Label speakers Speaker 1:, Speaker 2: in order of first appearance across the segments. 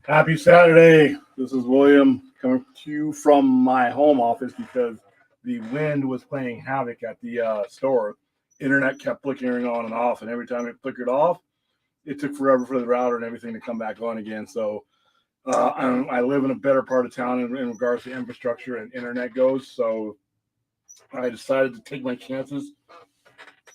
Speaker 1: Happy Saturday. This is William coming to you from my home office because the wind was playing havoc at the store. Internet kept flickering on and off, and every time it flickered off, it took forever for the router and everything to come back on again. So I live in a better part of town in regards to infrastructure and internet goes. So I decided to take my chances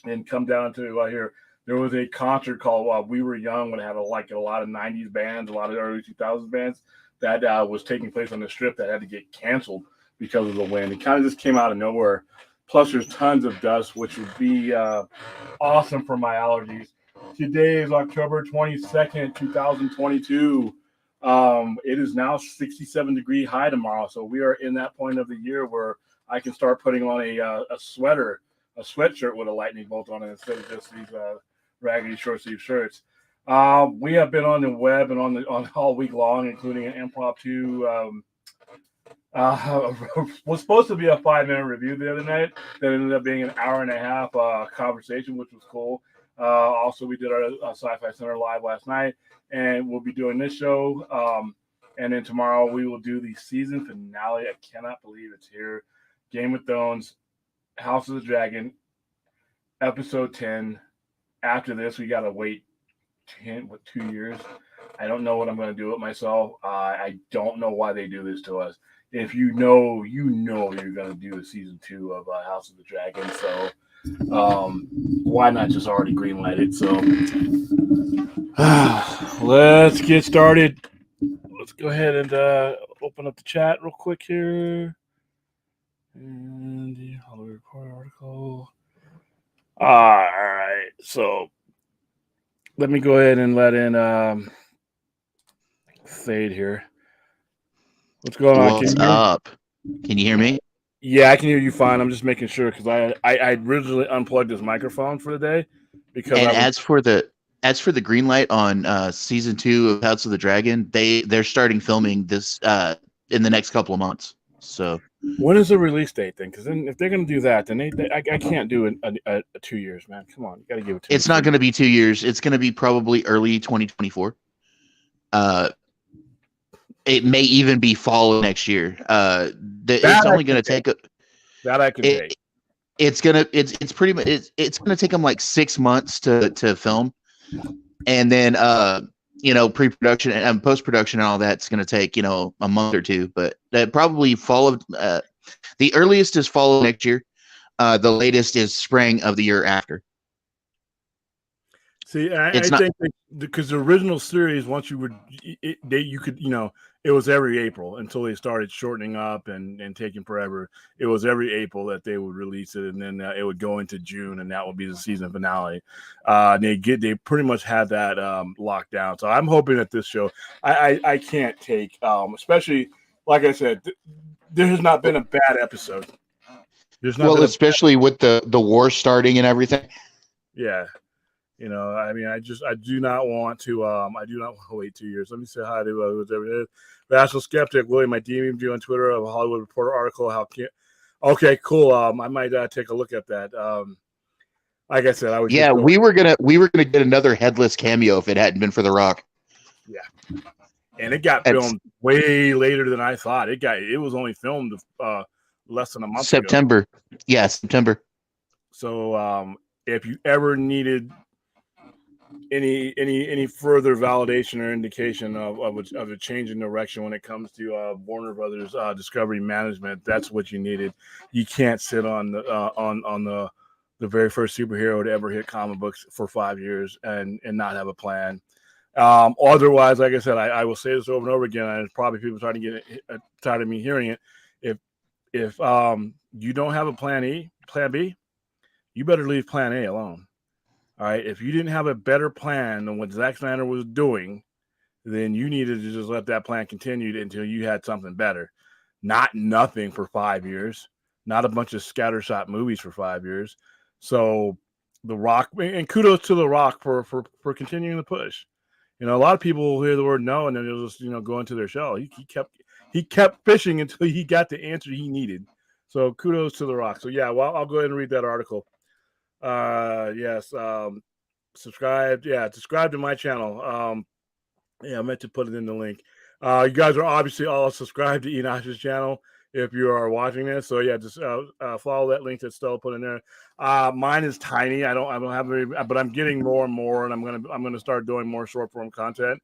Speaker 1: and come down to here. There was a concert called While We Were Young, when it had a lot of '90s bands, a lot of early 2000s bands that was taking place on the strip that had to get canceled because of the wind. It kind of just came out of nowhere. Plus, there's tons of dust, which would be awesome for my allergies. Today is October 22nd, 2022. It is now 67-degree high tomorrow, so we are in that point of the year where I can start putting on a sweater, a sweatshirt with a lightning bolt on it instead of just these raggedy short sleeve shirts. We have been on the web and on all week long, including an impromptu. Was supposed to be a 5 minute review the other night that ended up being an hour and a half conversation, which was cool. Also, we did our Sci-Fi Center live last night, and we'll be doing this show. And then tomorrow we will do the season finale. I cannot believe it's here. Game of Thrones, House of the Dragon, episode 10. After this, we gotta wait 2 years. I don't know what I'm going to do with myself. I don't know why they do this to us. If you know you're going to do a season 2 of House of the Dragon. So why not just already greenlight it? So let's get started. Let's go ahead and open up the chat real quick here. And the Hollywood Reporter article. All right. So let me go ahead and let in Fade here. What's going on?
Speaker 2: What's up? Can you hear me?
Speaker 1: Yeah, I can hear you fine. I'm just making sure because I originally unplugged this microphone for the day because
Speaker 2: And as for the green light on season 2 of House of the Dragon, they're starting filming this in the next couple of months. So
Speaker 1: when is the release date then? Because then if they're going to do that, then I can't do a 2 years, man. Come on, you got to give it to me.
Speaker 2: It's not going to be 2 years. It's going to be probably early 2024. It may even be fall of next year. It's only going to take
Speaker 1: that I can take.
Speaker 2: It's gonna take them like 6 months to film, and then pre-production and post-production and all that's gonna take a month or two. But probably fall of the earliest is fall of next year. The latest is spring of the year after.
Speaker 1: See, I think because the original series, once you could it was every April until they started shortening up and taking forever. It was every April that they would release it, and then it would go into June, and that would be the season finale. They pretty much had that locked down. So I'm hoping that this show, I can't take, especially like I said, there has not been a bad episode.
Speaker 2: Especially with the war starting and everything.
Speaker 1: Yeah. I mean, I do not want to wait 2 years. Let me say hi to whoever it is. Bashful Skeptic, William, I DM'd you on Twitter of a Hollywood Reporter article. Okay, cool. I might take a look at that. Like I said,
Speaker 2: we were gonna get another headless cameo if it hadn't been for The Rock.
Speaker 1: Yeah, and it got filmed way later than I thought. It was only filmed less than a month
Speaker 2: September.
Speaker 1: ago.
Speaker 2: Yeah, September.
Speaker 1: So if you ever needed any further validation or indication of a change in direction when it comes to Warner Brothers Discovery management, that's what you needed. You can't sit on the very first superhero to ever hit comic books for 5 years and not have a plan. Otherwise, like I said, I will say this over and over again, and probably people starting to get tired of me hearing it. If you don't have a plan B, you better leave plan A alone. All right, if you didn't have a better plan than what Zack Snyder was doing, then you needed to just let that plan continue until you had something better. Not nothing for 5 years, not a bunch of scattershot movies for 5 years. So The Rock, and kudos to The Rock for continuing the push. A lot of people hear the word no and then they'll just go into their shell. He kept fishing until he got the answer he needed. So kudos to The Rock. So yeah, well, I'll go ahead and read that article. Yes. Subscribe to my channel. I meant to put it in the link. You guys are obviously all subscribed to Enosh's channel if you are watching this. So yeah, just follow that link that Stella put in there. Mine is tiny. I don't have very, but I'm getting more and more, and I'm gonna start doing more short form content.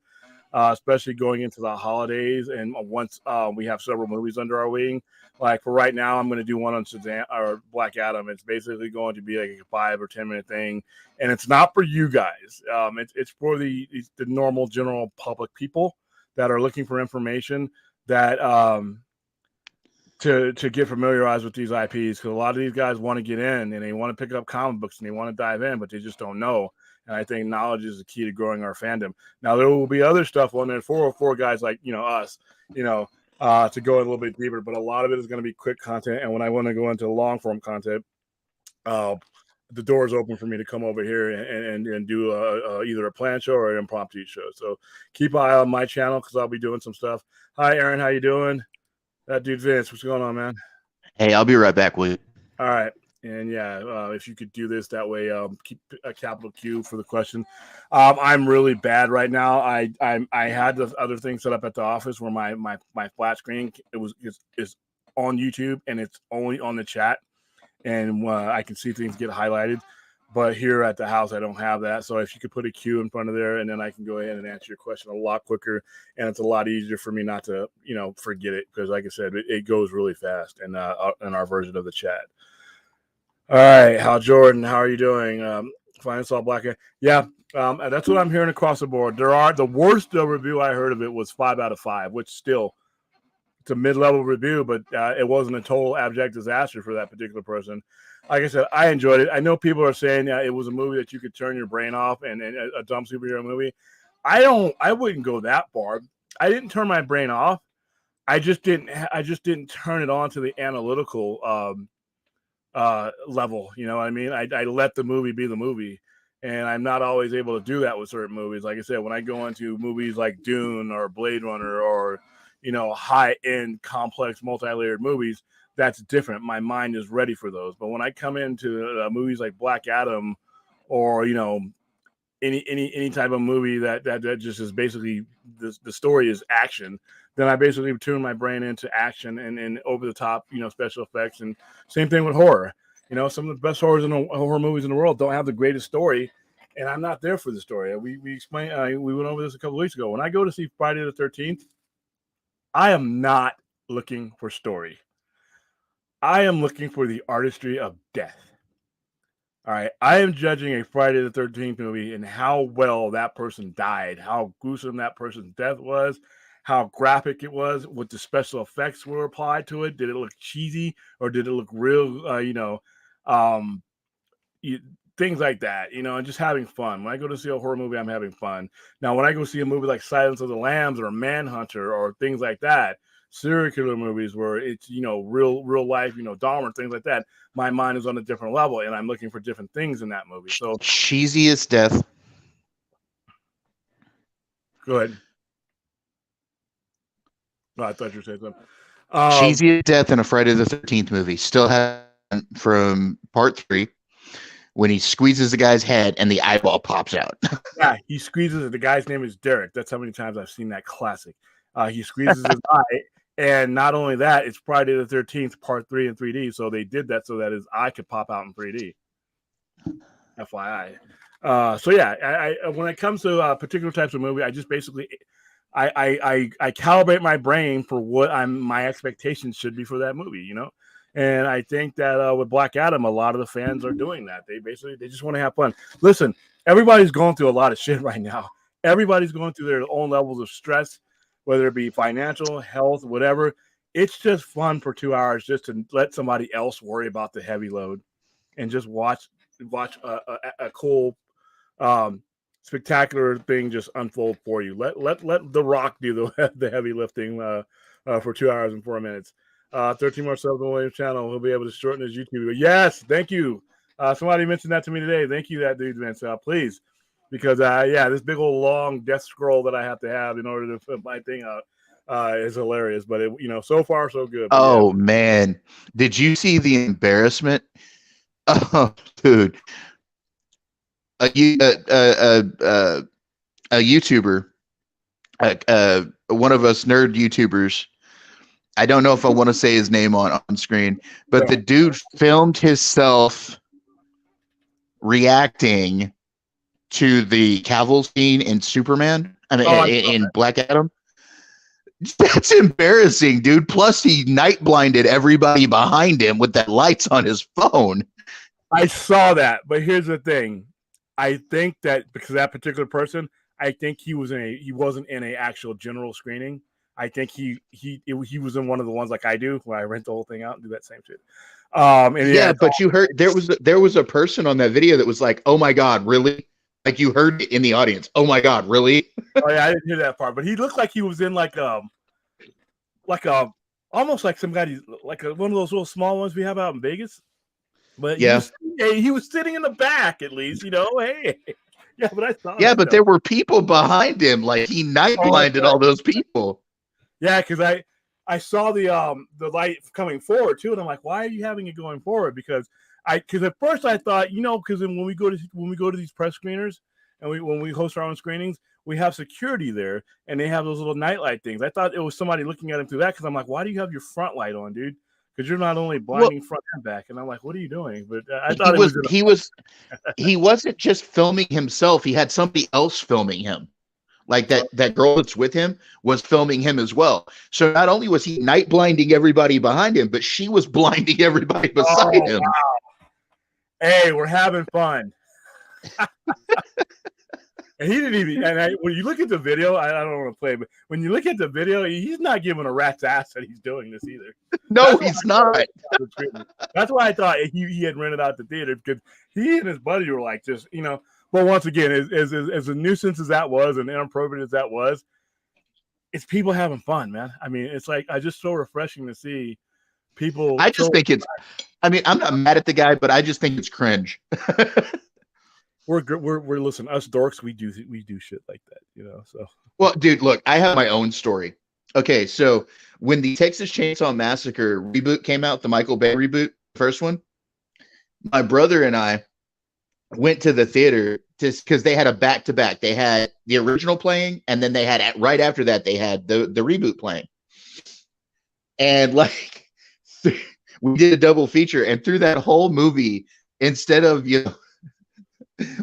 Speaker 1: Especially going into the holidays, and once we have several movies under our wing. Like for right now, I'm going to do one on Shazam or Black Adam. It's basically going to be like a 5 or 10 minute thing, and it's not for you guys. It's for the normal general public people that are looking for information that to get familiarized with these IPs, because a lot of these guys want to get in and they want to pick up comic books and they want to dive in, but they just don't know. And I think knowledge is the key to growing our fandom. Now there will be other stuff on there, 404 guys like us, to go a little bit deeper, but a lot of it is going to be quick content. And when I want to go into long form content, the door is open for me to come over here and do either a plan show or an impromptu show. So keep an eye on my channel because I'll be doing some stuff. Hi, Aaron, how you doing? That dude Vince, what's going on, man?
Speaker 2: Hey, I'll be right back with you.
Speaker 1: All right. And yeah, if you could do this that way, keep a capital Q for the question. I'm really bad right now. I had the other thing set up at the office where my flat screen is on YouTube and it's only on the chat, and I can see things get highlighted. But here at the house, I don't have that. So if you could put a Q in front of there, and then I can go ahead and answer your question a lot quicker, and it's a lot easier for me not to forget it, because like I said, it goes really fast in our version of the chat. All right, Hal Jordan, how are you doing? Finance all black. Yeah, that's what I'm hearing across the board. The worst review I heard of it was 5 out of 5, which still it's a mid-level review, but it wasn't a total abject disaster for that particular person. Like I said, I enjoyed it. I know people are saying it was a movie that you could turn your brain off and a dumb superhero movie. I wouldn't go that far. I didn't turn my brain off. I just didn't turn it on to the analytical level. You know what I mean? I let the movie be the movie, and I'm not always able to do that with certain movies. Like I said, when I go into movies like Dune or Blade Runner or high-end, complex, multi-layered movies, that's different. My mind is ready for those. But when I come into movies like Black Adam or any type of movie that just is basically the story is action, then I basically tune my brain into action and over the top, special effects. And same thing with horror. Some of the best horror movies in the world don't have the greatest story, and I'm not there for the story. We explained, we went over this a couple of weeks ago. When I go to see Friday the 13th, I am not looking for story. I am looking for the artistry of death. All right. I am judging a Friday the 13th movie and how well that person died, how gruesome that person's death was, how graphic it was, what the special effects were applied to it. Did it look cheesy or did it look real, things like that, and just having fun. When I go to see a horror movie, I'm having fun. Now, when I go see a movie like Silence of the Lambs or Manhunter or things like that, serial killer movies where it's, real life, Dahmer, things like that, my mind is on a different level and I'm looking for different things in that movie. So
Speaker 2: cheesiest death.
Speaker 1: Go ahead. Oh, I thought you were saying something.
Speaker 2: Cheesiest death in a Friday the 13th movie. Still have from part 3 when he squeezes the guy's head and the eyeball pops out.
Speaker 1: Yeah, he squeezes it. The guy's name is Derek. That's how many times I've seen that classic. He squeezes his eye. And not only that, it's Friday the 13th, part 3 in 3D. So they did that so that his eye could pop out in 3D. FYI. So yeah, I when it comes to particular types of movie, I just basically I calibrate my brain for what my expectations should be for that movie, And I think that with Black Adam, a lot of the fans are doing that. They just want to have fun. Listen, everybody's going through a lot of shit right now. Everybody's going through their own levels of stress, whether it be financial, health, whatever. It's just fun for 2 hours just to let somebody else worry about the heavy load and just watch a cool, spectacular thing just unfold for you. Let The Rock do the heavy lifting for 2 hours and 4 minutes. 13 more subs on William's channel. He'll be able to shorten his YouTube. Yes, thank you. Somebody mentioned that to me today. Thank you, that dude, Vince. Please. Because this big old long death scroll that I have to have in order to put my thing out is hilarious. But so far so good. But
Speaker 2: oh man, did you see the embarrassment? Oh, dude, a YouTuber one of us nerd YouTubers. I don't know if I want to say his name on screen, but the dude filmed himself reacting to the Cavill scene in Superman. I mean, in Black Adam. That's embarrassing, dude. Plus, he night blinded everybody behind him with that lights on his phone.
Speaker 1: I saw that, but here's the thing. I think that because that particular person, I think he wasn't in a actual general screening. I think he was in one of the ones like I do, where I rent the whole thing out and do that same shit.
Speaker 2: But you heard there was a person on that video that was like, "Oh my god, really?" Like you heard it in the audience. "Oh my god, really?"
Speaker 1: Oh yeah, I didn't hear that part, but he looked like he was in like almost like somebody like one of those little small ones we have out in Vegas. But
Speaker 2: yeah,
Speaker 1: he was sitting in the back at least, Hey, yeah, but I saw.
Speaker 2: Yeah, but there were people behind him. Like he night blinded all those people.
Speaker 1: Yeah, because I saw the light coming forward too, and I'm like, why are you having it going forward? Because at first I thought, because when we go to these press screeners and when we host our own screenings, we have security there, and they have those little nightlight things. I thought it was somebody looking at him through that because I'm like, why do you have your front light on, dude? Because you're not only blinding front and back. And I'm like, what are you doing? But I thought
Speaker 2: he wasn't just filming himself. He had somebody else filming him. Like that girl that's with him was filming him as well. So not only was he night blinding everybody behind him, but she was blinding everybody beside him.
Speaker 1: Wow. Hey, we're having fun. And he didn't even. And when you look at the video, I don't want to play, but when you look at the video, he's not giving a rat's ass that he's doing this either.
Speaker 2: No, he's not.
Speaker 1: That's why I thought he had rented out the theater, because he and his buddy were like just, But once again, as a nuisance as that was, and inappropriate as that was, it's people having fun, man. I mean, it's like just so refreshing to see people.
Speaker 2: I just think it's. I mean, I'm not mad at the guy, but I just think it's cringe.
Speaker 1: We're listen, us dorks, we do shit like that, So
Speaker 2: well, dude, look, I have my own story. Okay, so when the Texas Chainsaw Massacre reboot came out, the Michael Bay reboot, first one, my brother and I went to the theater just because they had a back-to-back. They had the original playing, and then they had right after that they had the reboot playing, and like we did a double feature, and through that whole movie, instead of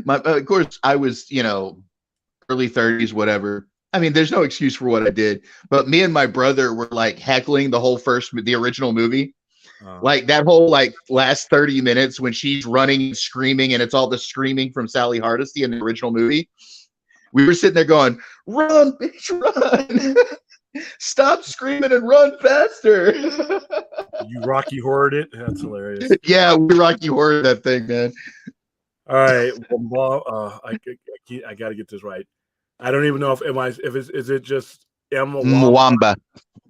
Speaker 2: of course, I was, early 30s, whatever. I mean, there's no excuse for what I did. But me and my brother were like heckling the original movie. Like that whole last 30 minutes when she's running and screaming, and it's all the screaming from Sally Hardesty in the original movie. We were sitting there going, "Run, bitch, run. Stop screaming and run faster."
Speaker 1: You Rocky Horrored it? That's hilarious.
Speaker 2: Yeah, we Rocky Horrored that thing, man.
Speaker 1: All right, I got to get this right. I don't even know if is it just
Speaker 2: Mwamba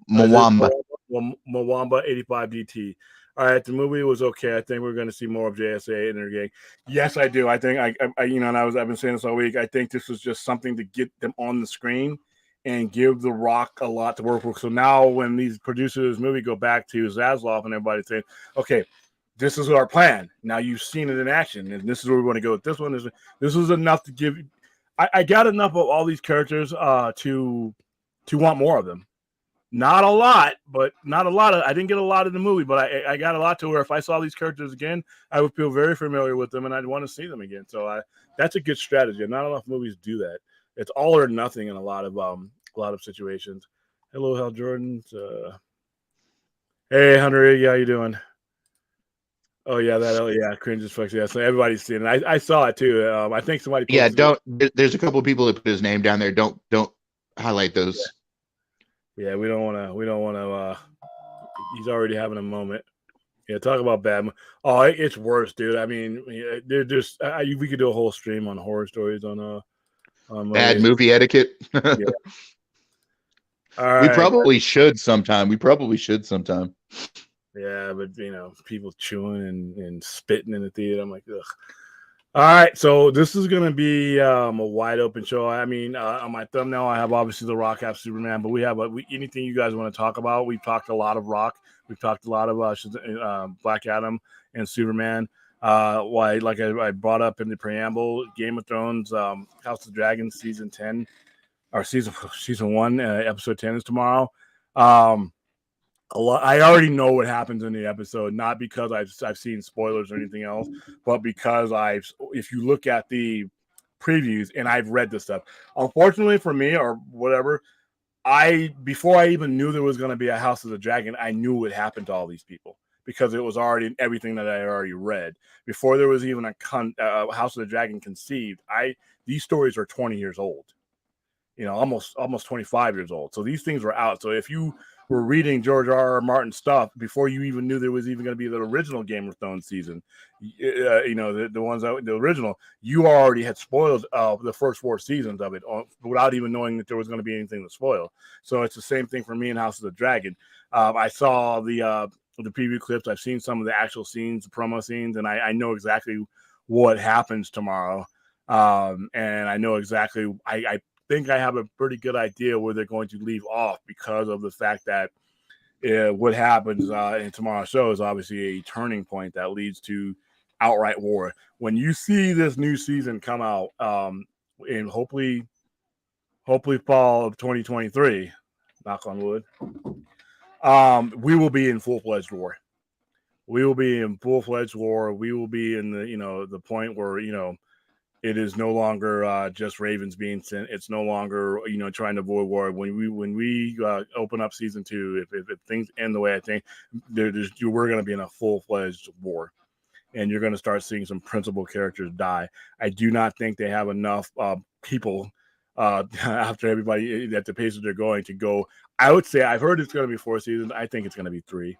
Speaker 1: 85 DT. All right, the movie was okay. I think we're going to see more of JSA and their gang. Yes, I do. I think and I've been saying this all week. I think this was just something to get them on the screen and give The Rock a lot to work with. So now when these producers of this movie go back to Zaslav and everybody saying, okay, this is our plan. Now you've seen it in action, and this is where we want to go with this one. This was enough to give. I got enough of all these characters to want more of them. Not a lot, but not a lot. I didn't get a lot in the movie, but I got a lot to where if I saw these characters again, I would feel very familiar with them, and I'd want to see them again. So that's a good strategy. Not enough movies do that. It's all or nothing in a lot of situations. Hello, Hal Jordan. Hey, Hunter, how you doing? Oh yeah, cringe as fuck. Yeah, so everybody's seeing it. I saw it too. I think somebody.
Speaker 2: Yeah, there's a couple of people that put his name down there. Don't highlight those.
Speaker 1: Yeah, we don't want to. He's already having a moment. Yeah, talk about bad. Oh, it's worse, dude. I mean, they're just. We could do a whole stream on horror stories on
Speaker 2: bad movie etiquette.
Speaker 1: Yeah. All right.
Speaker 2: We probably should sometime.
Speaker 1: Yeah, but people chewing and spitting in the theater. I'm like, ugh. All right, so this is gonna be a wide open show. I mean, on my thumbnail, I have obviously The Rock, have Superman, but we have anything you guys want to talk about. We've talked a lot of Rock. We've talked a lot of Black Adam and Superman. I brought up in the preamble, Game of Thrones, House of Dragons season 10. or season 1, episode 10 is tomorrow. I already know what happens in the episode, not because I've seen spoilers or anything else, but because if you look at the previews and I've read this stuff. Unfortunately for me, or whatever, before I even knew there was going to be a House of the Dragon, I knew what happened to all these people because it was already in everything that I had already read. Before there was even a House of the Dragon conceived, these stories are 20 years old. Almost 25 years old. So these things were out. So if you were reading George R.R. Martin stuff before you even knew there was even going to be the original Game of Thrones season, the ones that the original, you already had spoiled the first 4 seasons of it without even knowing that there was going to be anything to spoil. So it's the same thing for me in House of the Dragon. I saw the preview clips. I've seen some of the actual scenes, the promo scenes, and I know exactly what happens tomorrow. And I know exactly. I think I have a pretty good idea where they're going to leave off because of the fact that what happens in tomorrow's show is obviously a turning point that leads to outright war. When you see this new season come out, in hopefully fall of 2023, knock on wood, we will be in full-fledged war. We will be in full-fledged war. We will be in the point where it is no longer just ravens being sent. It's no longer trying to avoid war. When we open up season 2, if things end the way I think, we're going to be in a full-fledged war, and you're going to start seeing some principal characters die. I do not think they have enough people after everybody at the pace that they're going to go. I would say I've heard it's going to be 4 seasons. I think it's going to be 3.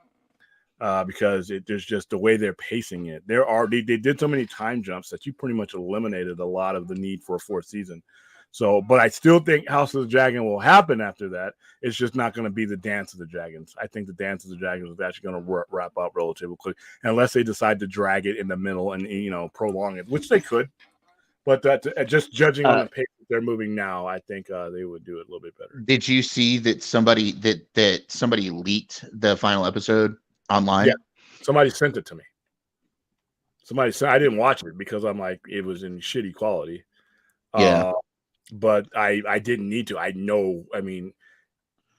Speaker 1: Because there's just the way they're pacing it. They did so many time jumps that you pretty much eliminated a lot of the need for a 4th season. So, but I still think House of the Dragon will happen after that. It's just not going to be the Dance of the Dragons. I think the Dance of the Dragons is actually going to wrap up relatively quick, unless they decide to drag it in the middle and prolong it, which they could. But that just judging on the pace that they're moving now, I think they would do it a little bit better.
Speaker 2: Did you see that somebody leaked the final episode online?
Speaker 1: Yeah, somebody sent it to me. I didn't watch it because I'm like, it was in shitty quality.
Speaker 2: Yeah.
Speaker 1: But I didn't need to. I know. I mean,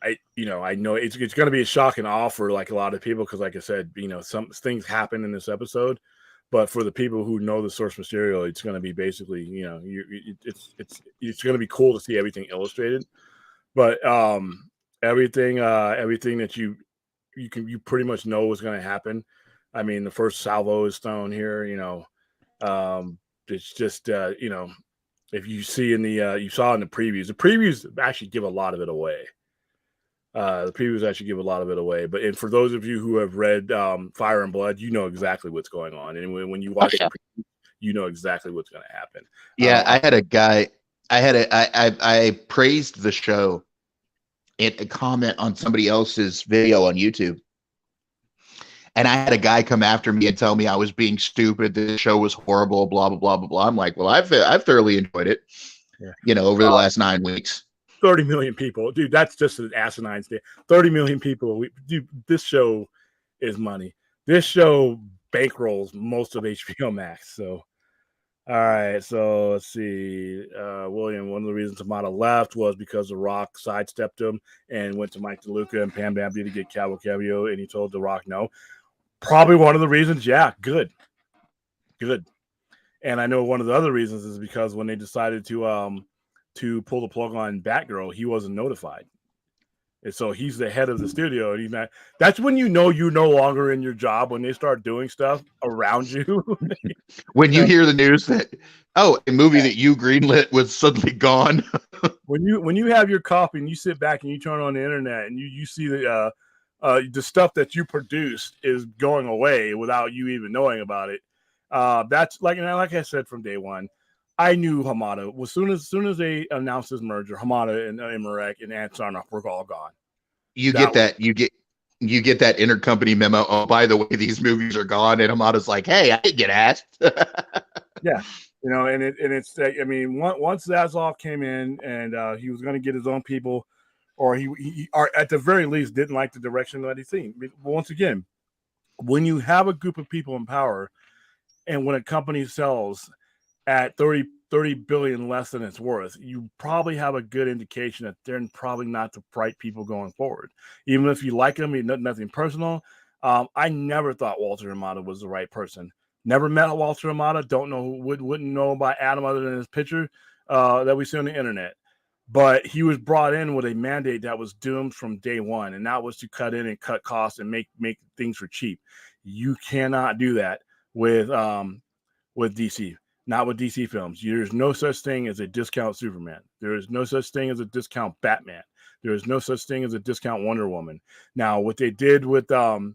Speaker 1: I know it's going to be a shock and awe for like a lot of people because, like I said, some things happen in this episode. But for the people who know the source material, it's going to be basically, it's going to be cool to see everything illustrated. But everything that you pretty much know what's going to happen. I mean, the first salvo is thrown here. It's just if you see in the you saw in the previews actually give a lot of it away. The previews actually give a lot of it away. And for those of you who have read Fire and Blood, you know exactly what's going on. And when you watch the previews, you know exactly what's going to happen.
Speaker 2: Yeah, I had a guy. I praised the show in a comment on somebody else's video on YouTube. And I had a guy come after me and tell me I was being stupid. The show was horrible, blah, blah, blah, blah, blah. I'm like, well, I've thoroughly enjoyed it, over the last 9 weeks.
Speaker 1: 30 million people. Dude, that's just an asinine state. 30 million people. Dude, this show is money. This show bankrolls most of HBO Max. So, all right. So, let's see. William, one of the reasons Hamada left was because The Rock sidestepped him and went to Mike DeLuca and Pam Bambi to get Cameo, and he told The Rock no. Probably one of the reasons, yeah, good. And I know one of the other reasons is because when they decided to pull the plug on Batgirl, he wasn't notified. And so he's the head of the studio, and he's not. That's when you know you're no longer in your job, when they start doing stuff around you.
Speaker 2: When you hear the news that, a movie that you greenlit was suddenly gone.
Speaker 1: when you have your coffee and you sit back and you turn on the internet and you see the stuff that you produced is going away without you even knowing about it. That's like I said from day one, I knew Hamada. As soon as they announced this merger, Hamada and Emmerich and Ant Sarnoff were all gone.
Speaker 2: You get that intercompany memo. Oh, by the way, these movies are gone. And Hamada's like, hey, I didn't get asked.
Speaker 1: Yeah. It's I mean, once Zaslav came in and he was going to get his own people, or he or at the very least didn't like the direction that he's seen. Once again, when you have a group of people in power and when a company sells, at 30 billion less than it's worth, you probably have a good indication that they're probably not the right people going forward. Even if you like them, nothing personal. I never thought Walter Amada was the right person. Never met Walter Amada. Don't know, wouldn't know about Adam other than his picture that we see on the internet. But he was brought in with a mandate that was doomed from day one, and that was to cut in and cut costs and make things for cheap. You cannot do that with DC. Not with DC films. There's no such thing as a discount Superman. There is no such thing as a discount Batman. There is no such thing as a discount Wonder Woman. Now, what they did with the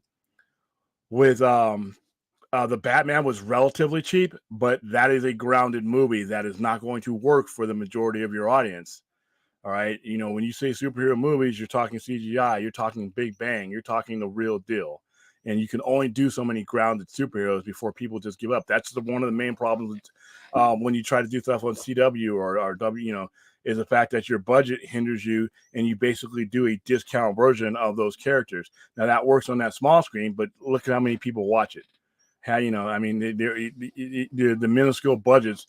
Speaker 1: Batman was relatively cheap, but that is a grounded movie that is not going to work for the majority of your audience. All right. You know, when you say superhero movies, you're talking CGI, you're talking Big Bang, you're talking the real deal. And you can only do so many grounded superheroes before people just give up. That's one of the main problems when you try to do stuff on CW or W, you know, is the fact that your budget hinders you and you basically do a discount version of those characters. Now that works on that small screen, but look at how many people watch it. How, you know, I mean, the minuscule budgets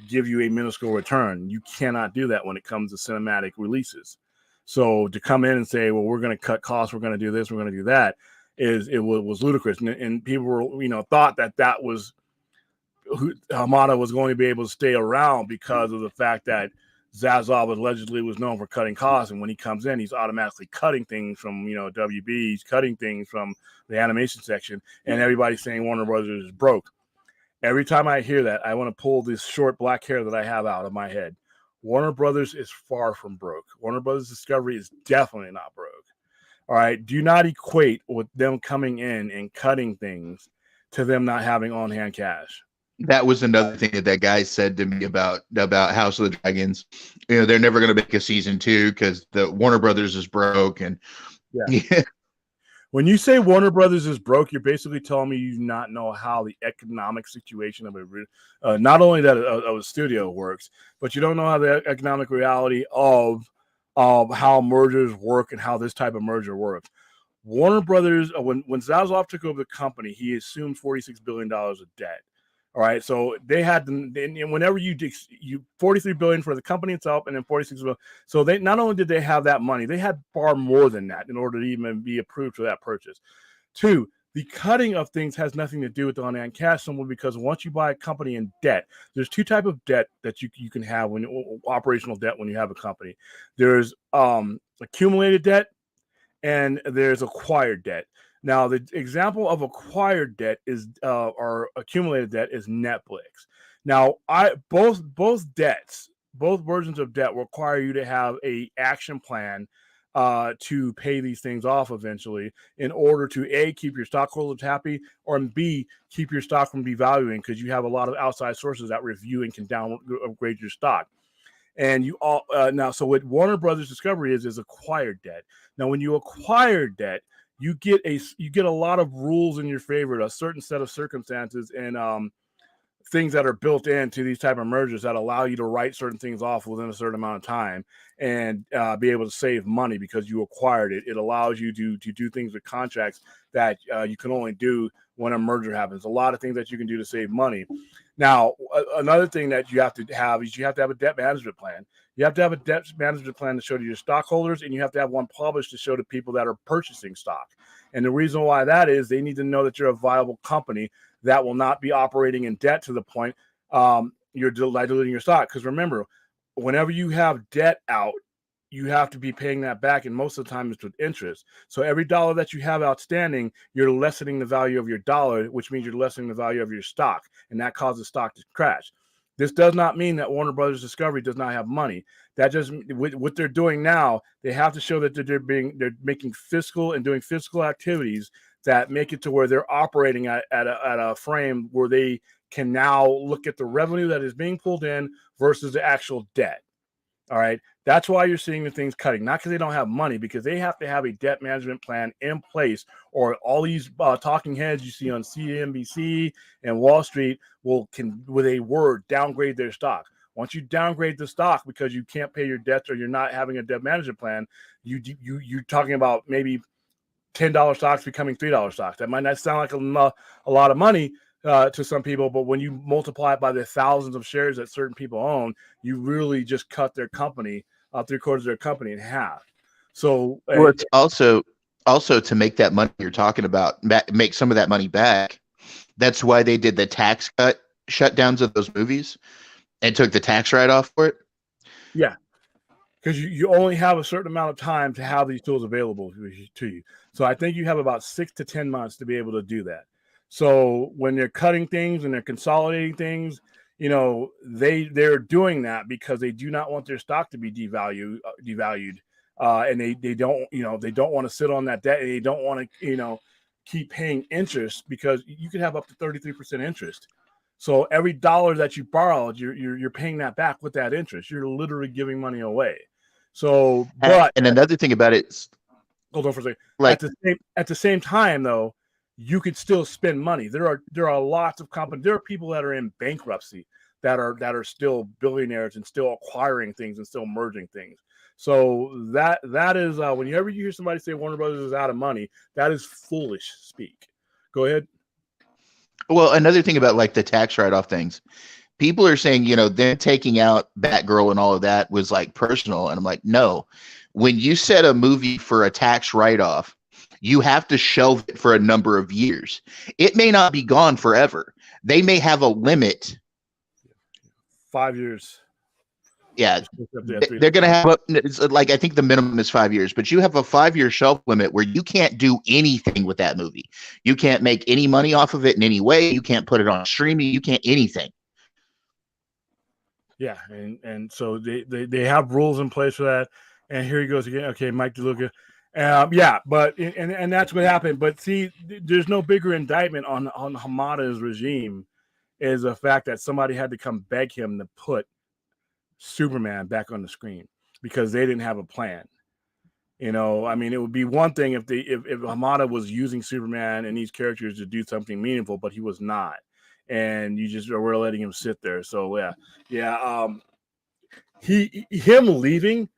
Speaker 1: give you a minuscule return. You cannot do that when it comes to cinematic releases. So to come in and say, well, we're going to cut costs, we're going to do this, we're going to do that, was ludicrous. And people were, you know, thought that was who Hamada was going to be able to stay around because of the fact that Zazov allegedly was known for cutting costs, and when he comes in, he's automatically cutting things from, you know, WB, he's cutting things from the animation section, and everybody's saying Warner Brothers is broke. Every time I hear that, I want to pull this short black hair that I have out of my head. Warner Brothers is far from broke. Warner Brothers Discovery is definitely not broke. All right, do not equate with them coming in and cutting things to them not having on-hand cash.
Speaker 2: That was another thing that guy said to me about House of the Dragons. You know, they're never going to make a season 2 because the Warner Brothers is broke. And
Speaker 1: yeah. When you say Warner Brothers is broke, you're basically telling me you do not know how the economic situation of a not only that of a studio works, but you don't know how the economic reality of how mergers work and how this type of merger works. Warner Brothers, when Zaslav took over the company, he assumed $46 billion of debt. All right, so they had whenever you $43 billion for the company itself, and then $46 billion. So they not only did they have that money, they had far more than that in order to even be approved for that purchase. 2, the cutting of things has nothing to do with the on-hand cash, simply because once you buy a company in debt, there's 2 types of debt that you can have when operational debt when you have a company. There's accumulated debt, and there's acquired debt. Now, the example of acquired debt is or accumulated debt is Netflix. Now, both versions of debt require you to have a action plan to pay these things off eventually in order to A, keep your stockholders happy, or B, keep your stock from devaluing, because you have a lot of outside sources that review and can upgrade your stock. And you all now, so what Warner Brothers Discovery is acquired debt. Now, when you acquire debt, you get a lot of rules in your favor, a certain set of circumstances and things that are built into these type of mergers that allow you to write certain things off within a certain amount of time and be able to save money because you acquired it. It allows you to do things with contracts that you can only do when a merger happens. A lot of things that you can do to save money. Now, another thing that you have to have is you have to have a debt management plan. You have to have a debt management plan to show to your stockholders, and you have to have one published to show to people that are purchasing stock. And the reason why that is, they need to know that you're a viable company that will not be operating in debt to the point you're diluting your stock. Because remember, whenever you have debt out, you have to be paying that back, and most of the time it's with interest. So every dollar that you have outstanding, you're lessening the value of your dollar, which means you're lessening the value of your stock, and that causes stock to crash. This does not mean that Warner Brothers Discovery does not have money. That just what they're doing now, they have to show that they're making fiscal and doing fiscal activities that make it to where they're operating at a frame where they can now look at the revenue that is being pulled in versus the actual debt. All right. That's why you're seeing the things cutting, not because they don't have money, because they have to have a debt management plan in place, or all these talking heads you see on CNBC and Wall Street can, with a word, downgrade their stock. Once you downgrade the stock because you can't pay your debts or you're not having a debt management plan, you're talking about maybe $10 stocks becoming $3 stocks. That might not sound like a lot of money, to some people, but when you multiply it by the thousands of shares that certain people own, you really just cut their company, 3/4 of their company in half. So,
Speaker 2: Well, it's also to make that money you're talking about, make some of that money back. That's why they did the tax cut shutdowns of those movies and took the tax write-off for it.
Speaker 1: yeah, because you only have a certain amount of time to have these tools available to you. So I think you have about 6 to 10 months to be able to do that. So when they're cutting things and they're consolidating things, they're doing that because they do not want their stock to be devalued, and they don't they don't want to sit on that debt. And they don't want to keep paying interest, because you could have up to 33% interest. So every dollar that you borrowed, you're paying that back with that interest. You're literally giving money away. So, but
Speaker 2: and another thing about it is,
Speaker 1: hold on for a second.
Speaker 2: like,
Speaker 1: At the same time, though, you could still spend money. There are lots of companies. There are people that are in bankruptcy that are still billionaires and still acquiring things and still merging things. So that is whenever you hear somebody say Warner Brothers is out of money, that is foolish speak. Go ahead.
Speaker 2: well, another thing about like the tax write-off things, people are saying, them taking out Batgirl and all of that was like personal. And I'm like, no, when you set a movie for a tax write-off, you have to shelve it for a number of years. It may not be gone forever. They may have a limit.
Speaker 1: 5 years.
Speaker 2: Yeah. They're going to have, it's like, I think the minimum is 5 years, but you have a 5-year shelf limit where you can't do anything with that movie. You can't make any money off of it in any way. You can't put it on streaming. You can't anything.
Speaker 1: Yeah, and so they have rules in place for that. And here he goes again. Okay, Mike DeLuca. Yeah, but and that's what happened. But see, there's no bigger indictment on Hamada's regime is the fact that somebody had to come beg him to put Superman back on the screen because they didn't have a plan. I mean, it would be one thing if Hamada was using Superman and these characters to do something meaningful, but he was not. And you just were letting him sit there. So yeah. Him leaving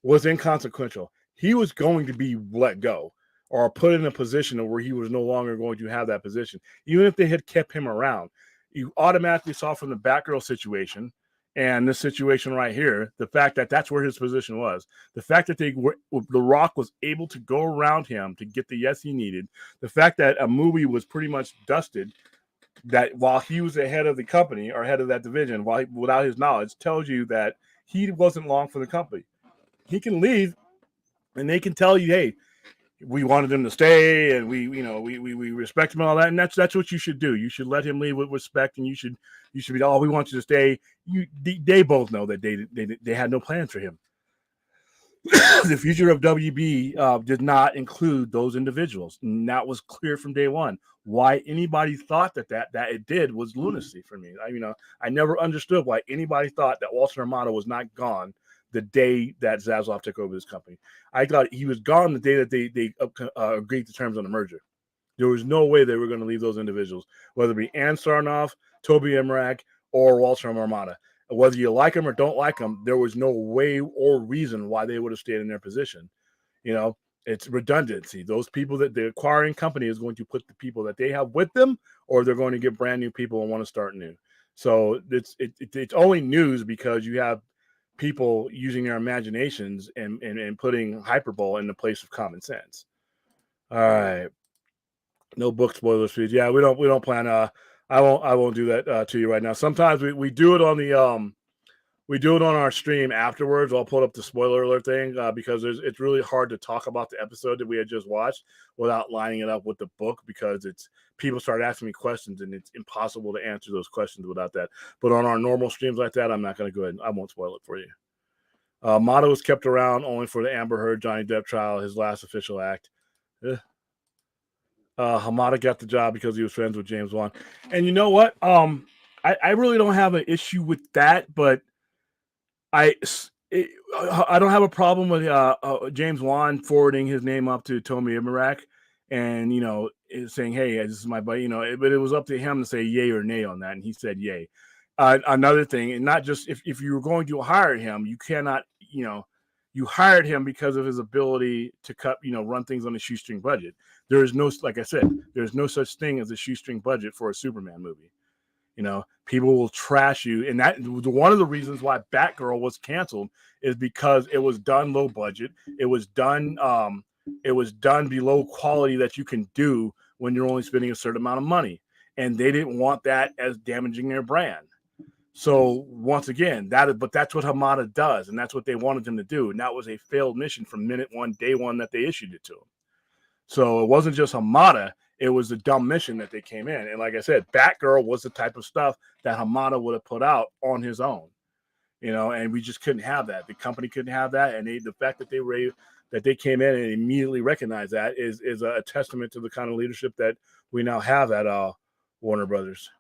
Speaker 1: was inconsequential. He was going to be let go or put in a position where he was no longer going to have that position. Even if they had kept him around, you automatically saw from the Batgirl situation and this situation right here, the fact that that's where his position was, the fact that The Rock was able to go around him to get the yes he needed, the fact that a movie was pretty much dusted, that while he was the head of the company or head of that division, without his knowledge, tells you that he wasn't long for the company. He can leave, and they can tell you, "Hey, we wanted him to stay, and we respect him and all that." And that's what you should do. You should let him leave with respect, and you should be, "Oh, we want you to stay." They both know that they had no plans for him. The future of WB did not include those individuals, and that was clear from day one. Why anybody thought that it did was lunacy for me. I never understood why anybody thought that Walter Hamada was not gone the day that Zaslav took over this company. I thought he was gone the day that they agreed to terms on the merger. There was no way they were going to leave those individuals, whether it be Ann Sarnoff, Toby Emmerich, or Walter Hamada. Whether you like them or don't like them, there was no way or reason why they would have stayed in their position. It's redundancy. Those people that the acquiring company is going to put the people that they have with them, or they're going to get brand new people and want to start new. So it's only news because you have people using their imaginations and putting hyperbole in the place of common sense. All right. No book spoilers, please. Yeah, we don't plan. I won't do that to you right now. Sometimes we do it on the we do it on our stream afterwards. I'll put up the spoiler alert thing because it's really hard to talk about the episode that we had just watched without lining it up with the book, because people start asking me questions and it's impossible to answer those questions without that. But on our normal streams like that, I'm not going to go ahead and I won't spoil it for you. Motto was kept around only for the Amber Heard Johnny Depp trial, his last official act. Hamada got the job because he was friends with James Wan. And you know what? I really don't have an issue with that, but I don't have a problem with James Wan forwarding his name up to Tomi Emmerich and, saying, "Hey, this is my buddy," but it was up to him to say yay or nay on that. And he said yay. Another thing, and not just if you were going to hire him, you cannot, you hired him because of his ability to run things on a shoestring budget. There is no, like I said, there's no such thing as a shoestring budget for a Superman movie. You know, people will trash you, and that one of the reasons why Batgirl was canceled is because it was done low budget. It was done below quality that you can do when you're only spending a certain amount of money, and they didn't want that as damaging their brand. So once again, but that's what Hamada does, and that's what they wanted him to do, and that was a failed mission from minute one, day one that they issued it to him. So it wasn't just Hamada. It was a dumb mission that they came in. And like I said, Batgirl was the type of stuff that Hamada would have put out on his own, you know, and we just couldn't have that. The company couldn't have that. And the fact that they came in and immediately recognized that is a testament to the kind of leadership that we now have at Warner Brothers.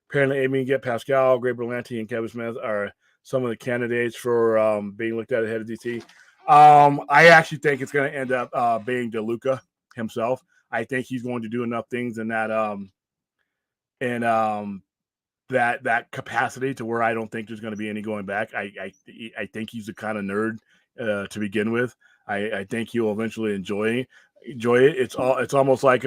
Speaker 1: Apparently, Amy Get Pascal, Greg Berlanti, and Kevin Smith are some of the candidates for being looked at ahead of DC. I actually think it's going to end up being DeLuca himself. I think he's going to do enough things in that that capacity to where I don't think there's going to be any going back. I think he's the kind of nerd to begin with. I think he'll eventually enjoy it. It's almost like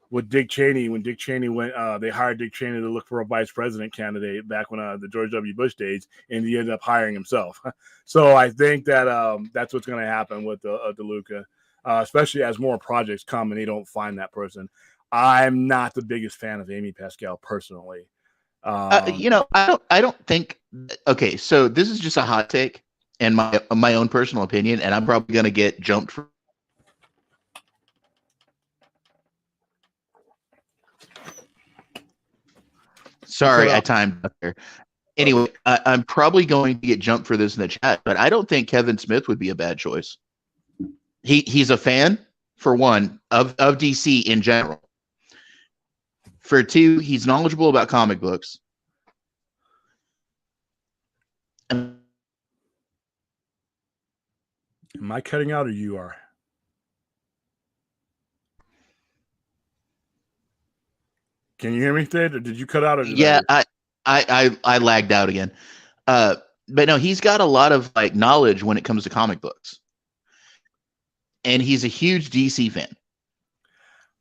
Speaker 1: with Dick Cheney. When Dick Cheney went, they hired Dick Cheney to look for a vice president candidate back when the George W. Bush days, and he ended up hiring himself. So I think that that's what's going to happen with DeLuca. Especially as more projects come and they don't find that person. I'm not the biggest fan of Amy Pascal personally.
Speaker 2: You know, I don't think. Okay, so this is just a hot take and my own personal opinion, and I'm probably gonna get jumped for. Sorry, I timed up there. Anyway, I'm probably going to get jumped for this in the chat, but I don't think Kevin Smith would be a bad choice. He's a fan, for one, of DC in general. For two, he's knowledgeable about comic books.
Speaker 1: Am I cutting out or you are? Can you hear me, Ted? Or did you cut out? Or
Speaker 2: yeah, I lagged out again. But no, he's got a lot of like knowledge when it comes to comic books. And he's a huge DC fan.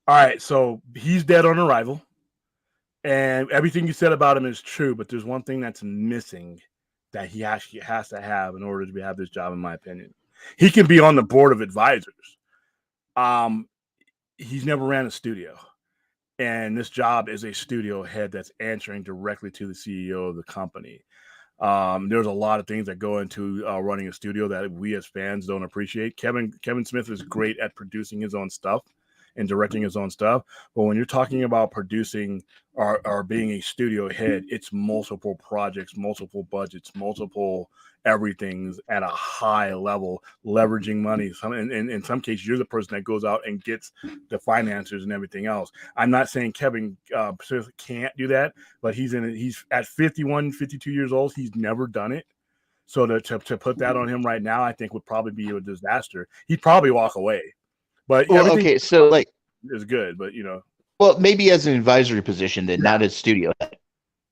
Speaker 1: All right, so he's dead on arrival. And everything you said about him is true, but there's one thing that's missing that he actually has to have in order to have this job, in my opinion. He can be on the board of advisors. He's never ran a studio. And this job is a studio head that's answering directly to the CEO of the company. There's a lot of things that go into running a studio that we as fans don't appreciate. Kevin Smith is great at producing his own stuff and directing his own stuff. But when you're talking about producing or being a studio head, it's multiple projects, multiple budgets, multiple everything's at a high level, leveraging money. In some cases, you're the person that goes out and gets the financiers and everything else. I'm not saying Kevin Smith can't do that, but he's at 51, 52 years old. He's never done it. So to put that on him right now, I think would probably be a disaster. He'd probably walk away. But
Speaker 2: well, okay, so like
Speaker 1: is good, but you know,
Speaker 2: well, maybe as an advisory position, then not as studio head.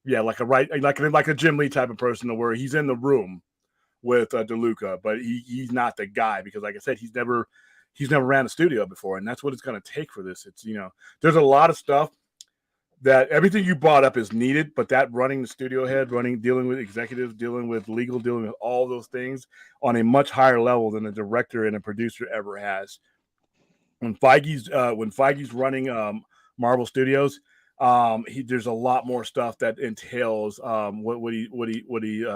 Speaker 1: Yeah, like a Jim Lee type of person, where he's in the room with DeLuca, but he's not the guy because, like I said, he's never ran a studio before, and that's what it's going to take for this. It's there's a lot of stuff that everything you brought up is needed, but that running the studio head, dealing with executives, dealing with legal, dealing with all those things on a much higher level than a director and a producer ever has. When Feige's running Marvel Studios, there's a lot more stuff that entails what he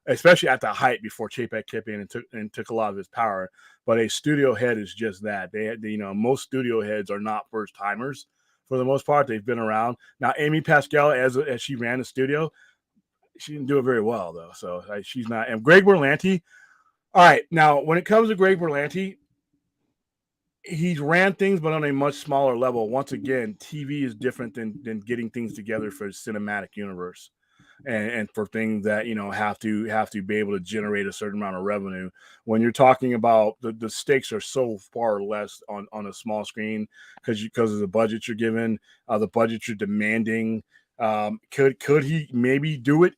Speaker 1: especially at the height before Chapek came in and took a lot of his power. But a studio head is just that. They most studio heads are not first timers for the most part. They've been around. Now Amy Pascal, as she ran the studio, she didn't do it very well though. So she's not. And Greg Berlanti. All right, now when it comes to Greg Berlanti, he's ran things, but on a much smaller level. Once again, TV is different than getting things together for a cinematic universe, and for things that have to be able to generate a certain amount of revenue. When you're talking about the stakes are so far less on a small screen because of the budget you're given, the budget you're demanding. Could he maybe do it?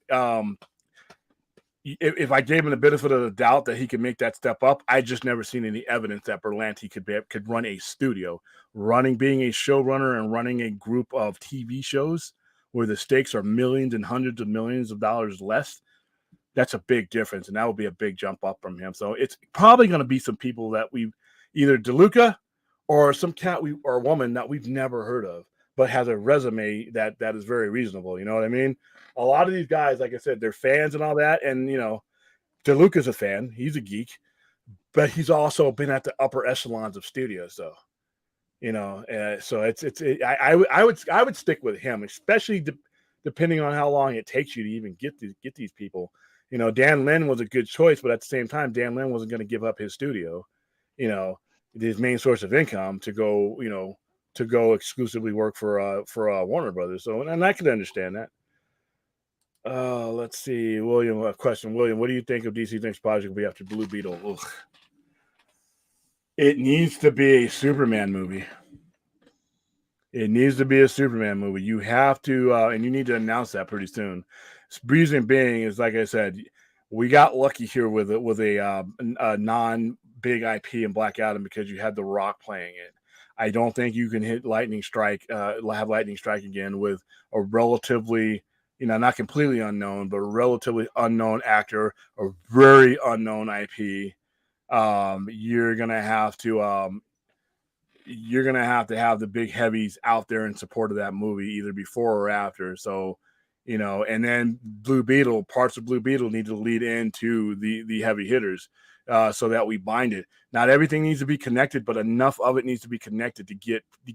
Speaker 1: if I gave him the benefit of the doubt that he could make that step up, I just never seen any evidence that Berlanti could run a studio, being a showrunner and running a group of TV shows where the stakes are millions and hundreds of millions of dollars less. That's a big difference, and that would be a big jump up from him. So it's probably going to be some people that we've either DeLuca or some cat or a woman that we've never heard of, but has a resume that is very reasonable. You know what I mean? A lot of these guys, like I said, they're fans and all that, and DeLuca's a fan. He's a geek, but he's also been at the upper echelons of studios. So so I would stick with him, especially depending on how long it takes you to even get these people. Dan Lin was a good choice, but at the same time, Dan Lin wasn't going to give up his studio, his main source of income to go exclusively work for Warner Brothers. So, and I can understand that. Let's see, William. A question, William. What do you think of DC's next project will be after Blue Beetle? Ugh. It needs to be a Superman movie. It needs to be a Superman movie. You have to, and you need to announce that pretty soon. Reason being is, like I said, we got lucky here with a non-big IP in Black Adam because you had The Rock playing it. I don't think you can have Lightning Strike again with a relatively, not completely unknown, but a relatively unknown actor, a very unknown IP. You're gonna have to have the big heavies out there in support of that movie, either before or after. So, and then parts of Blue Beetle need to lead into the heavy hitters, so that we bind it. Not everything needs to be connected, but enough of it needs to be connected to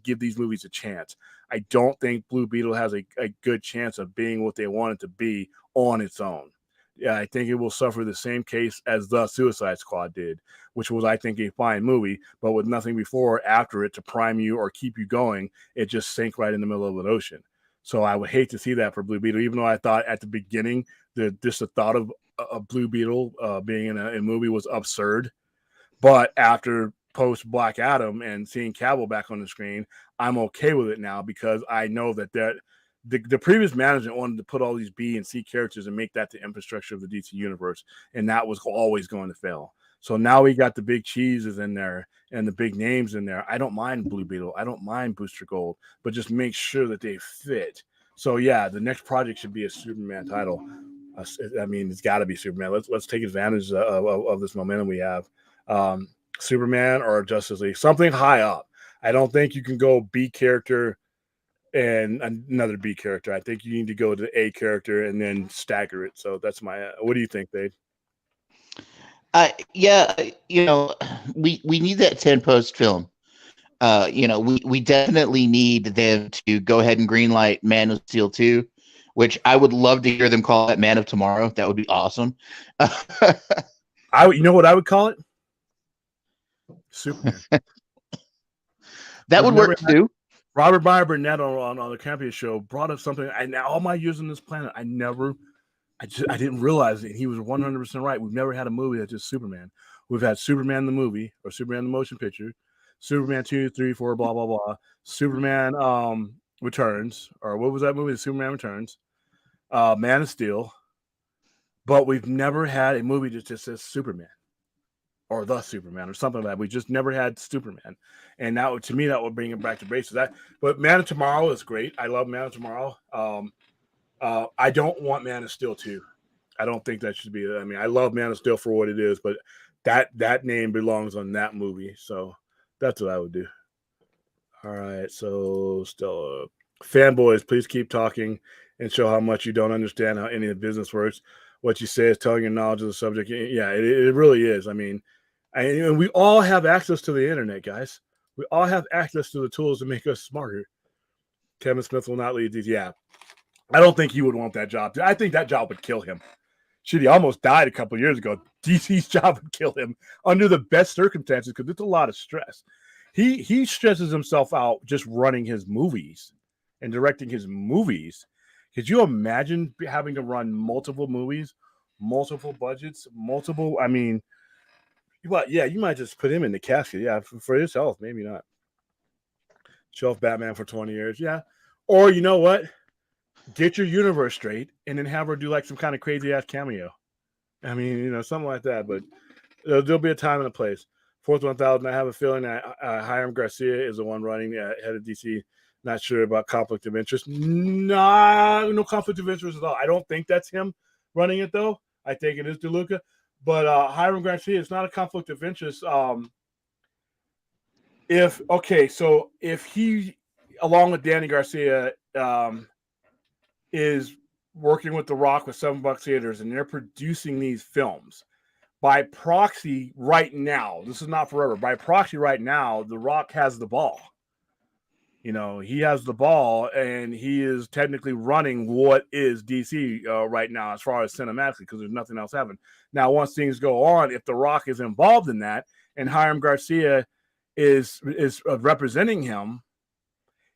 Speaker 1: give these movies a chance. I don't think Blue Beetle has a good chance of being what they want it to be on its own. Yeah, I think it will suffer the same case as The Suicide Squad did, which was, I think, a fine movie, but with nothing before or after it to prime you or keep you going, it just sank right in the middle of an ocean. So I would hate to see that for Blue Beetle, even though I thought at the beginning that just the thought of a Blue Beetle being in a movie was absurd. But after post Black Adam and seeing Cavill back on the screen, I'm okay with it now because I know that the previous management wanted to put all these B and C characters and make that the infrastructure of the DC universe, and that was always going to fail. So now we got the big cheeses in there and the big names in there. I don't mind Blue Beetle. I don't mind Booster Gold, but just make sure that they fit. So yeah, the next project should be a Superman title. I mean, it's got to be Superman. Let's take advantage of this momentum we have. Superman or Justice League, something high up. I don't think you can go B character and another B character. I think you need to go to the A character and then stagger it. So that's my. What do you think, Dave?
Speaker 2: Yeah, we need that 10 post film. We definitely need them to go ahead and greenlight Man of Steel 2, which I would love to hear them call it Man of Tomorrow. That would be awesome.
Speaker 1: You know what I would call it? Superman.
Speaker 2: That would work too.
Speaker 1: Robert Meyer Burnett on the Campion show brought up something. All my years on this planet, I didn't realize it. He was 100% right. We've never had a movie that's just Superman. We've had Superman the movie or Superman the motion picture, Superman 2, 3, 4, blah blah blah. Superman Returns, or what was that movie? Superman Returns, Man of Steel. But we've never had a movie that just says Superman or the Superman or something like that. We just never had Superman. And now, to me, that would bring it back to basics. But Man of Tomorrow is great. I love Man of Tomorrow. I don't want Man of Steel 2. I don't think that should be. I mean, I love Man of Steel for what it is, but that name belongs on that movie. So that's what I would do. All right. So Stella, fanboys, please keep talking and show how much you don't understand how any of the business works. What you say is telling your knowledge of the subject. Yeah, it really is. I mean, we all have access to the internet, guys. We all have access to the tools to make us smarter. Kevin Smith will not lead these. Yeah. I don't think he would want that job. I think that job would kill him. Shit, he almost died a couple of years ago. DC's job would kill him under the best circumstances because it's a lot of stress. He stresses himself out just running his movies and directing his movies. Could you imagine having to run multiple movies, multiple budgets, multiple? I mean, you might just put him in the casket. Yeah, for his health, maybe not. Shelf Batman for 20 years. Yeah. Or you know what? Get your universe straight and then have her do like some kind of crazy ass cameo I mean, something like that. But there'll be a time and a place. Fourth 1000. I have a feeling that Hiram Garcia is the one running head of DC. Not sure about conflict of interest. Nah, no conflict of interest at all. I don't think that's him running it though. I think it is DeLuca. But Hiram Garcia is not a conflict of interest. If he, along with Danny Garcia, is working with The Rock with $7 theaters, and they're producing these films by proxy right now. This is not forever. By proxy right now, The Rock has the ball. He has the ball, and he is technically running what is DC right now as far as cinematically, because there's nothing else happening. Now, once things go on, if The Rock is involved in that, and Hiram Garcia is representing him,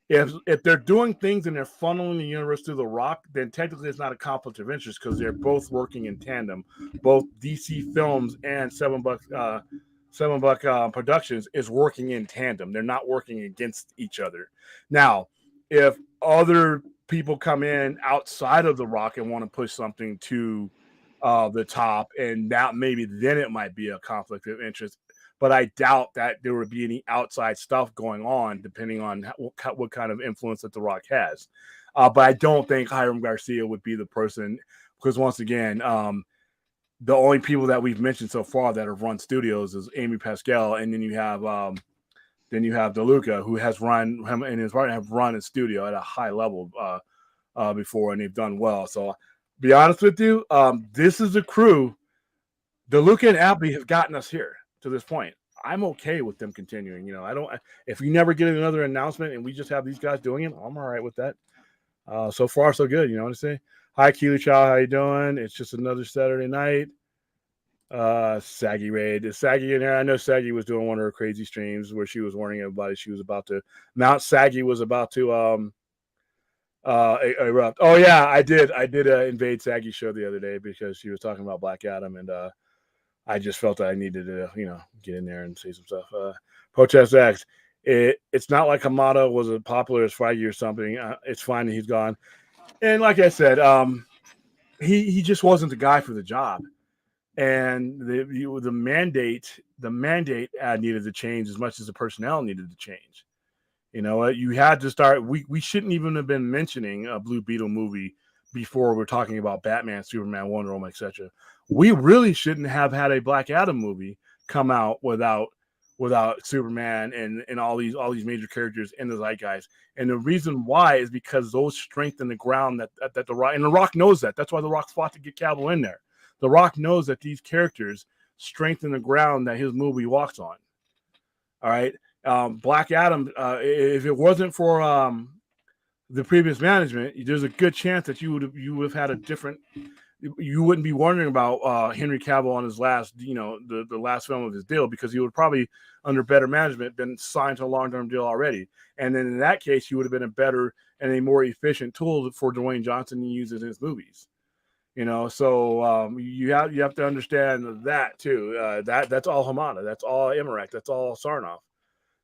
Speaker 1: if they're doing things and they're funneling the universe through The Rock, then technically it's not a conflict of interest because they're both working in tandem. Both DC Films and Seven Buck Productions is working in tandem. They're not working against each other. Now, if other people come in outside of The Rock and want to push something to the top, and that maybe then it might be a conflict of interest. But I doubt that there would be any outside stuff going on, depending on what kind of influence that The Rock has. But I don't think Hiram Garcia would be the person, because once again, the only people that we've mentioned so far that have run studios is Amy Pascal, and then you have DeLuca, who has run him and his partner have run a studio at a high level before, and they've done well. So, be honest with you, this is a crew. DeLuca and Appley have gotten us here to this point. I'm okay with them continuing. If we never get another announcement and we just have these guys doing it, I'm all right with that. So far, so good. You know what I'm saying? Hi, Keely Chow. How you doing? It's just another Saturday night. Saggy Raid. Is Saggy in here? I know Saggy was doing one of her crazy streams where she was warning everybody she was about to Mount Saggy was about to erupt. Oh yeah, I did invade Saggy's show the other day because she was talking about Black Adam, and I just felt that I needed to, get in there and say some stuff. Protest X. It's not like Hamada was as popular as Feige or something. It's fine that he's gone. And like I said, he just wasn't the guy for the job. And the mandate needed to change as much as the personnel needed to change. You had to start. We shouldn't even have been mentioning a Blue Beetle movie before we're talking about Batman, Superman, Wonder Woman, etc. We really shouldn't have had a Black Adam movie come out without Superman and all these major characters in the zeitgeist. And the reason why is because those strengthen the ground that The Rock, and The Rock knows that. That's why The Rock fought to get Cavill in there. The Rock knows that these characters strengthen the ground that his movie walks on. All right. Black Adam, if it wasn't for the previous management, there's a good chance that you would have had a different. You wouldn't be wondering about Henry Cavill on his last, the last film of his deal, because he would probably, under better management, been signed to a long-term deal already. And then in that case, he would have been a better and a more efficient tool for Dwayne Johnson to use in his movies. So you have to understand that too. That's all Hamada, that's all Emmerich, that's all Sarnoff.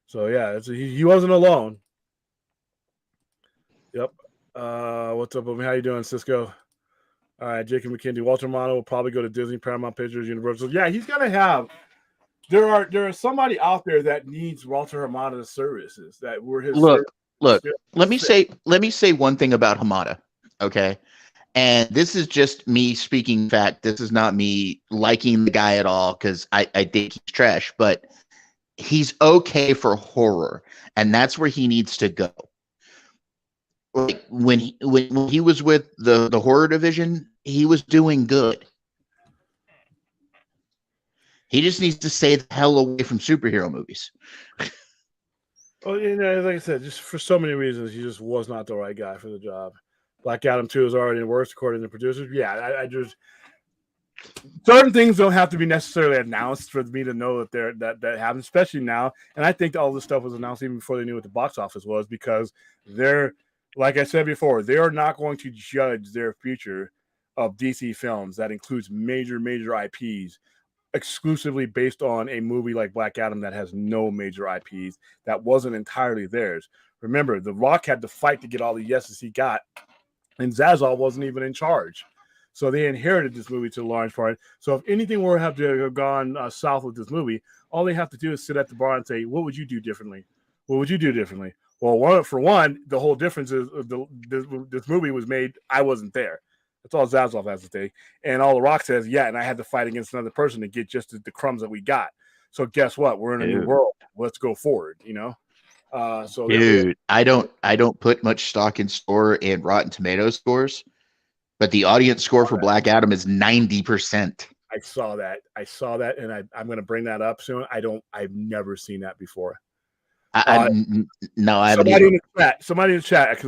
Speaker 1: So yeah, he wasn't alone. Yep. What's up, how you doing, Cisco? All right, Jacob McKinney. Walter Mono will probably go to Disney, Paramount Pictures, Universal. Yeah, he's gonna have. There is somebody out there that needs Walter Hamada's services. That were his.
Speaker 2: Look. Let me say one thing about Hamada. Okay, and this is just me speaking fact. This is not me liking the guy at all, because I think he's trash. But he's okay for horror, and that's where he needs to go. Like when he was with the horror division, he was doing good. He just needs to stay the hell away from superhero movies.
Speaker 1: Well, like I said, just for so many reasons, he just was not the right guy for the job. Black Adam 2 is already worse, according to the producers. Yeah, I just certain things don't have to be necessarily announced for me to know that happens, especially now. And I think all this stuff was announced even before they knew what the box office was, because they're, like I said before, they are not going to judge their future of DC films that includes major IPs exclusively based on a movie like Black Adam that has no major IPs, that wasn't entirely theirs. Remember, The Rock had to fight to get all the yeses he got, and Zazzal wasn't even in charge. So they inherited this movie to a large part. So if anything were to have to have gone south with this movie, all they have to do is sit at the bar and say, "What would you do differently? What would you do differently?" Well, for one, the whole difference is this movie was made. I wasn't there. That's all Zaslav has to say. And all The Rock says, yeah, and I had to fight against another person to get just the crumbs that we got. So guess what? We're in a new world. Let's go forward, you know? So
Speaker 2: Dude, I don't put much stock in score and Rotten Tomatoes scores, but the audience score for Black Adam is 90%.
Speaker 1: I saw that, and I'm going to bring that up soon. I've never seen that before.
Speaker 2: No, I haven't either.
Speaker 1: Somebody in the chat,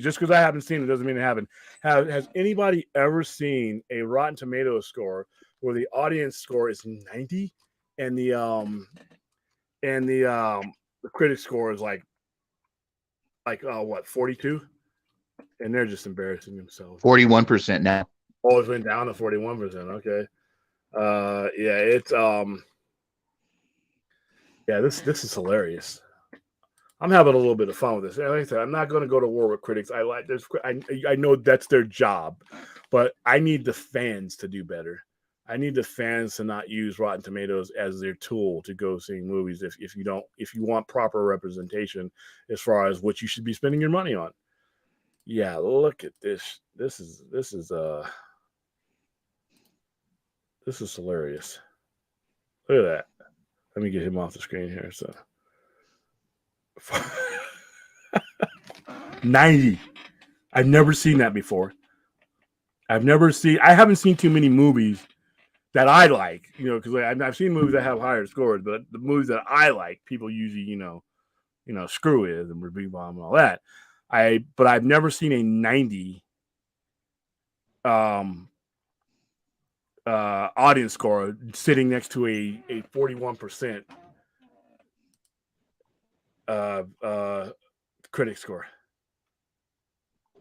Speaker 1: just because I haven't seen it doesn't mean it happened. Has anybody ever seen a Rotten Tomatoes score where the audience score is 90 and the critic score is like 42? And they're just embarrassing themselves.
Speaker 2: 41% now.
Speaker 1: Oh, it went down to 41%. Okay. It's this is hilarious. I'm having a little bit of fun with this. And like I said, I'm not going to go to war with critics. I know that's their job, but I need the fans to do better. I need the fans to not use Rotten Tomatoes as their tool to go see movies if you want proper representation as far as what you should be spending your money on. Yeah, look at this. This is hilarious. Look at that. Let me get him off the screen here. So 90. I've never seen that before. I haven't seen too many movies that I like, because I've seen movies that have higher scores, but the movies that I like, people usually, screw with and review bomb and all that. But I've never seen a 90 audience score sitting next to a 41% critic score.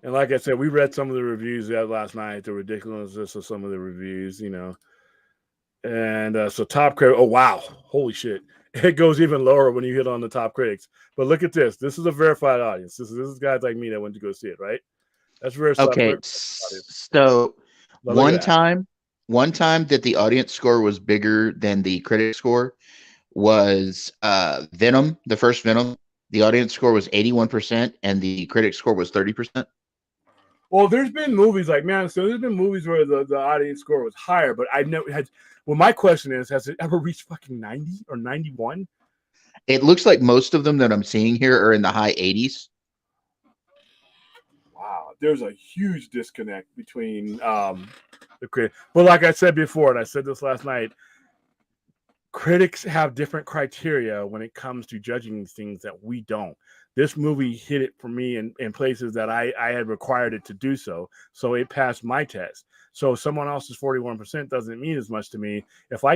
Speaker 1: And like I said, we read some of the reviews last night, the ridiculousness of some of the reviews, And so top critic, oh wow, holy shit. It goes even lower when you hit on the top critics. But look at this. This is a verified audience. This is guys like me that went to go see it, right? That's verified.
Speaker 2: Okay, so one time that the audience score was bigger than the critic score was Venom, the first Venom. The audience score was 81% and the critic score was 30%.
Speaker 1: Well, there's been movies there's been movies where the audience score was higher, but I've never had. Well, my question is, has it ever reached fucking 90 or 91?
Speaker 2: It looks like most of them that I'm seeing here are in the high 80s.
Speaker 1: Wow, there's a huge disconnect between the critic. But like I said before, and I said this last night, critics have different criteria when it comes to judging these things that we don't. This movie hit it for me in places that I had required it to do so. So it passed my test. So someone else's 41% doesn't mean as much to me. If I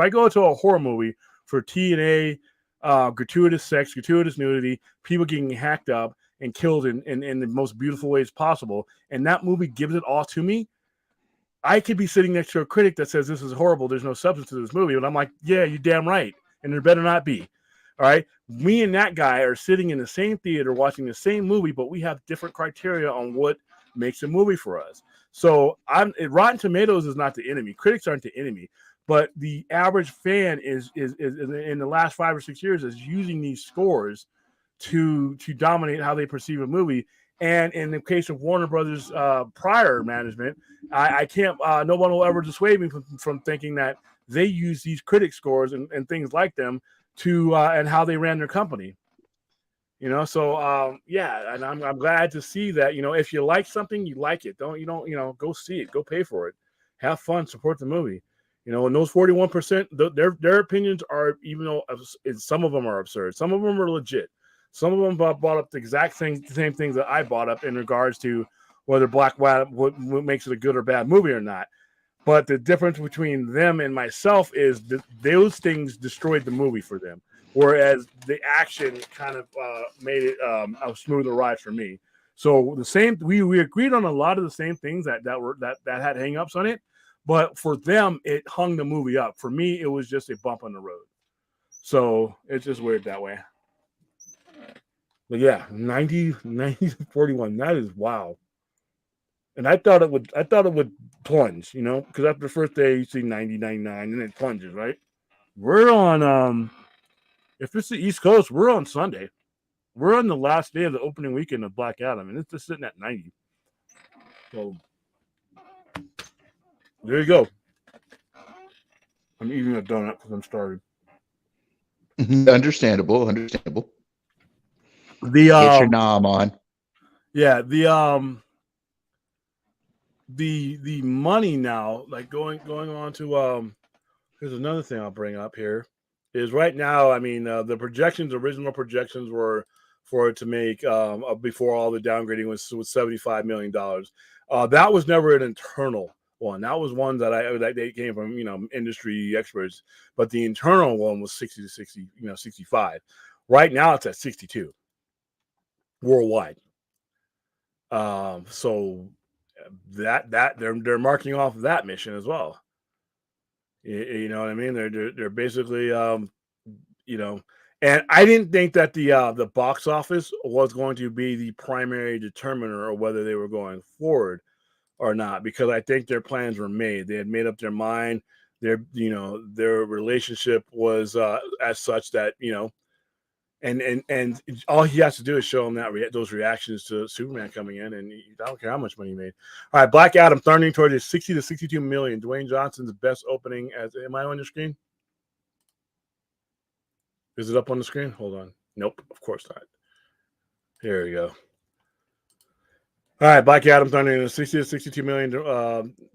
Speaker 1: go to a horror movie for T&A, gratuitous sex, gratuitous nudity, people getting hacked up and killed in the most beautiful ways possible, and that movie gives it all to me, I could be sitting next to a critic that says this is horrible, there's no substance to this movie, and I'm like, yeah, you're damn right, and there better not be. All right, me and that guy are sitting in the same theater watching the same movie, but we have different criteria on what makes a movie for us. So Rotten Tomatoes is not the enemy. Critics aren't the enemy, but the average fan is in the last 5 or 6 years is using these scores to dominate how they perceive a movie. And in the case of Warner Brothers prior management, I can't. No one will ever dissuade me from thinking that they use these critic scores and things like them to and how they ran their company. So yeah, and I'm glad to see that. If you like something, you like it. Don't go see it, go pay for it, have fun, support the movie. And those 41%, their opinions are, even though some of them are absurd, some of them are legit. Some of them brought up the exact same things that I brought up in regards to whether Black Adam what makes it a good or bad movie or not. But the difference between them and myself is that those things destroyed the movie for them, whereas the action kind of made it a smoother ride for me. So the same, we agreed on a lot of the same things that had hang-ups on it, but for them it hung the movie up. For me, it was just a bump on the road. So it's just weird that way. But yeah, 90 41. That is wow. And I thought it would plunge, because after the first day you see 90, 99, and it plunges, right? We're on if it's the East Coast, we're on Sunday. We're on the last day of the opening weekend of Black Adam, and it's just sitting at 90. So there you go. I'm eating a donut because I'm starving.
Speaker 2: Understandable.
Speaker 1: The
Speaker 2: Get your nom on.
Speaker 1: Yeah, the money now, like going on to here's another thing I'll bring up here is right now. I mean, the original projections were for it to make before all the downgrading was $75 million. That was never an internal one. That was one that they came from industry experts, but the internal one was 60 to 60, 65. Right now it's at 62 worldwide. So that they're marking off that mission as well. You know what I mean? They're basically and I didn't think that the box office was going to be the primary determiner of whether they were going forward or not, because I think their plans were made. They had made up their mind. Their relationship was as such that and all he has to do is show him those reactions to Superman coming in, and I don't care how much money he made. All right, Black Adam thundering towards his 60 to 62 million. Dwayne Johnson's best opening. Am I on your screen? Is it up on the screen? Hold on. Nope, of course not. Here we go. All right, Black Adam thundering a 60 to 62 million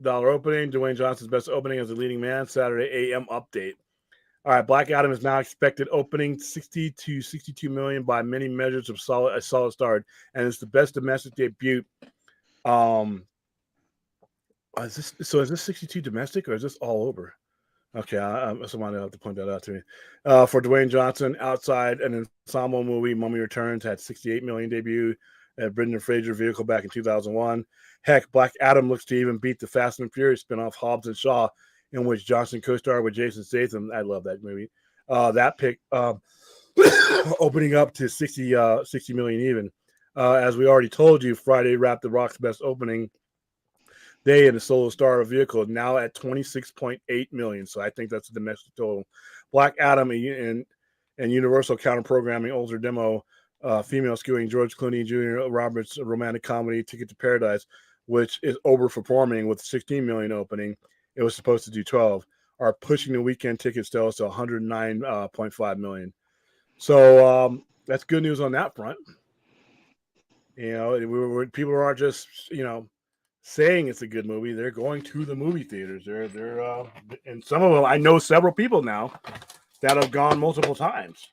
Speaker 1: dollar opening. Dwayne Johnson's best opening as a leading man. Saturday AM update. All right, Black Adam is now expected opening 60 to 62 million by many measures of a solid start, and it's the best domestic debut. Is this 62 domestic or is this all over? Okay, somebody will have to point that out to me. For Dwayne Johnson, outside an ensemble movie, Mummy Returns had 68 million debut at Brendan Fraser vehicle back in 2001. Heck, Black Adam looks to even beat the Fast and Furious spinoff Hobbs and Shaw, in which Johnson co-starred with Jason Statham. I love that movie. That pick opening up to 60 million even. As we already told you, Friday wrapped The Rock's best opening day in the solo star vehicle, now at 26.8 million. So I think that's the domestic total. Black Adam and Universal counter programming older demo, female skewing George Clooney Jr. Roberts romantic comedy Ticket to Paradise, which is overperforming with 16 million opening. It was supposed to do 12, are pushing the weekend ticket sales to 109.5 million. So that's good news on that front. People aren't just saying it's a good movie. They're going to the movie theaters. They're and some of them, I know several people now that have gone multiple times.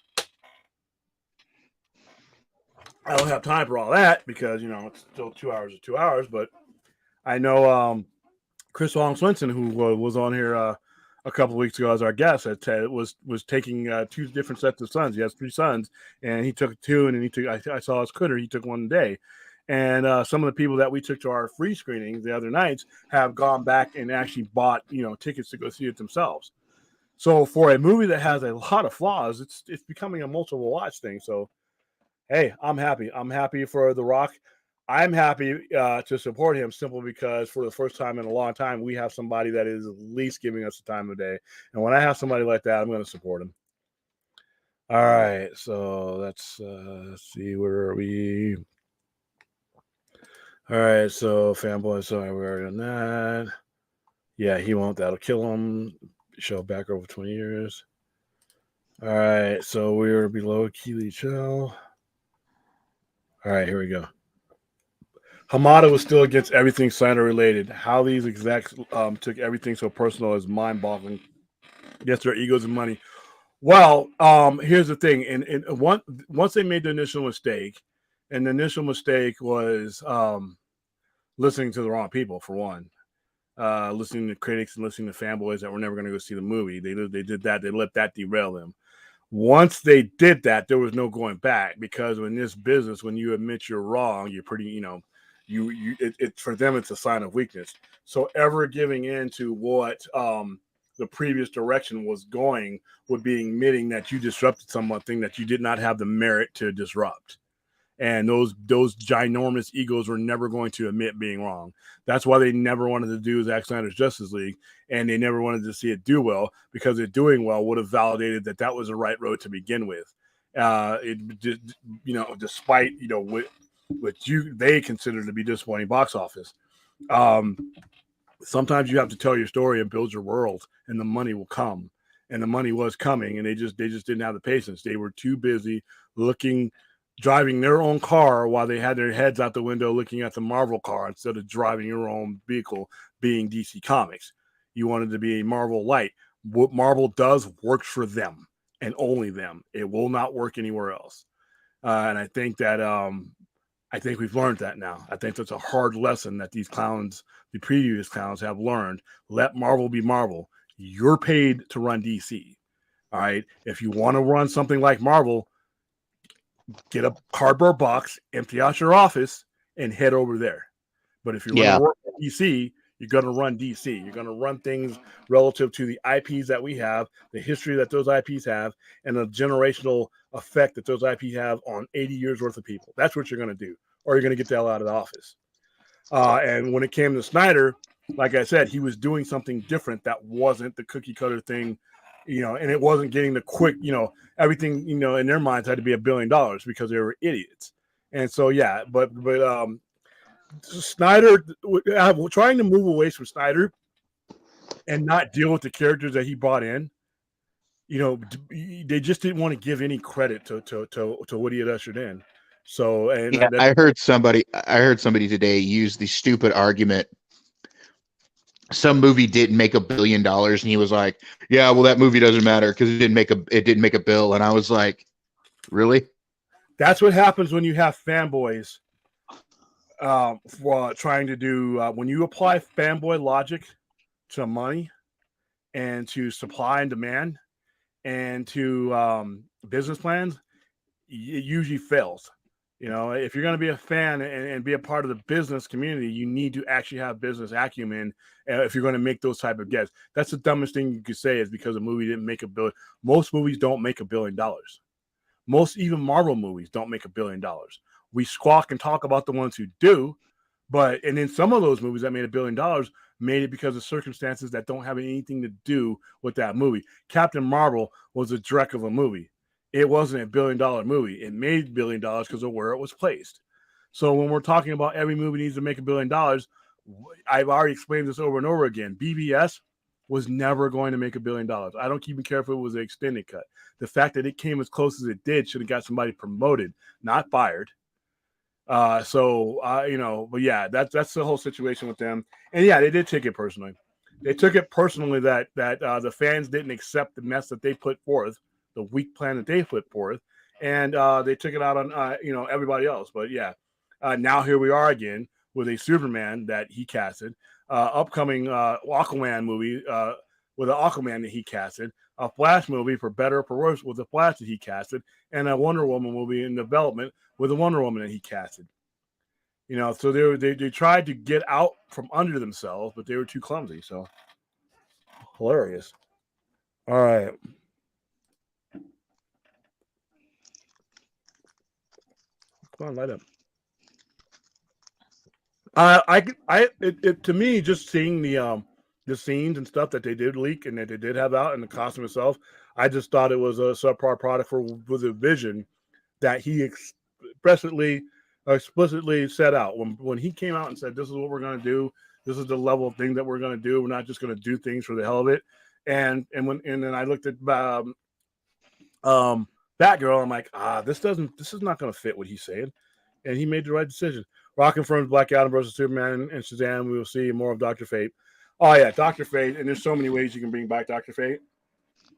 Speaker 1: I don't have time for all that because it's still 2 hours or 2 hours. But I know Chris Wong Swenson, who was on here a couple of weeks ago as our guest, was taking 2 different sets of sons. He has 3 sons, and he took 2, and then I saw his critter. He took 1 a day. And some of the people that we took to our free screenings the other nights have gone back and actually bought tickets to go see it themselves. So for a movie that has a lot of flaws, it's becoming a multiple watch thing. So hey, I'm happy. I'm happy for The Rock. I'm happy to support him simply because for the first time in a long time, we have somebody that is at least giving us the time of day. And when I have somebody like that, I'm going to support him. All right. So let's see. Where are we? All right. So fanboy. Sorry, we're already on that. Yeah, he won't. That'll kill him. Show back over 20 years. All right. So we're below Keely Chow. All right. Here we go. Hamada was still against everything Snyder related. How these execs took everything so personal is mind-boggling. Yes, their egos and money. Well, here's the thing. Once they made the initial mistake, and the initial mistake was listening to the wrong people, for one. Listening to critics and listening to fanboys that were never going to go see the movie. They did that. They let that derail them. Once they did that, there was no going back, because in this business, when you admit you're wrong, you're pretty, it for them, it's a sign of weakness. So ever giving in to what the previous direction was going would be admitting that you disrupted something that you did not have the merit to disrupt. And those ginormous egos were never going to admit being wrong. That's why they never wanted to do Zack Snyder's Justice League, and they never wanted to see it do well, because it doing well would have validated that was the right road to begin with. Despite what they consider to be disappointing box office. Sometimes you have to tell your story and build your world, and the money will come. And the money was coming, and they just didn't have the patience. They were too busy driving their own car while they had their heads out the window looking at the Marvel car instead of driving your own vehicle, being DC Comics. You wanted to be a Marvel light. What Marvel does works for them and only them. It will not work anywhere else. And I think that I think we've learned that now. I think that's a hard lesson that these clowns, the previous clowns, have learned. Let Marvel be Marvel. You're paid to run DC. All right. If you want to run something like Marvel, get a cardboard box, empty out your office, and head over there. But if you're going to work at DC, you're going to run DC. You're going to run things relative to the IPs that we have, the history that those IPs have, and the generational effect that those IPs have on 80 years worth of people. That's what you're going to do, or you're going to get the hell out of the office. And when it came to Snyder, like I said, he was doing something different that wasn't the cookie cutter thing, and it wasn't getting the quick, everything, in their minds had to be $1 billion because they were idiots. And so, yeah, but Snyder, trying to move away from Snyder and not deal with the characters that he brought in, they just didn't want to give any credit to what he had ushered in. So, and
Speaker 2: I heard somebody today use the stupid argument. Some movie didn't make $1 billion, and he was like, "Yeah, well, that movie doesn't matter because it didn't make a bill." And I was like, "Really?"
Speaker 1: That's what happens when you have fanboys for trying to do when you apply fanboy logic to money and to supply and demand and to business plans. It usually fails. If you're going to be a fan and be a part of the business community, you need to actually have business acumen. If you're going to make those type of gets, that's the dumbest thing you could say is because a movie didn't make $1 billion. Most movies don't make $1 billion. Most even Marvel movies don't make $1 billion. We squawk and talk about the ones who do, and then some of those movies that made $1 billion made it because of circumstances that don't have anything to do with that movie. Captain Marvel was a dreck of a movie. It wasn't $1 billion movie. It made $1 billion because of where it was placed. So when we're talking about every movie needs to make $1 billion, I've already explained this over and over again. BBS was never going to make $1 billion. I don't even care if it was an extended cut. The fact that it came as close as it did should have got somebody promoted, not fired. But yeah, that's the whole situation with them. And yeah, they did take it personally. They took it personally that the fans didn't accept the mess that they put forth, the weak plan that they put forth, and they took it out on everybody else. But yeah, now here we are again with a Superman that he casted, upcoming Aquaman movie with an Aquaman that he casted, a Flash movie for better or for worse with a Flash that he casted, and a Wonder Woman movie in development with a Wonder Woman that he casted. So they tried to get out from under themselves, but they were too clumsy. So hilarious. All right. Come on, light up. To me, just seeing the scenes and stuff that they did leak and that they did have out and the costume itself, I just thought it was a subpar product with a vision that he explicitly set out when he came out and said, "This is what we're going to do. This is the level of thing that we're going to do. We're not just going to do things for the hell of it." And then I looked at Batgirl. I'm like, this is not going to fit what he's saying, and he made the right decision. Rock confirms Black Adam versus Superman and Shazam. We will see more of Dr. Fate. Oh yeah, Dr. Fate, and there's so many ways you can bring back Dr. Fate.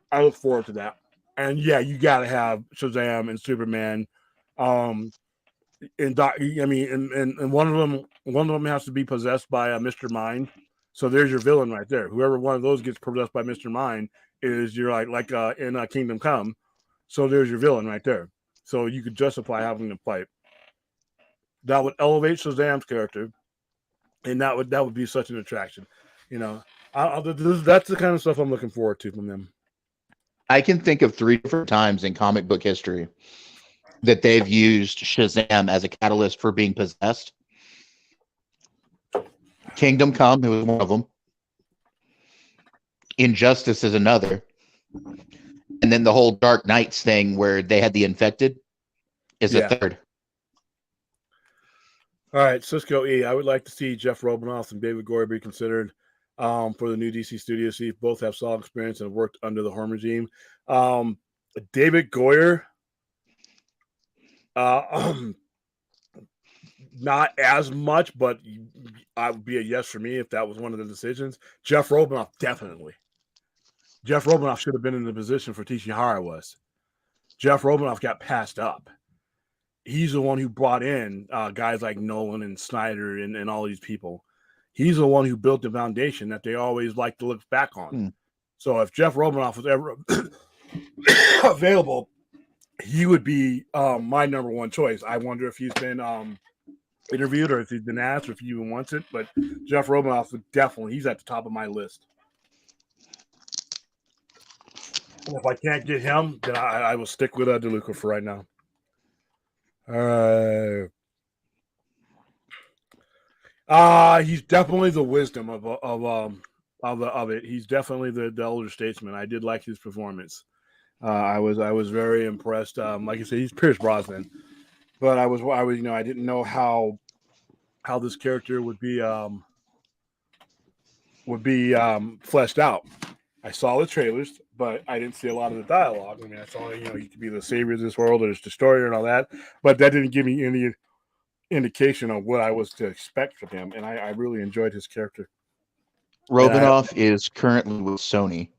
Speaker 1: I look forward to that. And yeah, you got to have Shazam and Superman. And one of them has to be possessed by Mr. Mind. So there's your villain right there. Whoever one of those gets possessed by Mr. Mind is your like in Kingdom Come. So there's your villain right there. So you could justify having them fight. That would elevate Shazam's character, and that would be such an attraction. That's the kind of stuff I'm looking forward to from them.
Speaker 2: I can think of 3 different times in comic book history that they've used Shazam as a catalyst for being possessed. Kingdom Come, it was one of them. Injustice is another. And then the whole Dark Knights thing where they had the infected is a third.
Speaker 1: All right, Cisco E. I would like to see Jeff Robinoff and David Goyer be considered for the new DC studio. See if both have solid experience and have worked under the Horn regime. David Goyer, not as much, but I would be a yes for me if that was one of the decisions. Jeff Robinoff, definitely. Jeff Robinoff should have been in the position for Tishihara was. Jeff Robinoff got passed up. He's the one who brought in guys like Nolan and Snyder and all these people. He's the one who built the foundation that they always like to look back on. So if Jeff Robinoff was ever available, he would be my number one choice. I wonder if he's been interviewed or if he's been asked or if he even wants it. But Jeff Robinoff would definitely, he's at the top of my list. And if I can't get him, then I will stick with DeLuca for right now. He's definitely the wisdom of it. He's definitely the elder statesman. I did like his performance. I was very impressed. Like I said, he's Pierce Brosnan, but I was I didn't know how this character would be fleshed out. I saw the trailers, but I didn't see a lot of the dialogue. I mean, I saw, he could be the savior of this world or his destroyer and all that, but that didn't give me any indication of what I was to expect from him. And I really enjoyed his character.
Speaker 2: Robinoff is currently with Sony.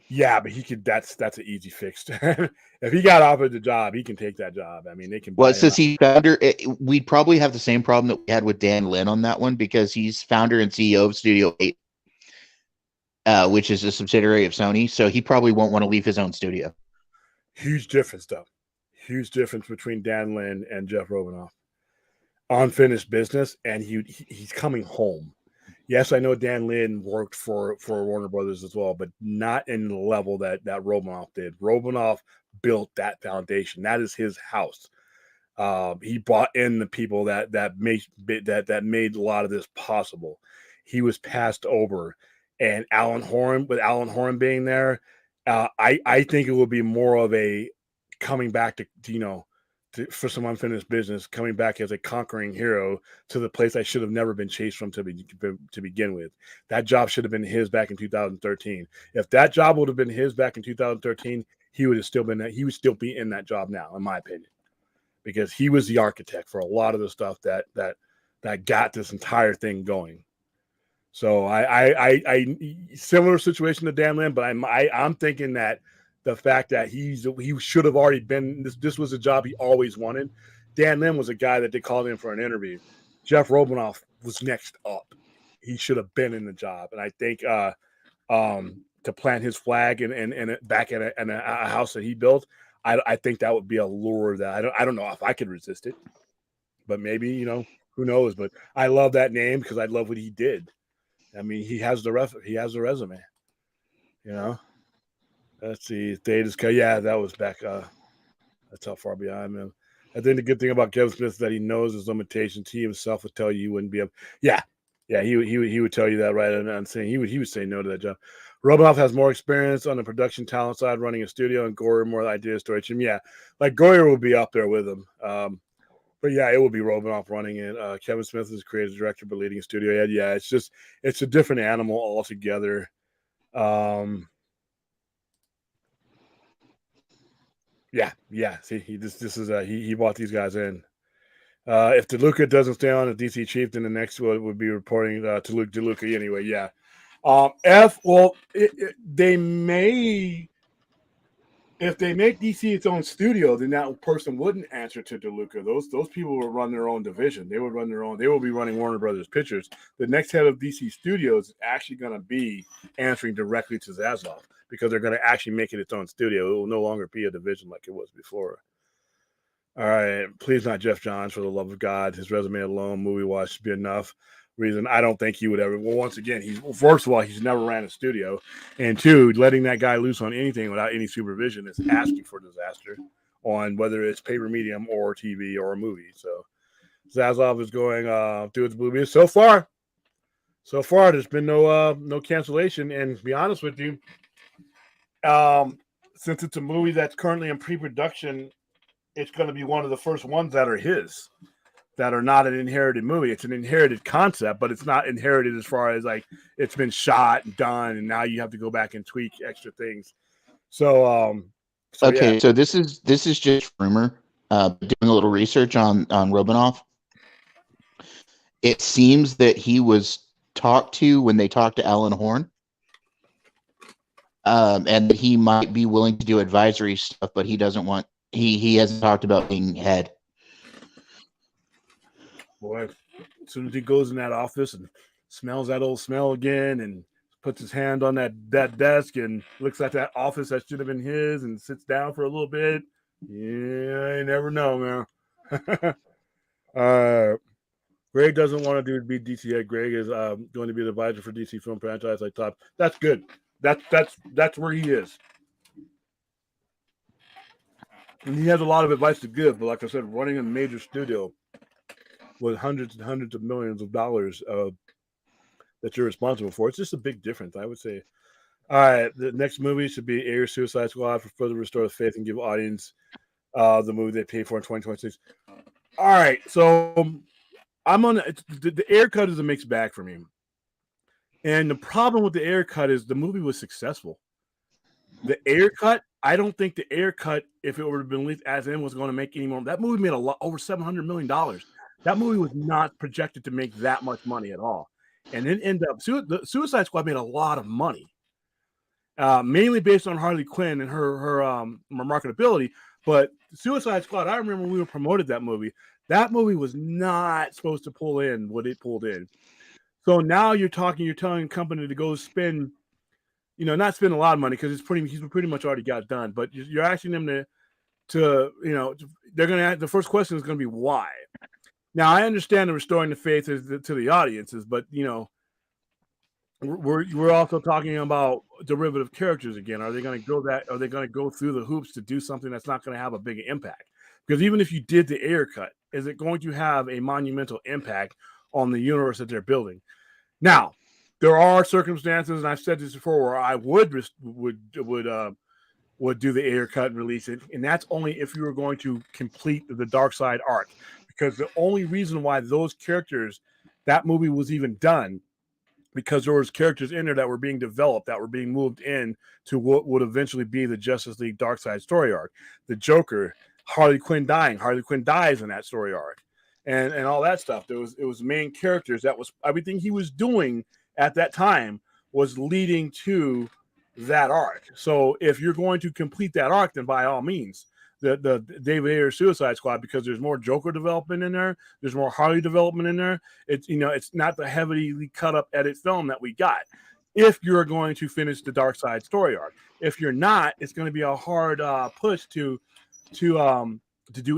Speaker 1: Yeah, but he could. That's an easy fix. If he got offered the job, he can take that job. I mean, they can.
Speaker 2: Well, since he's founder, we'd probably have the same problem that we had with Dan Lin on that one because he's founder and CEO of Studio 8. Which is a subsidiary of Sony, so he probably won't want to leave his own studio.
Speaker 1: Huge difference, though. Huge difference between Dan Lin and Jeff Robinoff. Unfinished business, and he's coming home. Yes, I know Dan Lin worked for Warner Brothers as well, but not in the level that Robinoff did. Robinoff built that foundation. That is his house. He brought in the people that made a lot of this possible. He was passed over. And Alan Horn, with Alan Horn being there, I think it will be more of a coming back to for some unfinished business, coming back as a conquering hero to the place I should have never been chased from to begin with. That job should have been his back in 2013. If that job would have been his back in 2013, he would still be in that job now, in my opinion, because he was the architect for a lot of the stuff that got this entire thing going. So I similar situation to Dan Lin, but I'm thinking that the fact that he should have already been this was a job he always wanted. Dan Lin was a guy that they called in for an interview. Jeff Robinoff was next up. He should have been in the job, and I think to plant his flag and back in a house that he built, I think that would be a lure that I don't know if I could resist it, but maybe who knows. But I love that name because I love what he did. I mean, he has the resume. Let's see. Yeah, that was back. That's how far behind him. I think the good thing about Kevin Smith is that he knows his limitations. He himself would tell you he wouldn't be able. Yeah. He would tell you that right. And I'm saying he would say no to that job. Robinoff has more experience on the production talent side, running a studio, and Goyer more idea story team. Yeah, like Goyer will be up there with him. But yeah, it will be Robinoff running it. Kevin Smith is creative director, but leading a studio head. Yeah, it's a different animal altogether. Yeah. See, he brought these guys in. If DeLuca doesn't stay on as DC chief, then the next one would be reporting to DeLuca anyway. Yeah. They may. If they make DC its own studio, then that person wouldn't answer to DeLuca. Those people will run their own division. They would run their own. They will be running Warner Brothers Pictures. The next head of DC Studios is actually going to be answering directly to Zaslav because they're going to actually make it its own studio. It will no longer be a division like it was before. All right, please not Jeff Johns, for the love of God. His resume alone, movie watch should be enough. Reason I don't think he would ever. Well, once again, first of all, he's never ran a studio, and two, letting that guy loose on anything without any supervision is asking for disaster. on whether it's paper medium or TV or a movie. So Zaslav is going through its movies. So far, there's been no cancellation. And to be honest with you, since it's a movie that's currently in pre-production, it's going to be one of the first ones that are his, that are not an inherited movie. It's an inherited concept, but it's not inherited as far as like it's been shot and done, and now you have to go back and tweak extra things. So,
Speaker 2: okay,
Speaker 1: yeah.
Speaker 2: so this is just rumor. Doing a little research on Romanoff, it seems that he was talked to when they talked to Alan Horn, and he might be willing to do advisory stuff, but he doesn't want. He hasn't talked about being head.
Speaker 1: Boy, as soon as he goes in that office and smells that old smell again and puts his hand on that desk and looks at that office that should have been his and sits down for a little bit, yeah, you never know, man. Greg doesn't want to be DC yet. Greg is going to be the advisor for DC film franchise. I thought that's good. That's where he is. And he has a lot of advice to give, but like I said, running a major studio with hundreds and hundreds of millions of dollars that you're responsible for, it's just a big difference, I would say. All right, the next movie should be Ayer Suicide Squad for further restore the faith and give audience the movie they paid for in 2026. All right, so I'm on the Ayer cut is a mixed bag for me. And the problem with the Ayer cut is the movie was successful. The Ayer cut, I don't think the Ayer cut, if it would have been released as in, was going to make any more. That movie made a lot, over $700 million. That movie was not projected to make that much money at all. And it ended up, the Suicide Squad made a lot of money, mainly based on Harley Quinn and her marketability. But Suicide Squad, I remember when we promoted that movie was not supposed to pull in what it pulled in. So now you're telling a company to go spend, not spend a lot of money because he's pretty much already got it done. But you're asking them to they're going to, the first question is going to be why. Now I understand the restoring the faith to the audiences, but we're also talking about derivative characters again. Are they going to go that? Are they going to go through the hoops to do something that's not going to have a big impact? Because even if you did the Ayer cut, is it going to have a monumental impact on the universe that they're building? Now, there are circumstances, and I've said this before, where I would do the Ayer cut and release it, and that's only if you were going to complete the Dark Side arc. Because the only reason why those characters, that movie was even done, because there was characters in there that were being developed, that were being moved in to what would eventually be the Justice League Dark Side story arc. The Joker, Harley Quinn dying. Harley Quinn dies in that story arc, and all that stuff. It was main characters. That was everything he was doing at that time was leading to that arc. So if you're going to complete that arc, then by all means, the David Ayer Suicide Squad, because there's more Joker development in there, there's more Harley development in there. It's it's not the heavily cut up edit film that we got. If you're going to finish the Dark Side story arc, if you're not, it's going to be a hard push to do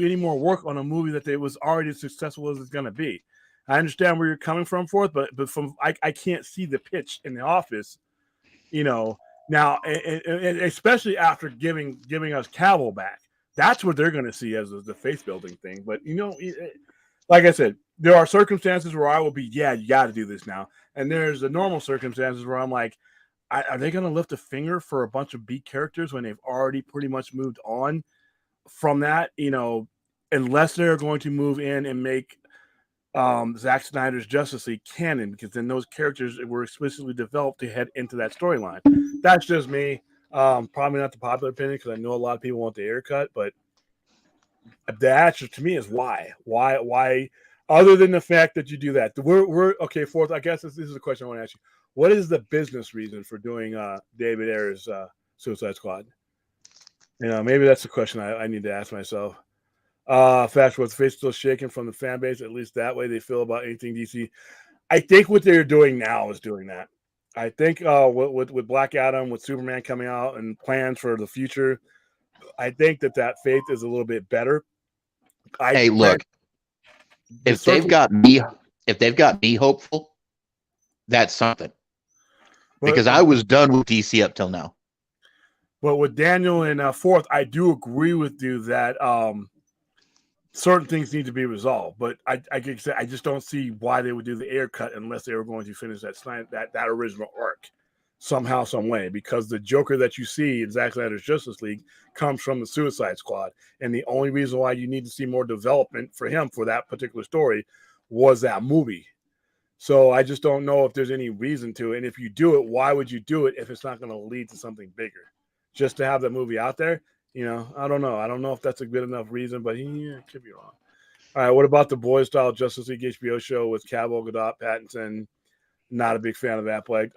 Speaker 1: any more work on a movie that was already as successful as it's going to be. I understand where you're coming from, Forth, but from I can't see the pitch in the office, now, and especially after giving us Cavill back. That's what they're going to see as the faith building thing. But, like I said, there are circumstances where I will be, yeah, you got to do this now. And there's the normal circumstances where I'm like, are they going to lift a finger for a bunch of B characters when they've already pretty much moved on from that, unless they're going to move in and make Zack Snyder's Justice League canon, because then those characters were explicitly developed to head into that storyline. That's just me. Probably not the popular opinion, because I know a lot of people want the Ayer cut, but the answer to me is why other than the fact that you do that. We're okay. Fourth, I guess this is a question I want to ask you. What is the business reason for doing David Ayer's Suicide Squad? Maybe that's the question I need to ask myself. Fast was face still shaking from the fan base, at least that way they feel about anything DC. I think what they're doing now is doing that. I think with Black Adam, with Superman coming out and plans for the future, I think that faith is a little bit better.
Speaker 2: Hey, look, if they've got me hopeful, that's something. Because I was done with DC up till now.
Speaker 1: But with Daniel and Fourth, I do agree with you that certain things need to be resolved. But I just don't see why they would do the Ayer cut unless they were going to finish that original arc somehow, some way. Because the Joker that you see in Zack Snyder's Justice League comes from the Suicide Squad, and the only reason why you need to see more development for him for that particular story was that movie. So I just don't know if there's any reason to. And if you do it, why would you do it if it's not going to lead to something bigger? Just to have the movie out there? I don't know. I don't know if that's a good enough reason, but it could be wrong. All right, what about the Boys Style Justice League HBO show with Cavill, Godot, Pattinson? Not a big fan of that. Like,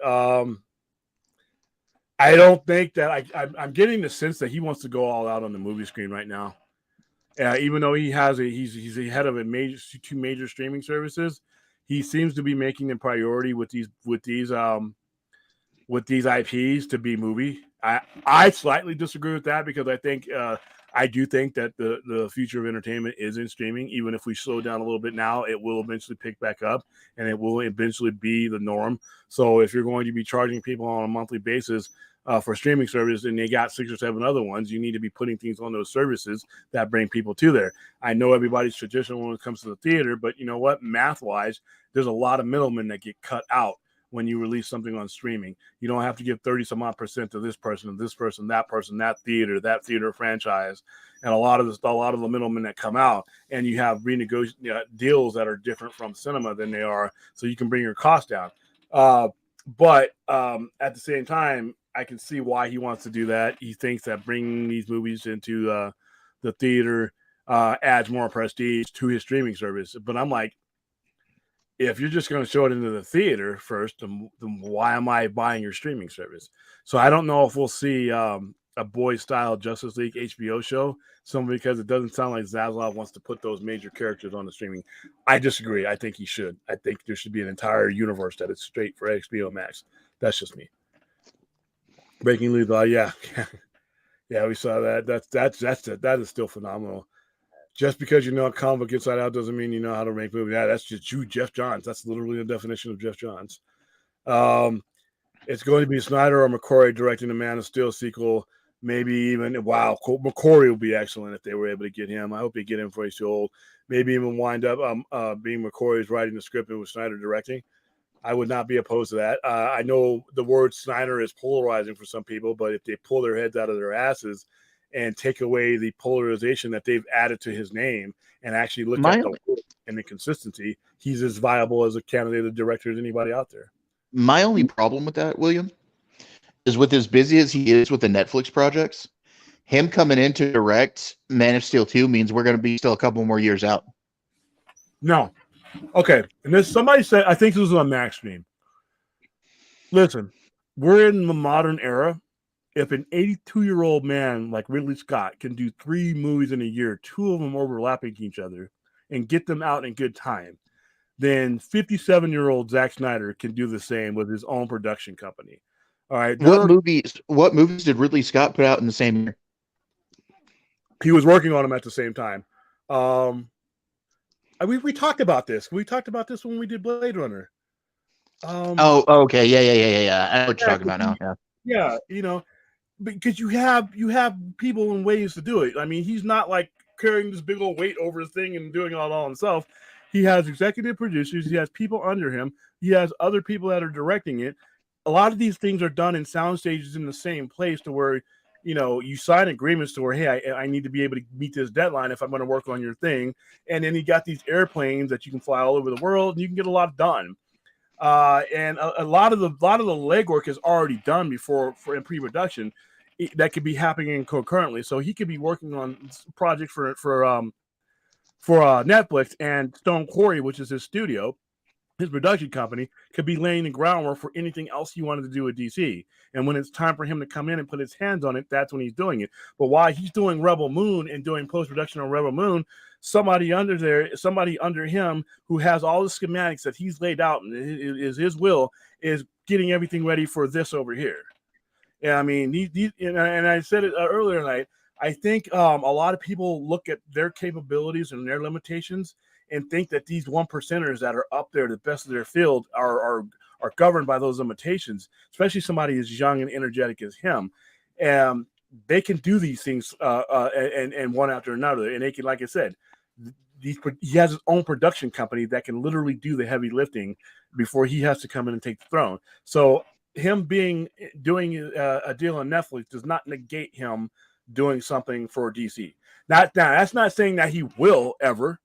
Speaker 1: I don't think that I'm getting the sense that he wants to go all out on the movie screen right now. Even though he's the head of two major streaming services, he seems to be making a priority with these IPs to be movie. I slightly disagree with that because I do think that the future of entertainment is in streaming. Even if we slow down a little bit now, it will eventually pick back up and it will eventually be the norm. So if you're going to be charging people on a monthly basis for streaming service and they got 6 or 7 other ones, you need to be putting things on those services that bring people to there. I know everybody's traditional when it comes to the theater, but you know what? Math-wise, there's a lot of middlemen that get cut out when you release something on streaming. You don't have to give 30% to this person, that theater franchise, and a lot of the middlemen that come out, and you have renegotiate deals that are different from cinema than they are, so you can bring your cost down. But at the same time, I can see why he wants to do that. He thinks that bringing these movies into the theater adds more prestige to his streaming service. But I'm like, if you're just going to show it into the theater first, then why am I buying your streaming service? So I don't know if we'll see a boy-style Justice League HBO show, simply because it doesn't sound like Zaslav wants to put those major characters on the streaming. I disagree. I think he should. I think there should be an entire universe that is straight for HBO Max. That's just me. Breaking News, yeah, we saw that. That is still phenomenal. Just because you know a comic book inside out doesn't mean you know how to make movies. Yeah, that's just you, Jeff Johns. That's literally the definition of Jeff Johns. It's going to be Snyder or McQuarrie directing the Man of Steel sequel. Maybe even, McQuarrie would be excellent if they were able to get him. I hope they get him before he's too old. Maybe even wind up being McQuarrie's writing the script and with Snyder directing. I would not be opposed to that. I know the word Snyder is polarizing for some people, but if they pull their heads out of their asses and take away the polarization that they've added to his name and actually look at the work and the consistency, he's as viable as a candidate of director as anybody out there.
Speaker 2: My only problem with that, William, is with as busy as he is with the Netflix projects, him coming in to direct Man of Steel 2 means we're going to be still a couple more years out.
Speaker 1: No. Okay. And somebody said, I think this was on Max stream. Listen, we're in the modern era. If an 82-year-old man like Ridley Scott can do 3 movies in a year, 2 of them overlapping each other, and get them out in good time, then 57-year-old Zack Snyder can do the same with his own production company. All right.
Speaker 2: What movies did Ridley Scott put out in the same year?
Speaker 1: He was working on them at the same time. We talked about this. We talked about this when we did Blade Runner.
Speaker 2: Okay. Yeah. I know what you're talking about now.
Speaker 1: Yeah, because you have people and ways to do it. I mean, he's not like carrying this big old weight over his thing and doing it all himself. He has executive producers. He has people under him. He has other people that are directing it. A lot of these things are done in sound stages in the same place to where, you sign agreements to where, hey, I need to be able to meet this deadline if I'm going to work on your thing. And then you got these airplanes that you can fly all over the world and you can get a lot done. And a lot of the legwork is already done before in pre-production. That could be happening concurrently. So he could be working on projects for Netflix, and Stone Quarry, which is his studio, his production company, could be laying the groundwork for anything else he wanted to do with DC. And when it's time for him to come in and put his hands on it, that's when he's doing it. But while he's doing Rebel Moon and doing post-production on Rebel Moon, somebody under him who has all the schematics that he's laid out and is his will is getting everything ready for this over here. And I mean, and I said it earlier tonight, I think a lot of people look at their capabilities and their limitations and think that these 1%ers that are up there, the best of their field, are governed by those limitations, especially somebody as young and energetic as him. they can do these things and one after another, and they can, like I said, he has his own production company that can literally do the heavy lifting before he has to come in and take the throne. So him doing a deal on Netflix does not negate him doing something for DC. Now that's not saying that he will ever,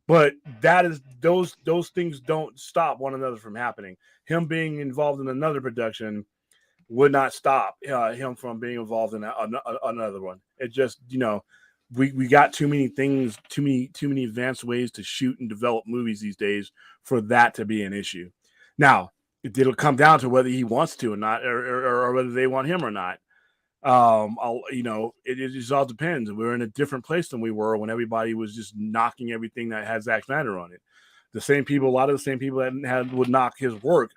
Speaker 1: but that is those things don't stop one another from happening. Him being involved in another production would not stop him from being involved in another one. It just, we got too many things, too many advanced ways to shoot and develop movies these days for that to be an issue. Now, it'll come down to whether he wants to or not, or whether they want him or not. It just all depends. We're in a different place than we were when everybody was just knocking everything that had Zack Snyder on it. A lot of the same people that would knock his work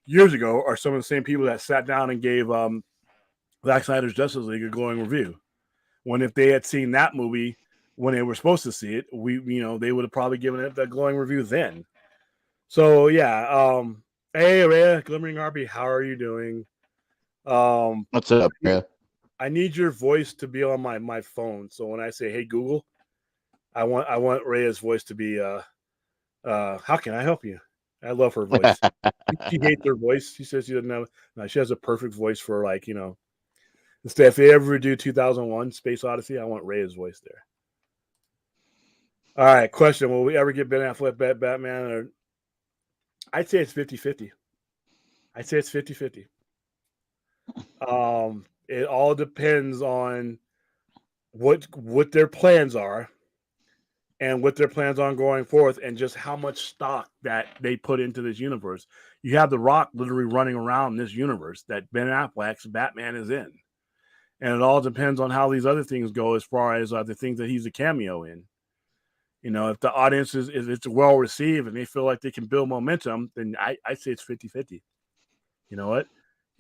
Speaker 1: years ago are some of the same people that sat down and gave Zack Snyder's Justice League a glowing review. When if they had seen that movie when they were supposed to see it, they would have probably given it that glowing review then. So yeah, hey Rhea, Glimmering RP, how are you doing?
Speaker 2: What's up, Rhea?
Speaker 1: I need your voice to be on my phone. So when I say hey Google, I want Rhea's voice to be how can I help you? I love her voice. She hates her voice. She says she doesn't know. No, she has a perfect voice for instead if they ever do 2001 Space Odyssey, I want Rhea's voice there. All right, question. Will we ever get Ben Affleck Batman? Or I'd say it's 50-50. I'd say it's 50-50. It all depends on what their plans are and what their plans on going forth and just how much stock that they put into this universe. You have The Rock literally running around this universe that Ben Affleck's Batman is in. And it all depends on how these other things go as far as the things that he's a cameo in. If the audience is it's well received and they feel like they can build momentum, then I say it's 50-50. You know what?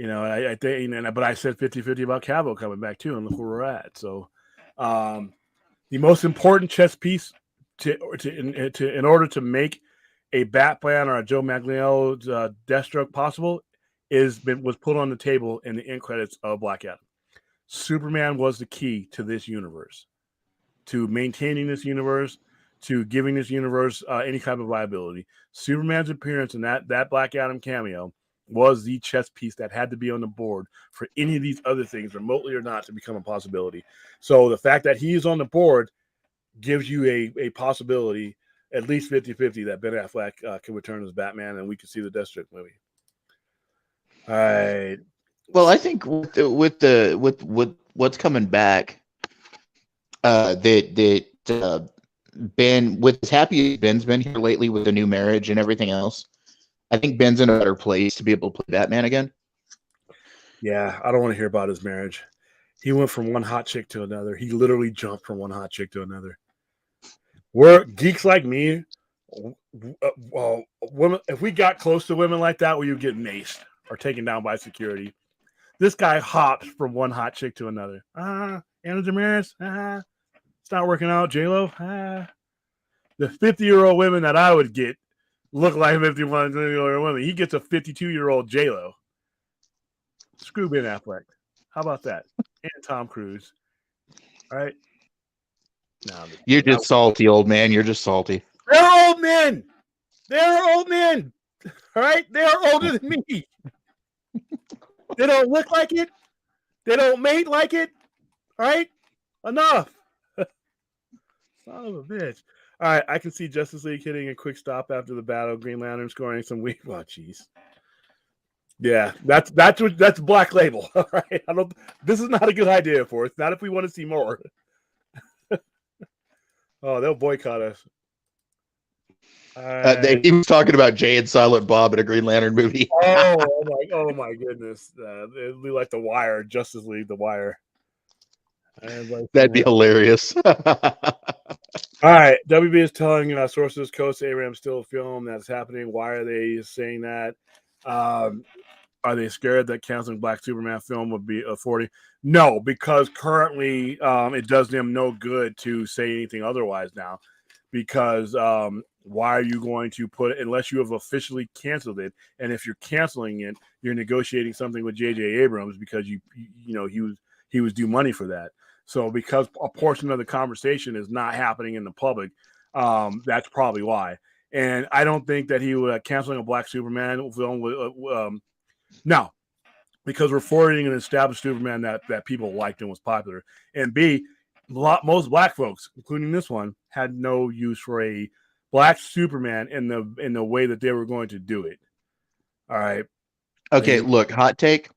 Speaker 1: I think, but I said 50-50 about Cavill coming back too, and look where we're at. So, the most important chess piece in order to make a Batman or a Joe Manganiello's Deathstroke possible was put on the table in the end credits of Black Adam. Superman was the key to this universe, to maintaining this universe, to giving this universe any type of viability. Superman's appearance in that Black Adam cameo was the chess piece that had to be on the board for any of these other things, remotely or not, to become a possibility. So the fact that he is on the board gives you a possibility, at least 50-50, that Ben Affleck can return as Batman and we can see the Deathstroke movie. All right.
Speaker 2: Well, I think with what's coming back, that Ben, with as happy as Ben's been here lately with the new marriage and everything else, I think Ben's in a better place to be able to play Batman again.
Speaker 1: Yeah, I don't want to hear about his marriage. He went from one hot chick to another. He literally jumped from one hot chick to another. We're geeks like me. Women, if we got close to women like that, we would get maced or taken down by security. This guy hopped from one hot chick to another. Anna Ramirez. It's not working out. J-Lo. The 50-year-old women that I would get look like 51-year-old women. He gets a 52-year-old J-Lo. Screw Ben Affleck. How about that? And Tom Cruise. All right. No,
Speaker 2: you're just salty, old man. You're just salty.
Speaker 1: They're old men. They're old men. All right. They're older than me. They don't look like it. They don't mate like it. All right. Enough. Son of a bitch. All right. I can see Justice League hitting a quick stop after the battle. Green Lantern scoring some weak. Oh, jeez. Yeah, that's Black Label. All right. This is not a good idea for us. Not if we want to see more. Oh, they'll boycott us.
Speaker 2: He was talking about Jay and Silent Bob in a Green Lantern movie.
Speaker 1: oh my goodness. It'd be like The Wire, Justice League, The Wire.
Speaker 2: That'd be hilarious.
Speaker 1: All right. WB is telling sources, Coast Abrams still a film that's happening. Why are they saying that? Are they scared that canceling Black Superman film would be affording? No, because currently it does them no good to say anything otherwise now. Because why are you going to put it unless you have officially canceled it? And if you're canceling it, you're negotiating something with J.J. Abrams because he he was due money for that. So because a portion of the conversation is not happening in the public, that's probably why. And I don't think that he would canceling a Black Superman film would no, because we're forwarding an established Superman that people liked and was popular. And B, most black folks, including this one, had no use for a Black Superman in the way that they were going to do it. All right.
Speaker 2: Okay, look, hot take.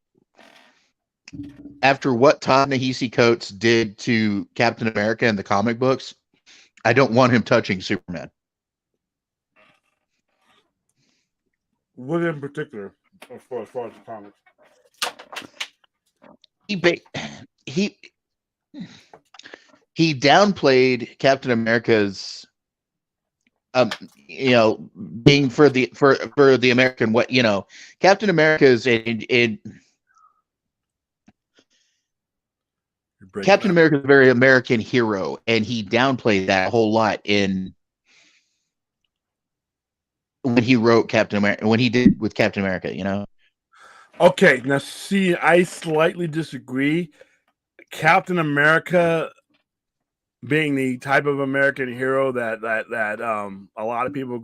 Speaker 2: After what Ta-Nehisi Coates did to Captain America in the comic books, I don't want him touching Superman.
Speaker 1: What in particular, as far as the comics?
Speaker 2: He downplayed Captain America's being for the American, what, Captain America's Captain America is a very American hero, and he downplayed that a whole lot when he wrote Captain America, when he did with Captain America,
Speaker 1: Okay, now see, I slightly disagree. Captain America being the type of American hero that a lot of people,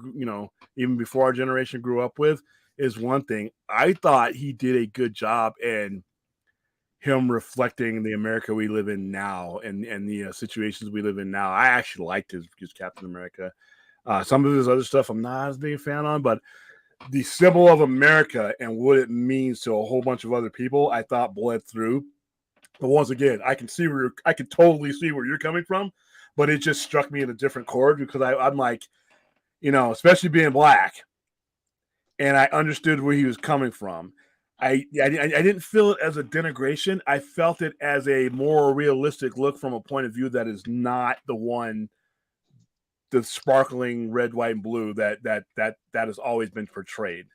Speaker 1: even before our generation grew up with, is one thing. I thought he did a good job in him reflecting the America we live in now and the situations we live in now. I actually liked his Captain America. Some of his other stuff I'm not as big a fan on, but the symbol of America and what it means to a whole bunch of other people, I thought bled through. But once again, I can totally see where you're coming from, but it just struck me in a different chord because I'm like, especially being black, and I understood where he was coming from. I didn't feel it as a denigration. I felt it as a more realistic look from a point of view that is not the sparkling red, white, and blue that has always been portrayed.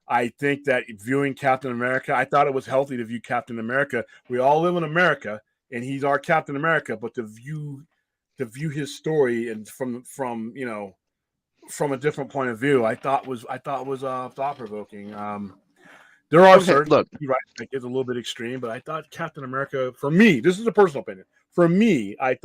Speaker 1: I think that viewing Captain America, I thought it was healthy to view Captain America. We all live in America, and he's our Captain America. But to view his story and from a different point of view, I thought was thought provoking. There are certain look, right, like it's a little bit extreme, but I thought Captain America, for me, this is a personal opinion. For me, I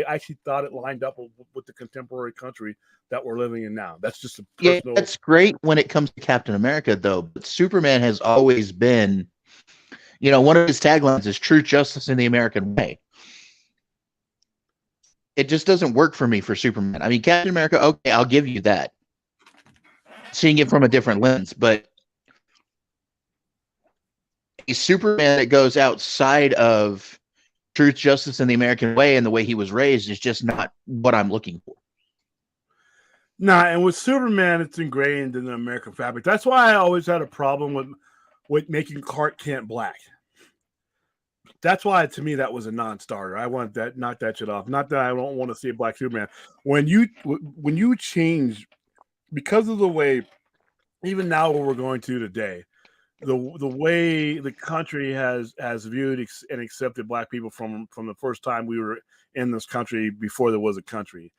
Speaker 1: actually thought it lined up with the contemporary country that we're living in now. That's just a personal.
Speaker 2: Yeah, that's great when it comes to Captain America, though. But Superman has always been, one of his taglines is "True Justice in the American Way." It just doesn't work for me for Superman. I mean, Captain America, okay, I'll give you that. Seeing it from a different lens, but a Superman that goes outside of truth, justice, and the American way and the way he was raised is just not what I'm looking for.
Speaker 1: Nah, and with Superman, it's ingrained in the American fabric. That's why I always had a problem with making Clark Kent black. That's why, to me, that was a non-starter. I want that, knock that shit off. Not that I don't want to see a black Superman. When you change, because of the way, even now what we're going to today, the way the country has viewed and accepted black people from the first time we were in this country before there was a country.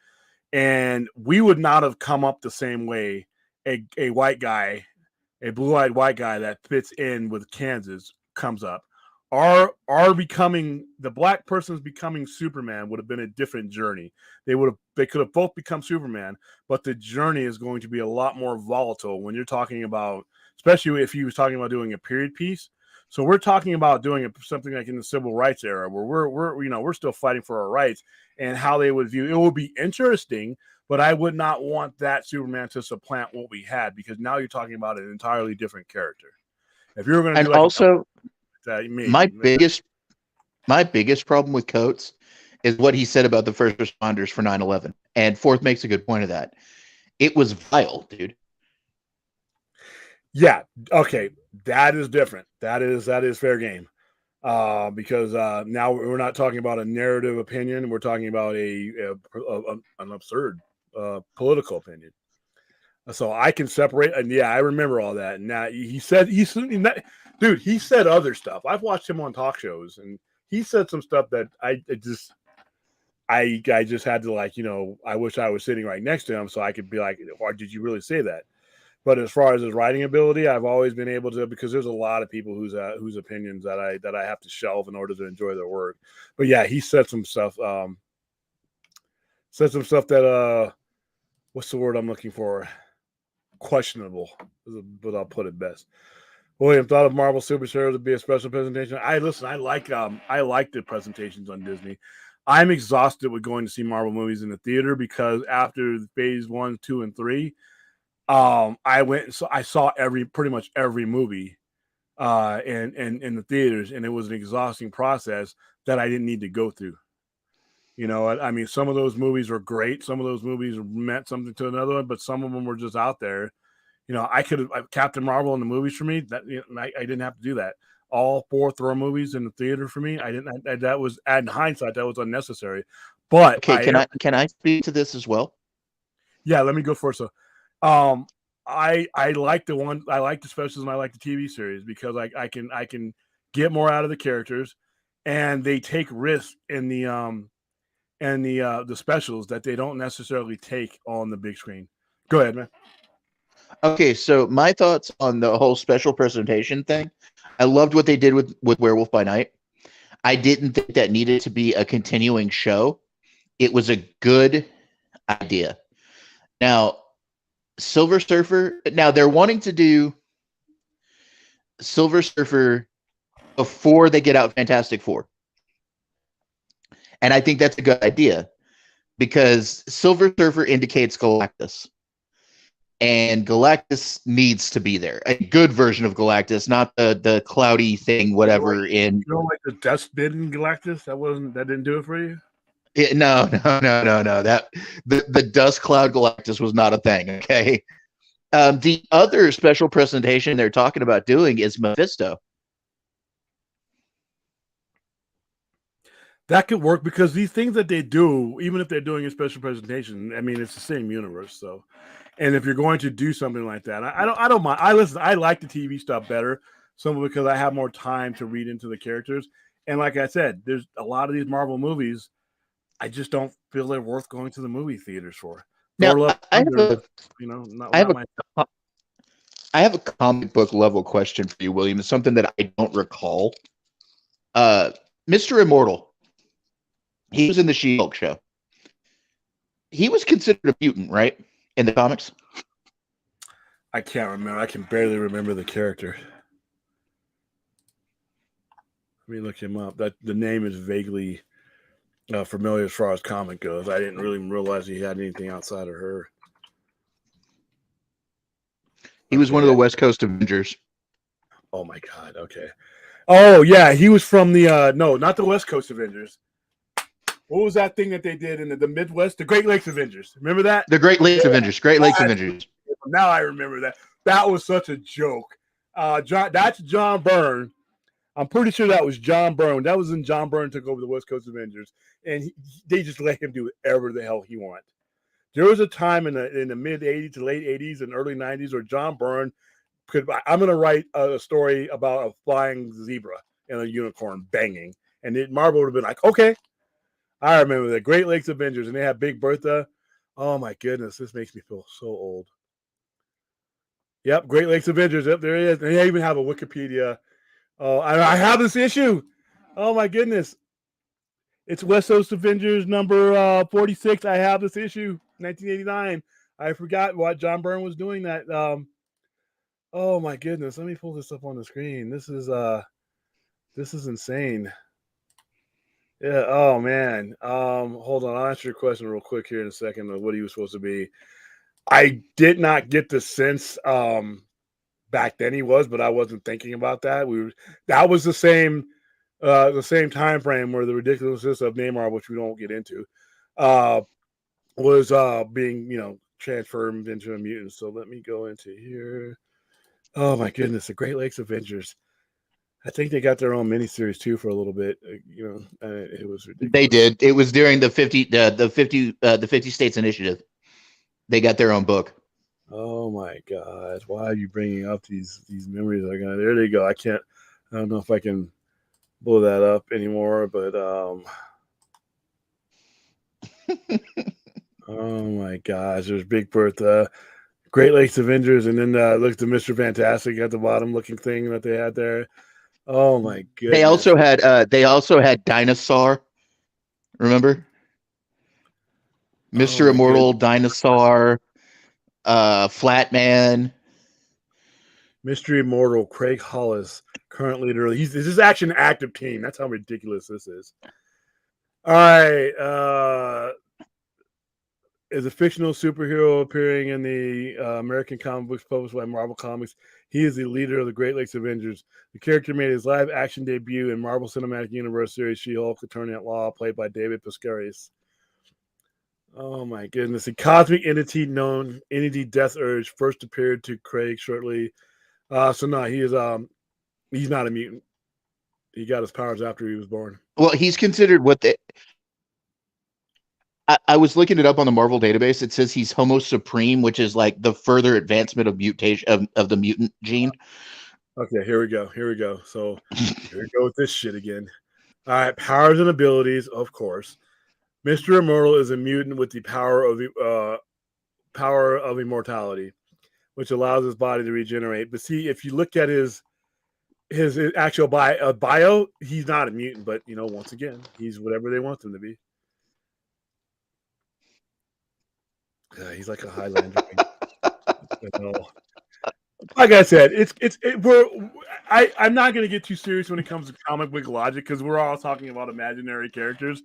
Speaker 1: And we would not have come up the same way a white guy, a blue-eyed white guy that fits in with Kansas comes up. Our becoming, the black person's becoming Superman would have been a different journey. They could have both become Superman, but the journey is going to be a lot more volatile when you're talking about, especially if he was talking about doing a period piece. So we're talking about doing something like in the civil rights era where we're still fighting for our rights, and how they would view it would be interesting, but I would not want that Superman to supplant what we had, because now you're talking about an entirely different character. If you were going to do like
Speaker 2: also
Speaker 1: maybe,
Speaker 2: my biggest problem with Coates is what he said about the first responders for 9/11. And Forth makes a good point of that. It was vile, dude.
Speaker 1: Yeah. Okay. That is different. That is fair game. Because now we're not talking about a narrative opinion. We're talking about an absurd political opinion. So I can separate. And yeah, I remember all that. And now he said other stuff. I've watched him on talk shows, and he said some stuff that I just had to, like, I wish I was sitting right next to him so I could be like, or did you really say that? But as far as his writing ability, I've always been able to, because there's a lot of people whose opinions that I have to shelve in order to enjoy their work. But yeah, he said some stuff. Said some stuff that what's the word I'm looking for? Questionable, but I'll put it best. William, thought of Marvel superheroes to be a special presentation. I like the presentations on Disney. I'm exhausted with going to see Marvel movies in the theater because after phase 1, 2, and 3, I went so I saw pretty much every movie in the theaters, and it was an exhausting process that I didn't need to go through. You know, I mean, some of those movies were great. Some of those movies meant something to another one, but some of them were just out there. You know, I could have Captain Marvel in the movies for me. That I didn't have to do that. All 4 Thor movies in the theater for me. I didn't. That was, in hindsight, that was unnecessary. But
Speaker 2: Okay, can I speak to this as well?
Speaker 1: yeah, let me go first. So, um, I like the specials, and I like the TV series because I can get more out of the characters, and they take risks in the specials that they don't necessarily take on the big screen. Go ahead, man.
Speaker 2: Okay, so my thoughts on the whole special presentation thing. I loved what they did with Werewolf by Night. I didn't think that needed to be a continuing show. It was a good idea. Now, Silver Surfer. Now they're wanting to do Silver Surfer before they get out Fantastic Four, and I think that's a good idea because Silver Surfer indicates Galactus. And Galactus needs to be there. A good version of Galactus, not the cloudy thing, whatever.
Speaker 1: You don't like the dust bit in Galactus? That didn't do it for you?
Speaker 2: No. That the dust cloud Galactus was not a thing. Okay. The other special presentation they're talking about doing is Mephisto.
Speaker 1: That could work because these things that they do, even if they're doing a special presentation, I mean, it's the same universe. So, and if you're going to do something like that, I don't mind. I like the TV stuff better, simply because I have more time to read into the characters. And like I said, there's a lot of these Marvel movies, I just don't feel they're worth going to the movie theaters for.
Speaker 2: Now,
Speaker 1: Thor Love
Speaker 2: I have
Speaker 1: Thunder,
Speaker 2: I have
Speaker 1: not my.
Speaker 2: I have a comic book level question for you, William. It's something that I don't recall. Mr. Immortal. He was in the She-Hulk show. He was considered a mutant, right? In the comics?
Speaker 1: I can't remember. I can barely remember the character. Let me look him up. That the name is vaguely familiar as far as comic goes. I didn't really realize he had anything outside of her.
Speaker 2: He was one of the West Coast Avengers.
Speaker 1: Oh my God. Okay. Oh yeah, he was from the no, not the West Coast Avengers. What was that thing that they did in the Midwest? The Great Lakes Avengers. Remember that?
Speaker 2: The Great Lakes Avengers. Great Lakes Avengers.
Speaker 1: Now I remember that. That was such a joke. That's John Byrne. I'm pretty sure that was John Byrne. That was when John Byrne took over the West Coast Avengers, and they just let him do whatever the hell he wanted. There was a time in the mid '80s to late '80s and early '90s where John Byrne could. I'm going to write a story about a flying zebra and a unicorn banging, and Marvel would have been like, okay. I remember the Great Lakes Avengers, and they had Big Bertha. Oh my goodness, this makes me feel so old. Yep, Great Lakes Avengers. Yep, there it is. And they even have a Wikipedia. Oh, I have this issue. Oh my goodness. It's West Coast Avengers number 46. I have this issue, 1989. I forgot what John Byrne was doing that. Oh my goodness. Let me pull this up on the screen. This is insane. Yeah. Oh man. Hold on. I'll answer your question real quick here in a second of what he was supposed to be. I did not get the sense back then he was, but I wasn't thinking about that. That was the same time frame where the ridiculousness of Neymar, which we don't get into, was being transformed into a mutant. So let me go into here. Oh my goodness, the Great Lakes Avengers. I think they got their own miniseries too for a little bit. It was ridiculous.
Speaker 2: They did. It was during the 50 states initiative. They got their own book.
Speaker 1: Oh my God! Why are you bringing up these memories? There they go. I don't know if I can blow that up anymore, but oh my gosh! There's Big Bertha, Great Lakes Avengers, and then look at the Mr. Fantastic at the bottom looking thing that they had there. Oh my goodness!
Speaker 2: They also had Dinosaur. Remember,
Speaker 1: Oh
Speaker 2: Mr.
Speaker 1: my
Speaker 2: Immortal,
Speaker 1: goodness!
Speaker 2: Dinosaur, Flatman.
Speaker 1: Mystery Immortal, Craig Hollis, current leader. This is actually an active team. That's how ridiculous this is. All right. Is a fictional superhero appearing in the American comic books published by Marvel Comics. He is the leader of the Great Lakes Avengers. The character made his live action debut in Marvel Cinematic Universe series She-Hulk, Attorney at Law, played by David Pascaris. Oh my goodness. The cosmic entity known Entity Death Urge first appeared to Craig shortly. So no, he's not a mutant. He got his powers after he was born.
Speaker 2: Well, he's considered what the. I was looking it up on the Marvel database. It says he's Homo Supreme, which is like the further advancement of mutation of the mutant gene.
Speaker 1: Okay, here we go. So here we go with this shit again. All right, powers and abilities, of course. Mr. Immortal is a mutant with the power of immortality, which allows his body to regenerate. But see, if you look at his actual bio, he's not a mutant. But once again, he's whatever they want him to be. Yeah, he's like a Highlander. Like I said, I'm not going to get too serious when it comes to comic book logic because we're all talking about imaginary characters.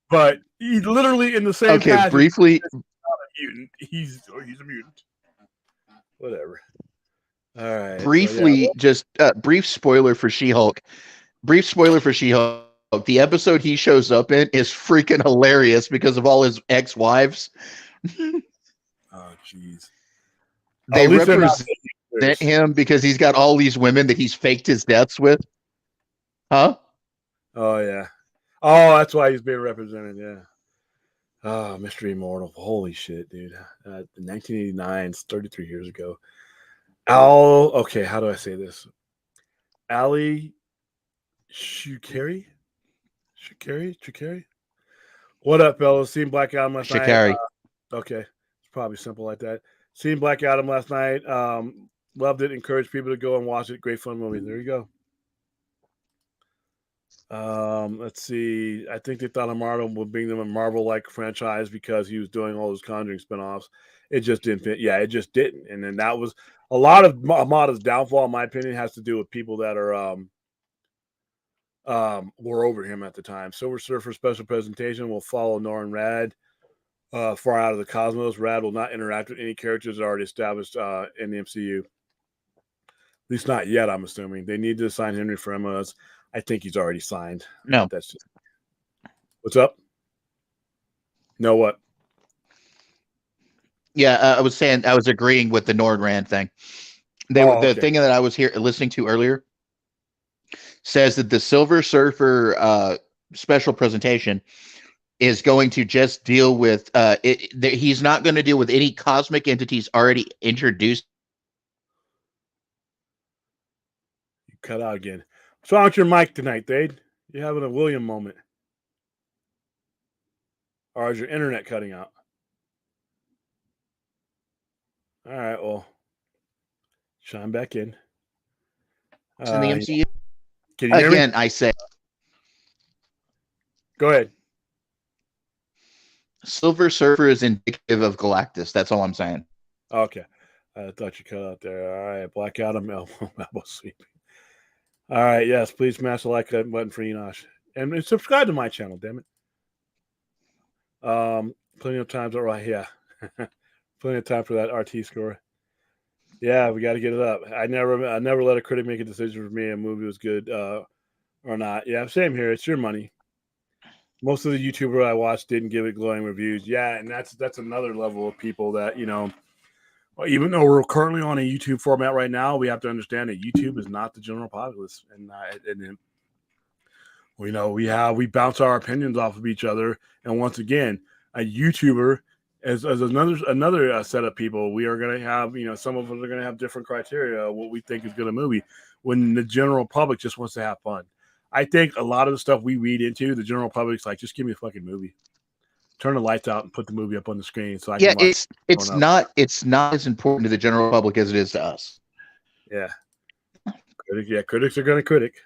Speaker 1: But he's literally in the same.
Speaker 2: Okay, briefly,
Speaker 1: he's not a mutant. He's a mutant. Whatever. All right.
Speaker 2: Briefly, just brief spoiler for She-Hulk. The episode he shows up in is freaking hilarious because of all his ex-wives.
Speaker 1: Oh, jeez.
Speaker 2: They represent him because he's got all these women that he's faked his deaths with. Huh?
Speaker 1: Oh, yeah. Oh, that's why he's being represented, yeah. Oh, Mystery Immortal. Holy shit, dude. 1989, 33 years ago. Okay, how do I say this? Ali Shukari? What up, fellas? Seen Black Adam last night. Okay. It's probably simple like that. Seen Black Adam last night. Loved it. Encourage people to go and watch it. Great fun movie. There you go. Let's see. I think they thought Immortal would bring them a Marvel-like franchise because he was doing all those Conjuring spinoffs. It just didn't fit. Yeah, it just didn't. And then that was a lot of Amada's downfall, in my opinion, has to do with people that are were over him at the time. Silver Surfer special presentation will follow Norrin Rad far out of the cosmos. Rad will not interact with any characters already established in the MCU. At least not yet, I'm assuming. They need to assign Henry Fremont. I think he's already signed.
Speaker 2: No.
Speaker 1: That's just... What's up? No, what?
Speaker 2: Yeah, I was agreeing with the Nord Rand thing. The thing that I was listening to earlier says that the Silver Surfer special presentation is going to just deal with he's not going to deal with any cosmic entities already introduced.
Speaker 1: You cut out again. What's wrong with your mic tonight, Dade? You having a William moment? Or is your internet cutting out? All right, well, shine back in.
Speaker 2: It's in the MCU.
Speaker 1: Can you hear me?
Speaker 2: I say.
Speaker 1: Go ahead.
Speaker 2: Silver Surfer is indicative of Galactus. That's all I'm saying.
Speaker 1: Okay. I thought you cut out there. All right. Black Adam, elbow sweeping. All right. Yes. Please smash the like button for Enosh. And subscribe to my channel, damn it. Plenty of times. All right. Yeah. Plenty of time for that RT score. Yeah, we got to get it up. I never let a critic make a decision for me if a movie was good or not. Yeah, same here. It's your money. Most of the YouTuber I watched didn't give it glowing reviews. Yeah, and that's another level of people that, even though we're currently on a YouTube format right now, we have to understand that YouTube is not the general populace. And we bounce our opinions off of each other. And once again, a YouTuber as another set of people, we are going to have, some of us are going to have different criteria, what we think is good a movie, when the general public just wants to have fun. I think a lot of the stuff we read into, the general public's like, just give me a fucking movie. turn the lights out and put the movie up on the screen so I
Speaker 2: Yeah,
Speaker 1: can watch
Speaker 2: it's not as important to the general public as it is to us.
Speaker 1: Yeah. Critics are going to critic.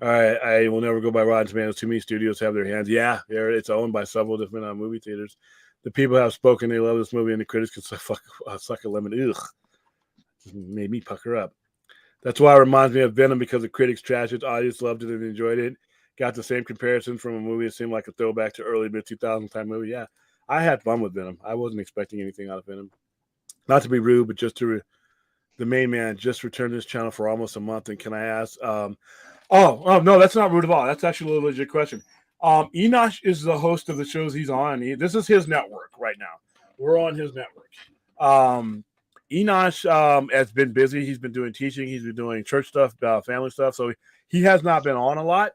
Speaker 1: All right, I will never go by Rotten Tomatoes. Too many studios have their hands. Yeah, it's owned by several different movie theaters. The people have spoken. They love this movie, and the critics can suck a lemon. Ugh. Just made me pucker up. That's why it reminds me of Venom, because the critics trashed it, audience loved it and enjoyed it. Got the same comparison from a movie that seemed like a throwback to early mid-2000s type movie. Yeah, I had fun with Venom. I wasn't expecting anything out of Venom. Not to be rude, but just to the main man just returned to this channel for almost a month. And can I ask? Oh no, that's not rude at all. That's actually a legit question. Enosh is the host of the shows he's on. This is his network right now. We're on his network. Enosh has been busy. He's been doing teaching. He's been doing church stuff, family stuff. So he has not been on a lot.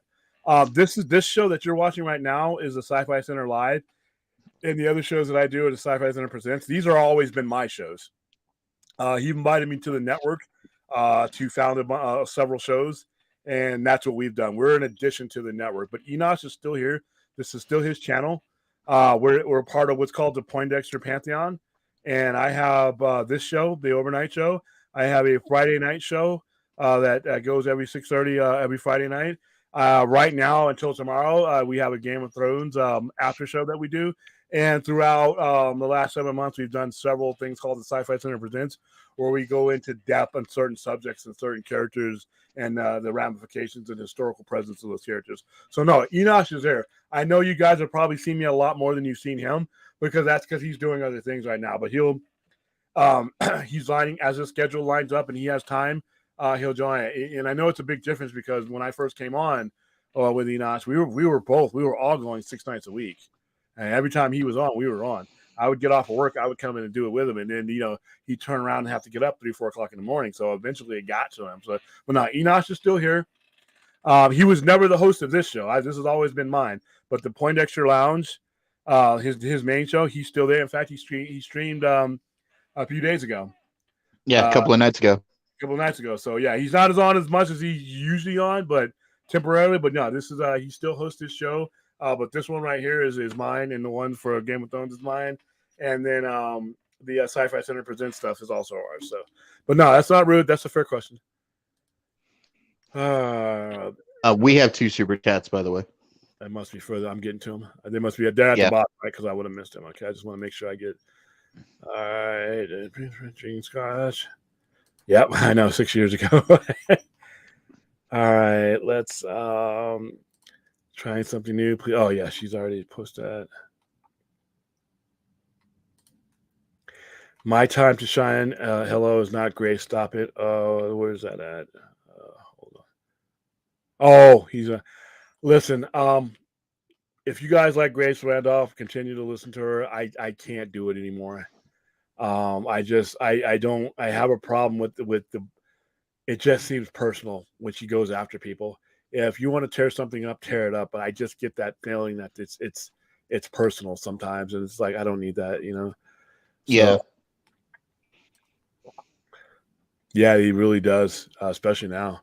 Speaker 1: This show that you're watching right now is the Sci-Fi Center Live, and the other shows that I do are the Sci-Fi Center Presents. These are always been my shows. He invited me to the network to found several shows, and that's what we've done. We're an addition to the network, but Enosh is still here. This is still his channel. We're part of what's called the Poindexter Pantheon, and I have this show, the overnight show. I have a Friday night show that goes every 6:30 every Friday night. Right now until tomorrow, we have a Game of Thrones after show that we do. And throughout the last 7 months, we've done several things called the Sci-Fi Center Presents, where we go into depth on certain subjects and certain characters and the ramifications and historical presence of those characters. So no, Enosh is there. I know you guys have probably seen me a lot more than you've seen him, because he's doing other things right now. But he'll he's lining as his schedule lines up and he has time. He'll join. And I know it's a big difference, because when I first came on with Enosh, we were all going 6 nights a week. And every time he was on, we were on. I would get off of work, I would come in and do it with him, and then he'd turn around and have to get up 3-4 o'clock in the morning. So eventually it got to him. So, but now Enosh is still here. He was never the host of this show. This has always been mine. But the Poindexter Lounge, his main show, he's still there. In fact, he streamed a few days ago.
Speaker 2: Yeah, a couple of nights ago.
Speaker 1: So yeah, he's not on as much as he's usually on, but temporarily. But no, this is he still hosts his show. But this one right here is mine, and the one for Game of Thrones is mine. And then the Sci-Fi Center Presents stuff is also ours. So, but no, that's not rude. That's a fair question.
Speaker 2: We have 2 super chats, by the way.
Speaker 1: That must be further. I'm getting to them. They must be at the bottom, right? Because I would have missed them. Okay, I just want to make sure I get. All right, Gene Scotch. Yep, I know, 6 years ago. All right, let's try something new, please. Oh yeah, she's already posted that. My time to shine. Hello is not great. Stop it. Where's that at? Hold on. Oh, he's a. Listen. If you guys like Grace Randolph, continue to listen to her. I can't do it anymore. I don't. I have a problem with the. It just seems personal when she goes after people. If you want to tear something up, tear it up. But I just get that feeling that it's personal sometimes, and it's like I don't need that, So,
Speaker 2: yeah.
Speaker 1: Yeah, he really does, especially now.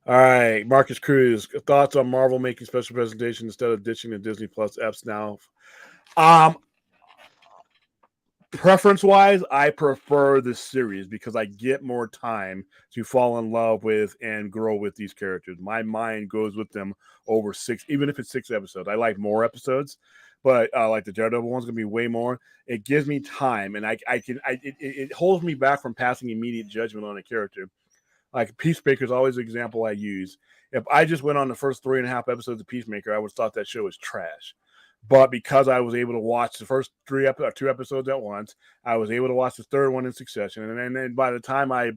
Speaker 1: All right, Marcus Cruz, thoughts on Marvel making special presentation instead of ditching the Disney Plus apps now? Preference-wise, I prefer the series because I get more time to fall in love with and grow with these characters. My mind goes with them over 6, even if it's 6 episodes. I like more episodes, but like the Daredevil one's gonna be way more. It gives me time, and it holds me back from passing immediate judgment on a character. Like Peacemaker is always the example I use. If I just went on the first 3.5 episodes of Peacemaker, I would have thought that show was trash. But because I was able to watch the first 2 episodes at once, I was able to watch the third one in succession. And then by the time I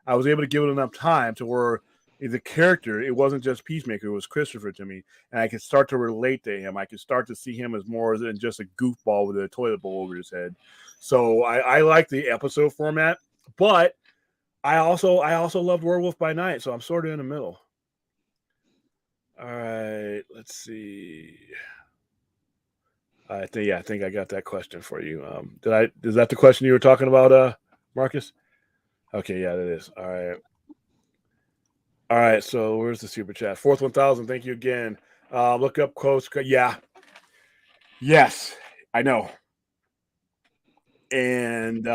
Speaker 1: was able to give it enough time to where the character, it wasn't just Peacemaker, it was Christopher to me. And I could start to relate to him. I could start to see him as more than just a goofball with a toilet bowl over his head. So I like the episode format, but I also loved Werewolf by Night, so I'm sort of in the middle. All right, let's see. I think I got that question for you. Is that the question you were talking about, Marcus? Okay, yeah, that is. All right. So where's the super chat? Fourth 1,000. Thank you again. Look up quotes. Yeah. Yes, I know. And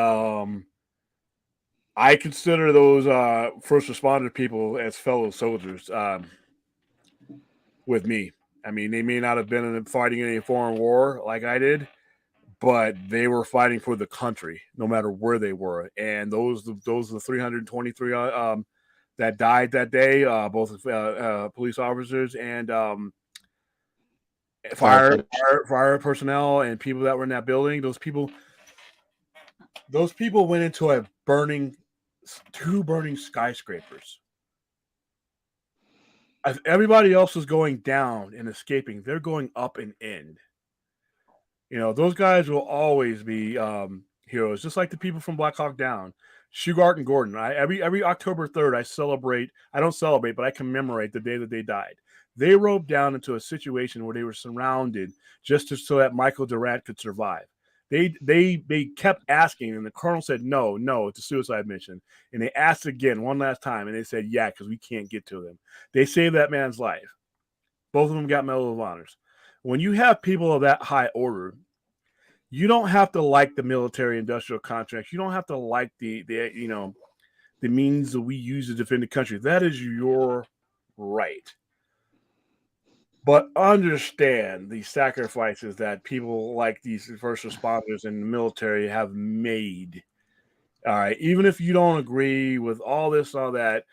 Speaker 1: I consider those first responder people as fellow soldiers with me. I mean, they may not have been fighting in a foreign war like I did, but they were fighting for the country, no matter where they were. And those are the 323 that died that day, both police officers and
Speaker 2: Firefighters.
Speaker 1: fire personnel and people that were in that building. Those people went into two burning skyscrapers. As everybody else was going down and escaping, they're going up and in. You know, those guys will always be heroes, just like the people from Black Hawk Down. Shugart and Gordon. Every October 3rd, I celebrate. I don't celebrate, but I commemorate the day that they died. They rode down into a situation where they were surrounded so that Michael Durant could survive. They kept asking, and the colonel said, no, it's a suicide mission. And they asked again one last time, and they said, yeah, because we can't get to them. They saved that man's life. Both of them got Medal of Honors. When you have people of that high order, you don't have to like the military-industrial contracts. You don't have to like the means that we use to defend the country. That is your right. But understand the sacrifices that people like these first responders in the military have made. All right. Even if you don't agree with all this, all that,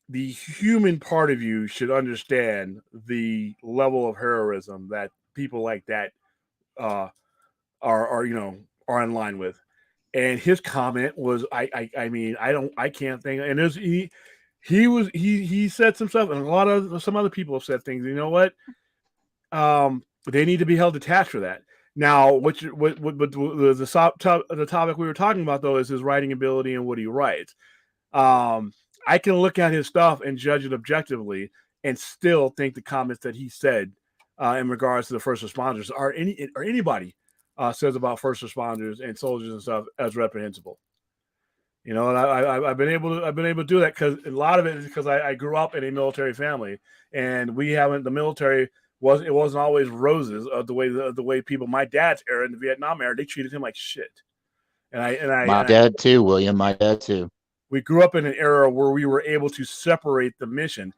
Speaker 1: the human part of you should understand the level of heroism that people like that are in line with. And his comment was, I can't think. And he said some stuff, and some other people have said things. You know what? They need to be held attached for that. Now, the topic we were talking about though is his writing ability and what he writes. I can look at his stuff and judge it objectively, and still think the comments that he said in regards to the first responders or anybody says about first responders and soldiers and stuff as reprehensible. You know, and I've been able to do that because a lot of it is because I grew up in a military family, and the military wasn't always roses the way people my dad's era in the Vietnam era, they treated him like shit.
Speaker 2: My dad too, William. My dad too.
Speaker 1: We grew up in an era where we were able to separate the mission.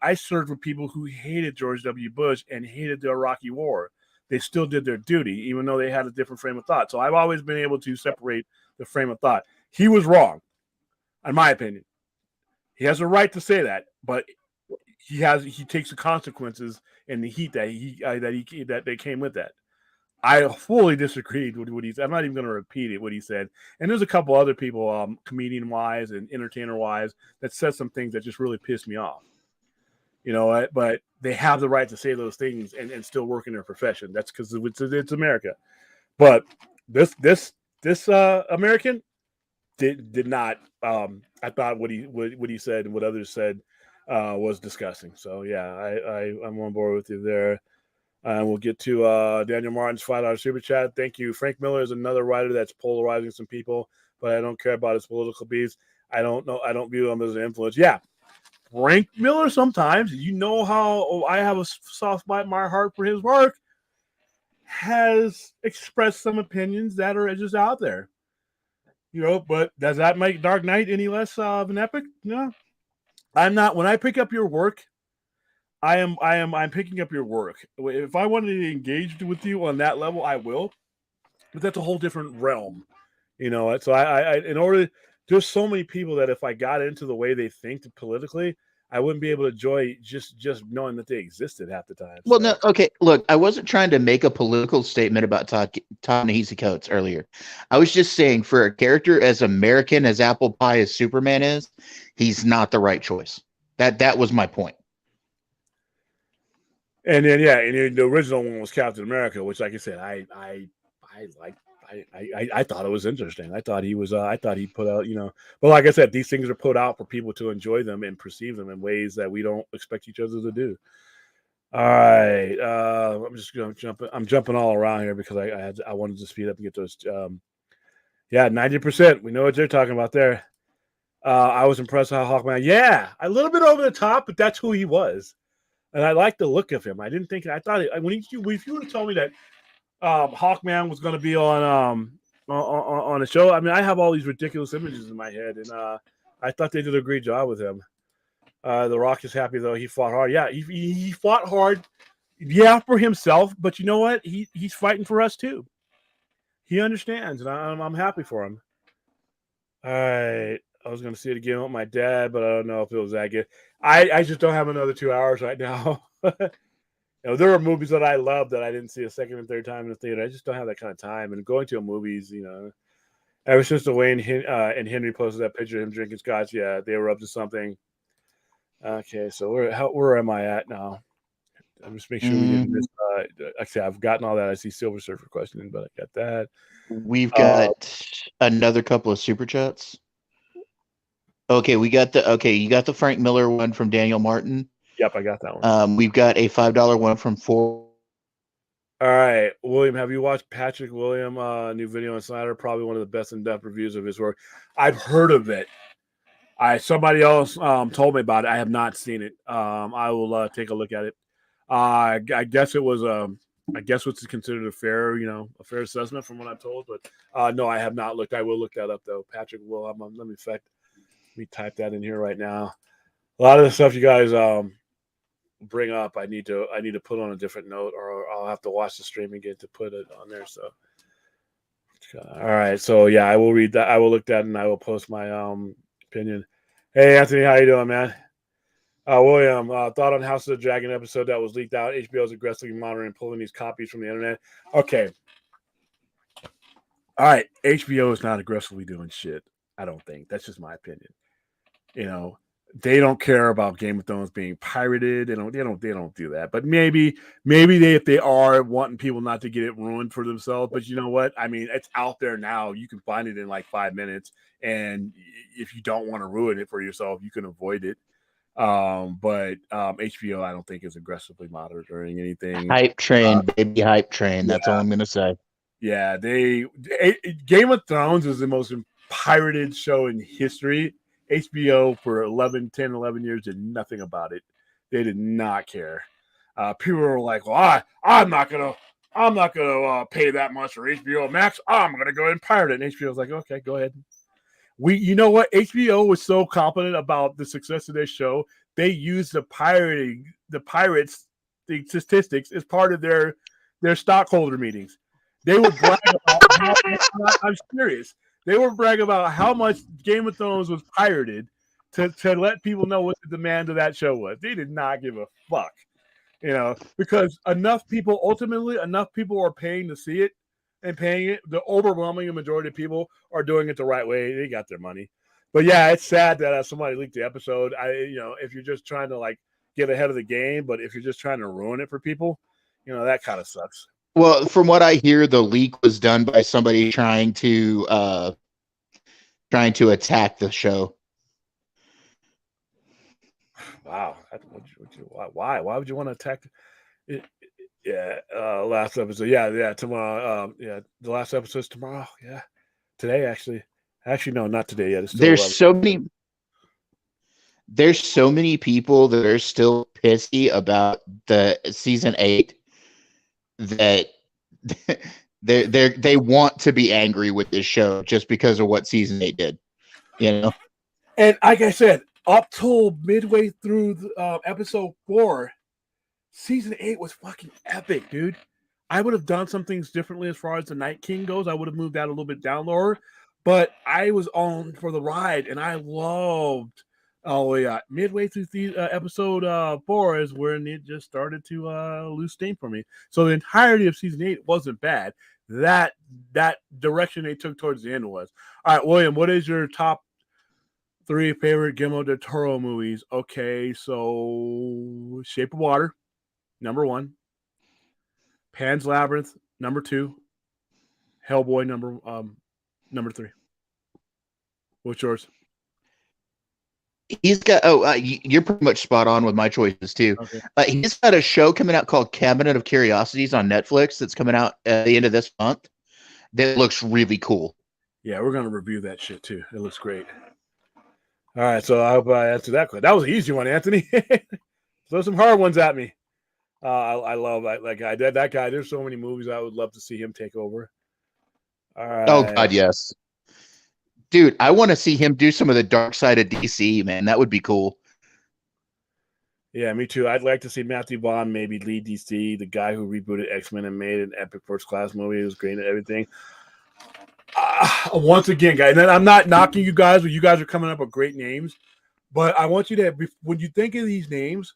Speaker 1: I served with people who hated George W. Bush and hated the Iraqi War. They still did their duty, even though they had a different frame of thought. So I've always been able to separate the frame of thought. He was wrong, in my opinion. He has a right to say that, but he takes the consequences and the heat that they came with that. I fully disagreed with what he said. I'm not even going to repeat it, what he said. And there's a couple other people, comedian-wise and entertainer-wise, that said some things that just really pissed me off. You know, but they have the right to say those things and still work in their profession. That's because it's America. But this American did not. I thought what he said and what others said was disgusting. So yeah, I'm on board with you there. And we'll get to Daniel Martin's $5 super chat. Thank you. Frank Miller is another writer that's polarizing some people, but I don't care about his political beats. I don't view him as an influence. Yeah, Frank Miller sometimes, you know how I have a soft spot in my heart for his work, has expressed some opinions that are just out there. You know, but does that make Dark Knight any less of an epic? No. I'm not. When I pick up your work, I'm picking up your work. If I wanted to engage with you on that level, I will. But that's a whole different realm. You know, so there's so many people that if I got into the way they think politically, I wouldn't be able to enjoy just knowing that they existed half the time.
Speaker 2: Well, no, okay. Look, I wasn't trying to make a political statement about Ta-Nehisi Coates earlier. I was just saying, for a character as American as apple pie as Superman is, he's not the right choice. That was my point.
Speaker 1: And then and the original one was Captain America, which, like I said, I liked. I thought it was interesting. I thought he was. I thought he put out, But like I said, these things are put out for people to enjoy them and perceive them in ways that we don't expect each other to do. All right, I'm just going to jump. I'm jumping all around here because I wanted to speed up and get those. 90%. We know what they're talking about there. I was impressed how Hawkman. Yeah, a little bit over the top, but that's who he was, and I like the look of him. I didn't think. I thought if you would have told me that
Speaker 3: Hawkman was going to be on the show. I mean, I have all these ridiculous images in my head, and I thought they did a great job with him. The Rock is happy though. He fought hard. Yeah, he fought hard. Yeah, for himself, but you know what? He's fighting for us too. He understands, and I'm happy for him. All right. I was going to see it again with my dad, but I don't know if it was that good. I just don't have another 2 hours right now. There are movies that I love that I didn't see a second and third time in the theater. I just don't have that kind of time. And going to a movies, ever since the way and Henry posted that picture of him drinking scotch, yeah, they were up to something. Okay, so where am I at now? I'm just making sure we didn't miss. Actually, I've gotten all that. I see Silver Surfer questioning, but I got that.
Speaker 2: We've got another couple of super chats. Okay, you got the Frank Miller one from Daniel Martin.
Speaker 3: Yep, I got that one.
Speaker 2: We've got a $5 one from Four.
Speaker 3: All right, William, have you watched Patrick William new video on Snyder? Probably one of the best in-depth reviews of his work. I've heard of it. Somebody else told me about it. I have not seen it. I will take a look at it. I guess it was I guess what's considered a fair assessment from what I'm told. But no, I have not looked. I will look that up though. Patrick will. Let me type that in here right now. A lot of the stuff you guys bring up, I need to put on a different note, or I'll have to watch the stream again to put it on there. So, all right. So yeah, I will read that. I will look that, and I will post my opinion. Hey, Anthony, how you doing, man? William, thought on House of the Dragon episode that was leaked out. HBO is aggressively monitoring and pulling these copies from the internet. Okay. All right. HBO is not aggressively doing shit. I don't think. That's just my opinion. They don't care about Game of Thrones being pirated. They don't do that. But maybe if they are wanting people not to get it ruined for themselves. But you know what? I mean, it's out there now. You can find it in like 5 minutes. And if you don't want to ruin it for yourself, you can avoid it. But HBO, I don't think is aggressively monitoring anything.
Speaker 2: Hype train, baby, hype train. That's all I'm gonna say.
Speaker 3: Yeah, Game of Thrones is the most pirated show in history. HBO for 10, 11 years did nothing about it. They did not care. People were like, "Well, I'm not gonna pay that much for HBO Max. I'm gonna go ahead and pirate it." And HBO was like, "Okay, go ahead." You know what? HBO was so confident about the success of their show, they used the pirates, the statistics as part of their stockholder meetings. They would brag about. I'm serious. They would brag about how much Game of Thrones was pirated to let people know what the demand of that show was. They did not give a fuck, because enough people are paying to see it. And paying it, the overwhelming majority of people are doing it the right way. They got their money. But yeah, it's sad that somebody leaked the episode. If you're just trying to like get ahead of the game, but if you're just trying to ruin it for people, that kind of sucks.
Speaker 2: Well, from what I hear, the leak was done by somebody trying to attack the show.
Speaker 3: Wow. Why? Why would you want to attack it? Yeah, last episode. Yeah, tomorrow. The last episode's tomorrow. Yeah, today actually. Actually, no, not today yet.
Speaker 2: There's so many people that are still pissy about the season 8 that they want to be angry with this show just because of what season 8 did. And
Speaker 3: like I said, up till midway through episode 4. Season 8 was fucking epic, dude. I would have done some things differently as far as the Night King goes. I would have moved that a little bit down lower, but I was on for the ride, and I loved. Oh yeah, midway through the episode 4 is when it just started to lose steam for me. So the entirety of season 8 wasn't bad. That direction they took towards the end was. All right, William, what is your top 3 favorite Guillermo del Toro movies? Okay, so Shape of Water. Number 1, Pan's Labyrinth. Number 2, Hellboy. Number 3. What's yours?
Speaker 2: He's got. You're pretty much spot on with my choices too.
Speaker 3: Okay.
Speaker 2: He's got a show coming out called Cabinet of Curiosities on Netflix that's coming out at the end of this month. That looks really cool.
Speaker 3: Yeah, we're gonna review that shit too. It looks great. All right, so I hope I answered that question. That was an easy one, Anthony. Throw some hard ones at me. I love that guy. That guy. There's so many movies I would love to see him take over. All
Speaker 2: Oh
Speaker 3: right.
Speaker 2: God, yes, dude. I want to see him do some of the dark side of DC, man. That would be cool.
Speaker 3: Yeah, me too. I'd like to see Matthew Vaughn maybe lead DC, the guy who rebooted X-Men and made an epic first-class movie. It was great and everything. Once again, guys, and I'm not knocking you guys, but you guys are coming up with great names. But I want you to, when you think of these names,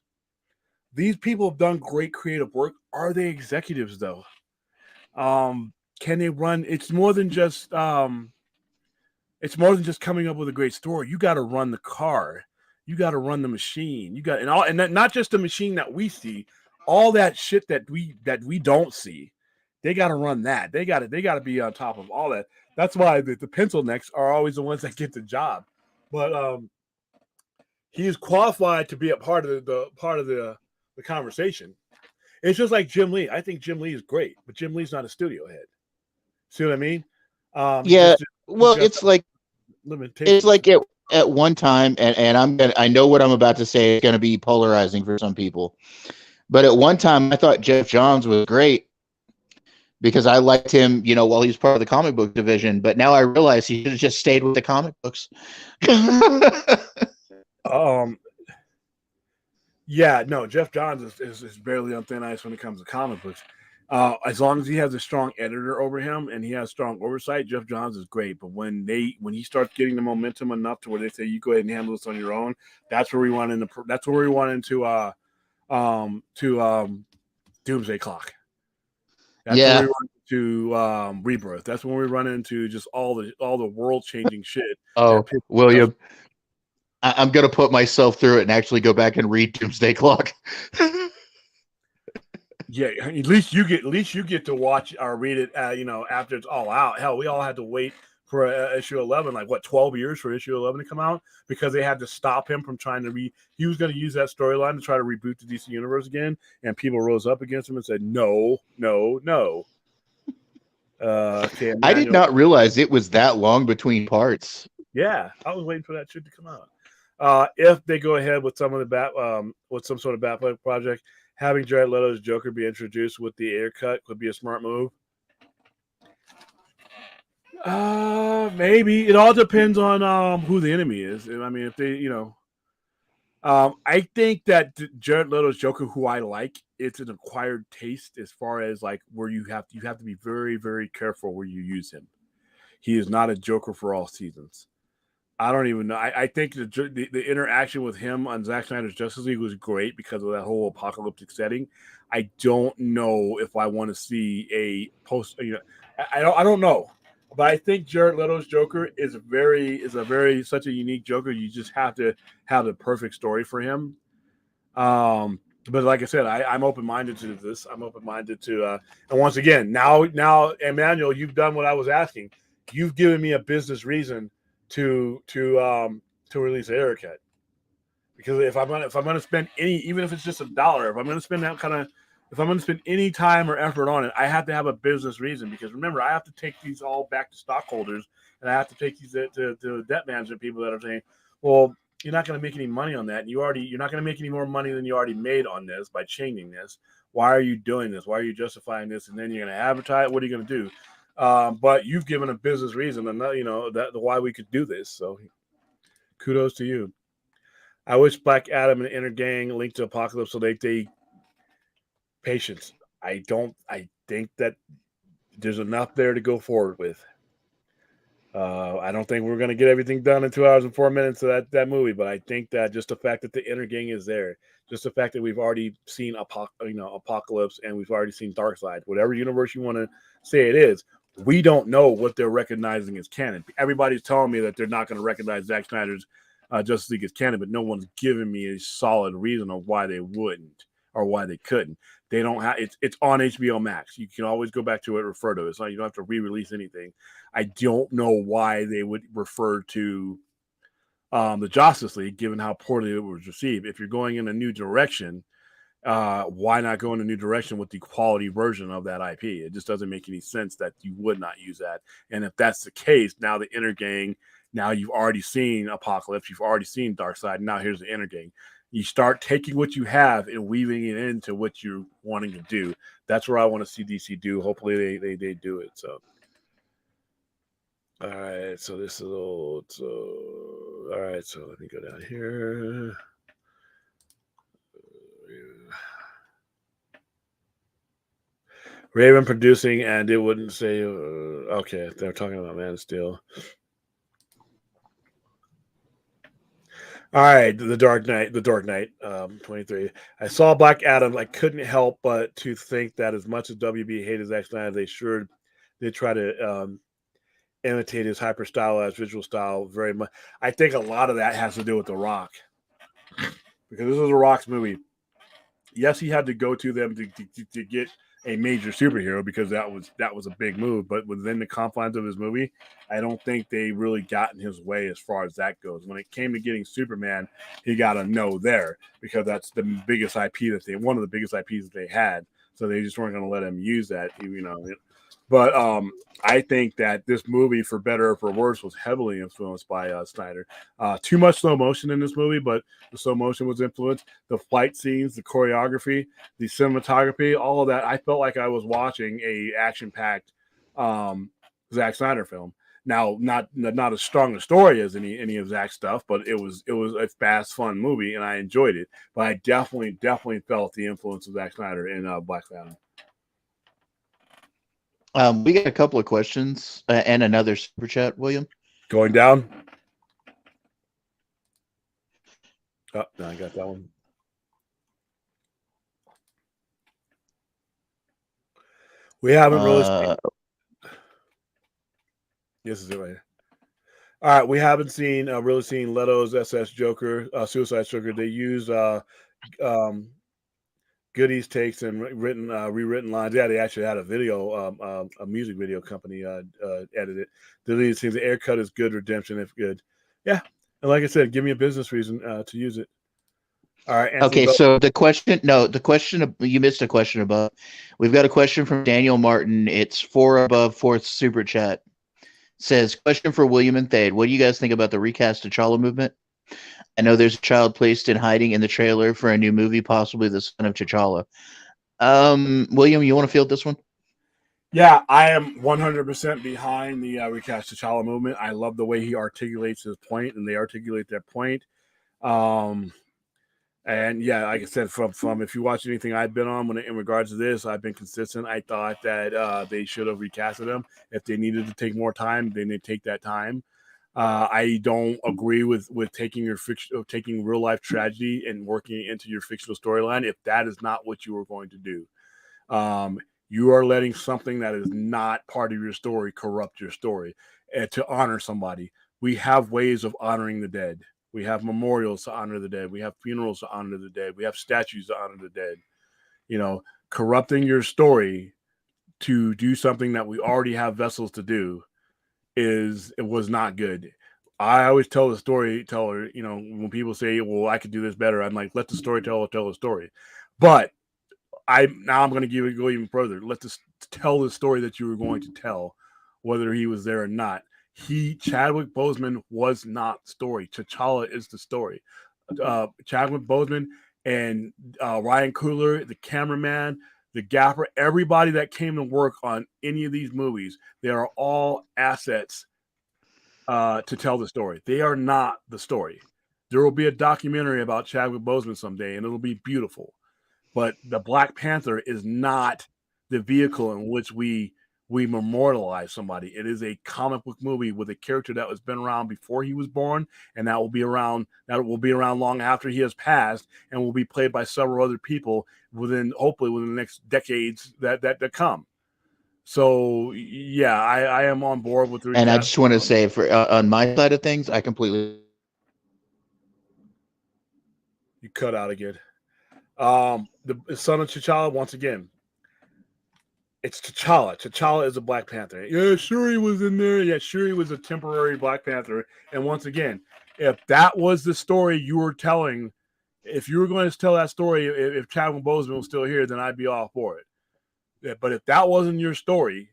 Speaker 3: these people have done great creative work. Are they executives though? Can they run? It's more than just coming up with a great story. You got to run the car. You got to run the machine. You got not just the machine that we see, all that shit that we don't see. They got to run that. They got to be on top of all that. That's why the pencil necks are always the ones that get the job. But he is qualified to be a part of the conversation. It's just like Jim Lee. I think Jim Lee is great, but Jim Lee's not a studio head. See what I mean?
Speaker 2: Yeah. Well, it's like at one time, and I know what I'm about to say is going to be polarizing for some people, but at one time I thought Jeff Johns was great because I liked him, while he was part of the comic book division. But now I realize he should have just stayed with the comic books.
Speaker 3: Yeah, no, Jeff Johns is barely on thin ice when it comes to comic books. As long as he has a strong editor over him and he has strong oversight, Jeff Johns is great. But when he starts getting the momentum enough to where they say you go ahead and handle this on your own, that's where we run into Doomsday Clock. That's where we run into Rebirth. That's when we run into just all the world changing shit.
Speaker 2: Oh, William, I'm gonna put myself through it and actually go back and read Doomsday Clock.
Speaker 3: Yeah, at least you get to watch or read it. After it's all out. Hell, we all had to wait for issue 11, 12 years for issue 11 to come out because they had to stop him from trying to He was going to use that storyline to try to reboot the DC universe again, and people rose up against him and said, "No, no, no." Okay,
Speaker 2: I did not realize it was that long between parts.
Speaker 3: Yeah, I was waiting for that shit to come out. If they go ahead with some of the with some sort of Batfleck project, having Jared Leto's Joker be introduced with the Ayer cut could be a smart move. Maybe it all depends on who the enemy is. I mean, if they, I think that Jared Leto's Joker, who I like, it's an acquired taste as far as where you have to be very, very careful where you use him. He is not a Joker for all seasons. I don't even know. I think the interaction with him on Zack Snyder's Justice League was great because of that whole apocalyptic setting. I don't know if I want to see a post. I don't know. But I think Jared Leto's Joker is such a unique Joker. You just have to have the perfect story for him. But like I said, I'm open-minded to this. I'm open-minded to, and once again, now, Emmanuel, you've done what I was asking. You've given me a business reason to release an Ayer cut, because if I'm gonna spend even if it's just $1, if I'm gonna spend any time or effort on it, I have to have a business reason. Because remember, I have to take these all back to stockholders, and I have to take these to debt management people that are saying, well, you're not going to make any money on that. You're not going to make any more money than you already made on this by changing this. Why are you doing this? Why are you justifying this? And then you're going to advertise. What are you going to do? But you've given a business reason, and that why we could do this. So, kudos to you. I wish Black Adam and Inner Gang linked to Apocalypse so they patience. I think that there's enough there to go forward with. I don't think we're going to get everything done in 2 hours and 4 minutes of that movie, but I think that just the fact that the Inner Gang is there, just the fact that we've already seen Apocalypse and we've already seen Darkseid, whatever universe you want to say it is, we don't know what they're recognizing as canon. Everybody's telling me that they're not going to recognize Zack Snyder's Justice League as canon, but no one's giving me a solid reason of why they wouldn't or why they couldn't. They don't have it's on HBO Max. You can always go back to it, refer to it. It's not, you don't have to re-release anything. I don't know why they would refer to the Justice League, given how poorly it was received. If you're going in a new direction, why not go in a new direction with the quality version of that IP? It just doesn't make any sense that you would not use that. And if that's the case, now the Inner Gang Now you've already seen Apocalypse, you've already seen Darkseid. Now here's the Intergang. You start taking what you have and weaving it into what you're wanting to do. That's where I want to see DC do. Hopefully they do it. So, all right. So this is old. So, all right. So let me go down here. Raven producing, and it wouldn't say. Okay, they're talking about Man of Steel. All right, The Dark Knight, 23. I saw Black Adam. I couldn't help but to think that as much as WB hated Zack Snyder, they sure did try to imitate his hyper stylized visual style very much. I think a lot of that has to do with The Rock, because this is The Rock's movie. Yes, he had to go to them to get a major superhero, because that was a big move. But within the confines of his movie, I don't think they really got in his way as far as that goes. When it came to getting Superman, he got a no there, because that's the biggest IP one of the biggest IPs that they had. So they just weren't going to let him use that, But I think that this movie, for better or for worse, was heavily influenced by Snyder. Too much slow motion in this movie, but the slow motion was influenced. The fight scenes, the choreography, the cinematography, all of that. I felt like I was watching a action-packed Zack Snyder film. Now, not as strong a story as any of Zack's stuff, but it was a fast, fun movie, and I enjoyed it. But I definitely felt the influence of Zack Snyder in Black Adam.
Speaker 2: We got a couple of questions and another super chat, William.
Speaker 3: Going down. Oh, no, I got that one. We haven't really. This is it right here. All right, we haven't really seen Leto's SS Joker, Suicide Joker. They use Goodies takes and rewritten lines. Yeah, they actually had a video, a music video company edited it. The lead scenes, the air cut is good redemption if good. Yeah, and like I said, give me a business reason to use it. All right.
Speaker 2: Okay, so the question you missed a question above. We've got a question from Daniel Martin. It's 4 above, 4th super chat. Says, question for William and Thade. What do you guys think about the recast T'Challa movement? I know there's a child placed in hiding in the trailer for a new movie, possibly the son of T'Challa. William, you want to field this one?
Speaker 3: Yeah, I am 100% behind the recast T'Challa movement. I love the way he articulates his point, and they articulate their point. And yeah, like I said, from if you watch anything I've been on in regards to this, I've been consistent. I thought that they should have recasted him. If they needed to take more time, then they take that time. I don't agree with taking taking real life tragedy and working it into your fictional storyline if that is not what you were going to do. You are letting something that is not part of your story corrupt your story. To honor somebody, we have ways of honoring the dead. We have memorials to honor the dead. We have funerals to honor the dead. We have statues to honor the dead. Corrupting your story to do something that we already have vessels to do was not good. I always tell the storyteller, when people say, well, I could do this better, I'm like, let the storyteller tell the story. But I'm going to go even further. Let's just tell the story that you were going to tell, whether he was there or not. Chadwick Boseman was not the story. T'Challa is the story. Chadwick Boseman and Ryan Coogler, the cameraman, the gaffer, everybody that came to work on any of these movies, they are all assets to tell the story. They are not the story. There will be a documentary about Chadwick Boseman someday, and it'll be beautiful. But the Black Panther is not the vehicle in which we memorialize somebody. It is a comic book movie with a character that has been around before he was born, and that will be around long after he has passed, and will be played by several other people hopefully within the next decades that come. So yeah, I am on board with the recast.
Speaker 2: And I just want to say, for on my side of things, I completely.
Speaker 3: You cut out again. The son of T'Challa, once again, it's T'Challa. T'Challa is a Black Panther. Yeah, Shuri was in there. Yeah, Shuri was a temporary Black Panther. And once again, if that was the story you were telling, if you were going to tell that story, if Chadwick Boseman was still here, then I'd be all for it. Yeah, but if that wasn't your story,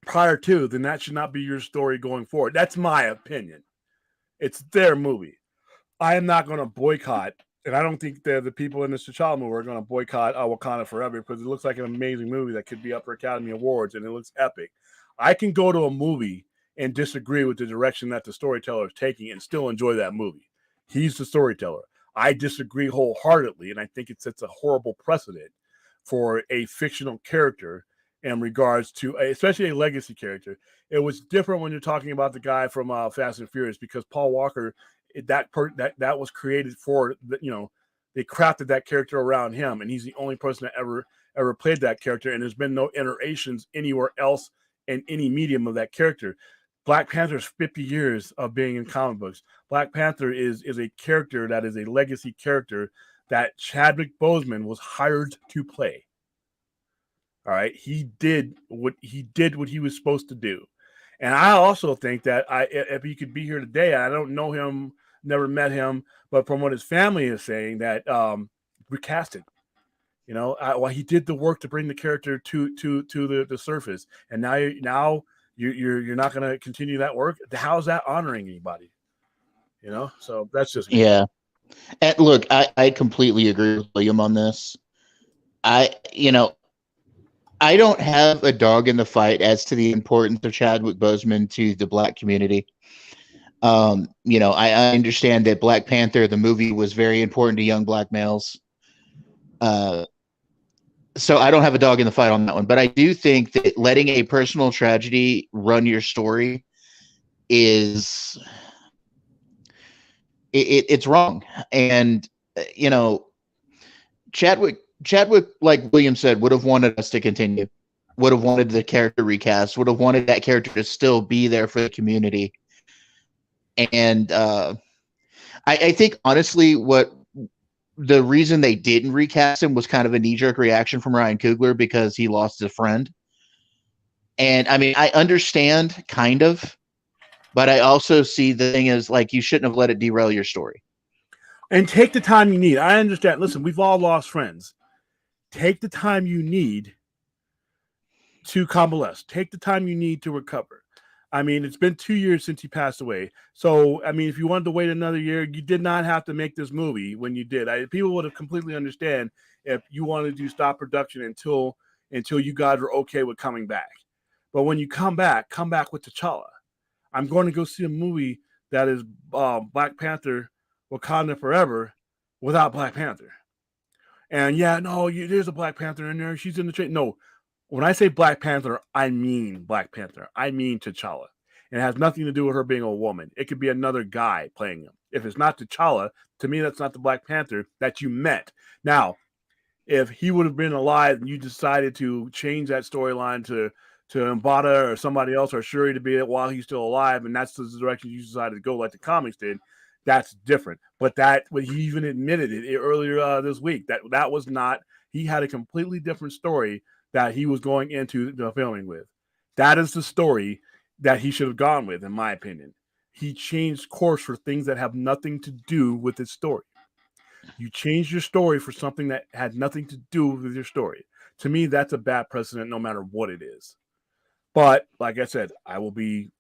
Speaker 3: prior to, then that should not be your story going forward. That's my opinion. It's their movie. I am not going to boycott, and I don't think the people in this T'Challa movie are going to boycott Wakanda Forever because it looks like an amazing movie that could be up for Academy Awards, and it looks epic. I can go to a movie and disagree with the direction that the storyteller is taking and still enjoy that movie. He's the storyteller. I disagree wholeheartedly, and I think it sets a horrible precedent for a fictional character in regards to, especially a legacy character. It was different when you're talking about the guy from Fast and Furious because Paul Walker, that was created for, they crafted that character around him, and he's the only person that ever played that character, and there's been no iterations anywhere else in any medium of that character. Black Panther's 50 years of being in comic books. Black Panther is a character that is a legacy character that Chadwick Boseman was hired to play. All right, he did what he was supposed to do, and I also think that if he could be here today, I don't know him, never met him, but from what his family is saying, that recast it. While he did the work to bring the character to the surface, and now you're not going to continue that work. How's that honoring anybody? So that's just me.
Speaker 2: Yeah. And look, I completely agree with William on this. I don't have a dog in the fight as to the importance of Chadwick Boseman to the Black community. I understand that Black Panther, the movie, was very important to young Black males. So I don't have a dog in the fight on that one, but I do think that letting a personal tragedy run your story is it's wrong. And Chadwick, like William said, would have wanted us to continue, would have wanted the character recast, would have wanted that character to still be there for the community. And I think honestly, what the reason they didn't recast him was kind of a knee-jerk reaction from Ryan Coogler because he lost a friend. And I mean, I understand kind of, but I also see the thing is like you shouldn't have let it derail your story.
Speaker 3: And take the time you need. I understand. Listen, we've all lost friends. Take the time you need to convalesce. Take the time you need to recover. I mean, it's been 2 years since he passed away. So, I mean, if you wanted to wait another year, you did not have to make this movie when you did. People would have completely understand if you wanted to stop production until you guys were okay with coming back. But when you come back with T'Challa. I'm going to go see a movie that is Black Panther, Wakanda Forever, without Black Panther. And there's a Black Panther in there. She's in the trade. No. When I say Black Panther, I mean Black Panther. I mean T'Challa. And it has nothing to do with her being a woman. It could be another guy playing him. If it's not T'Challa, to me, that's not the Black Panther that you met. Now, if he would have been alive and you decided to change that storyline to Mbata or somebody else or Shuri to be it while he's still alive, and that's the direction you decided to go like the comics did, that's different. But he even admitted it earlier this week, that was not, he had a completely different story that he was going into the filming with. That is the story that he should have gone with, in my opinion. He changed course for things that have nothing to do with his story. You changed your story for something that had nothing to do with your story. To me, that's a bad precedent no matter what it is. But, like I said, I will be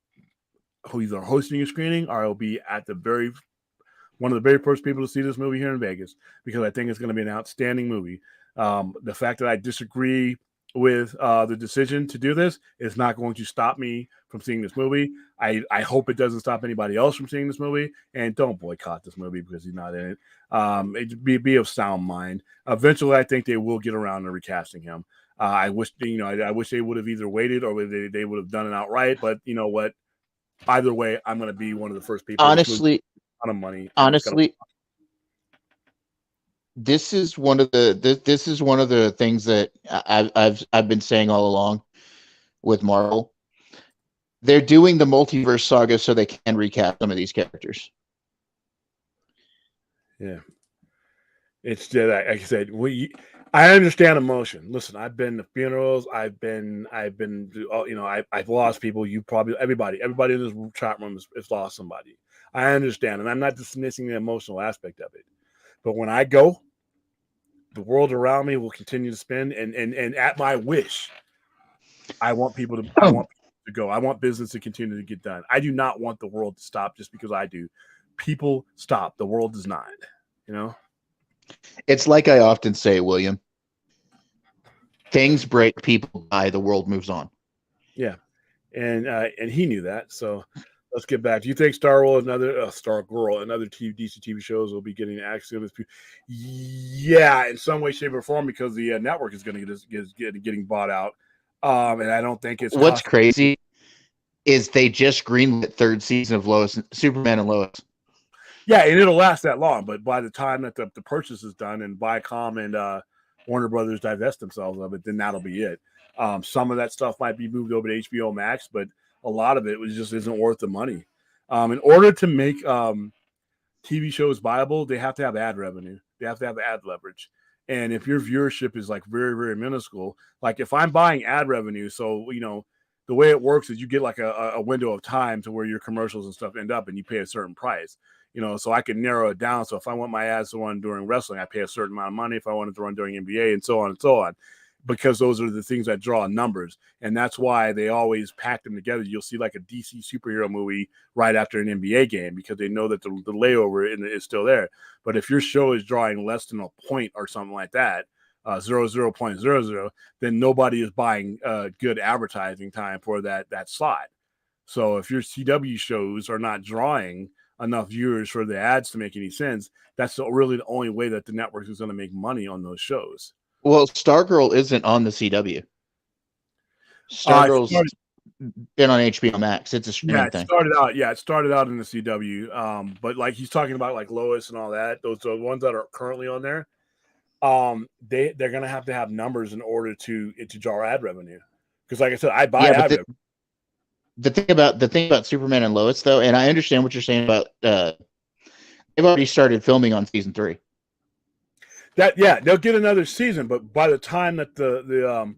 Speaker 3: either hosting a screening or I will be at one of the very first people to see this movie here in Vegas because I think it's going to be an outstanding movie. The fact that I disagree with the decision to do this is not going to stop me from seeing this movie. I hope it doesn't stop anybody else from seeing this movie, and don't boycott this movie because he's not in it. It'd be of sound mind. Eventually, I think they will get around to recasting him. I wish they would have either waited or they would have done it outright. But you know what? Either way, I'm going to be one of the first people.
Speaker 2: Honestly,
Speaker 3: a ton of money.
Speaker 2: This is one of the things that I've been saying all along with Marvel. They're doing the multiverse saga so they can recast some of these characters.
Speaker 3: Yeah, it's just like I said. I understand emotion. Listen, I've been to funerals. I've lost people. Everybody in this chat room has lost somebody. I understand, and I'm not dismissing the emotional aspect of it. But when I go, the world around me will continue to spin, and at my wish, I want people to to go. I want business to continue to get done. I do not want the world to stop just because I do. People stop. The world does not. You know?
Speaker 2: It's like I often say, William. Things break, people die, the world moves on.
Speaker 3: Yeah. And he knew that. So let's get back. Do you think Stargirl and other DC TV shows will be getting access to this? Yeah, in some way, shape, or form, because the network is going to getting bought out. And I don't think it's
Speaker 2: what's crazy is they just greenlit third season of Superman and Lois.
Speaker 3: Yeah, and it'll last that long. But by the time that the purchase is done and Viacom and Warner Brothers divest themselves of it, then that'll be it. Some of that stuff might be moved over to HBO Max, but a lot of it just isn't worth the money. In order to make TV shows viable, they have to have ad revenue. They have to have ad leverage. And if your viewership is like very, very minuscule, like if I'm buying ad revenue, so, the way it works is you get like a window of time to where your commercials and stuff end up and you pay a certain price, so I can narrow it down. So if I want my ads to run during wrestling, I pay a certain amount of money. If I want it to run during NBA and so on and so on, because those are the things that draw numbers. And that's why they always pack them together. You'll see like a DC superhero movie right after an NBA game because they know that the layover is still there. But if your show is drawing less than a point or something like that, 0.00, then nobody is buying good advertising time for that slot. So if your CW shows are not drawing enough viewers for the ads to make any sense, that's really the only way that the network is going to make money on those shows.
Speaker 2: Well, Stargirl isn't on the CW. Stargirl's been on HBO Max. It's a streaming thing.
Speaker 3: It started out in the CW. But like he's talking about like Lois and all that, those ones that are currently on there, they're gonna have to have numbers in order to draw ad revenue. Because like I said, I buy ad revenue.
Speaker 2: The thing about Superman and Lois, though, and I understand what you're saying about they've already started filming on season 3.
Speaker 3: They'll get another season, but by the time that the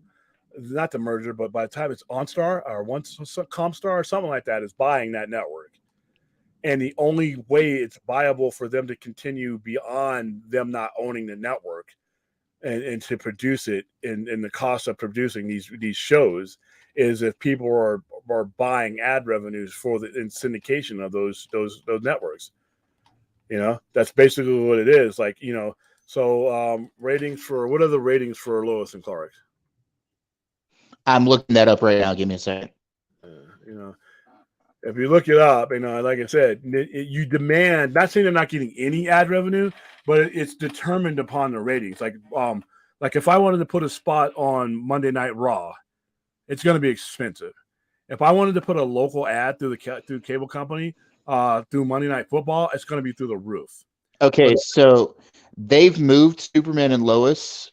Speaker 3: not the merger, but by the time it's OnStar or once Comstar or something like that is buying that network, and the only way it's viable for them to continue beyond them not owning the network and to produce it and the cost of producing these shows is if people are buying ad revenues for the syndication of those networks. That's basically what it is. Like, so ratings for what are the ratings for Lois and Clark?
Speaker 2: I'm looking that up right now. Give me a second.
Speaker 3: If you look it up, like I said, you demand, not saying they're not getting any ad revenue, but it's determined upon the ratings. Like if I wanted to put a spot on Monday Night Raw, it's going to be expensive. If I wanted to put a local ad through the cable company, through Monday Night Football, it's going to be through the roof.
Speaker 2: Okay, so they've moved Superman and Lois.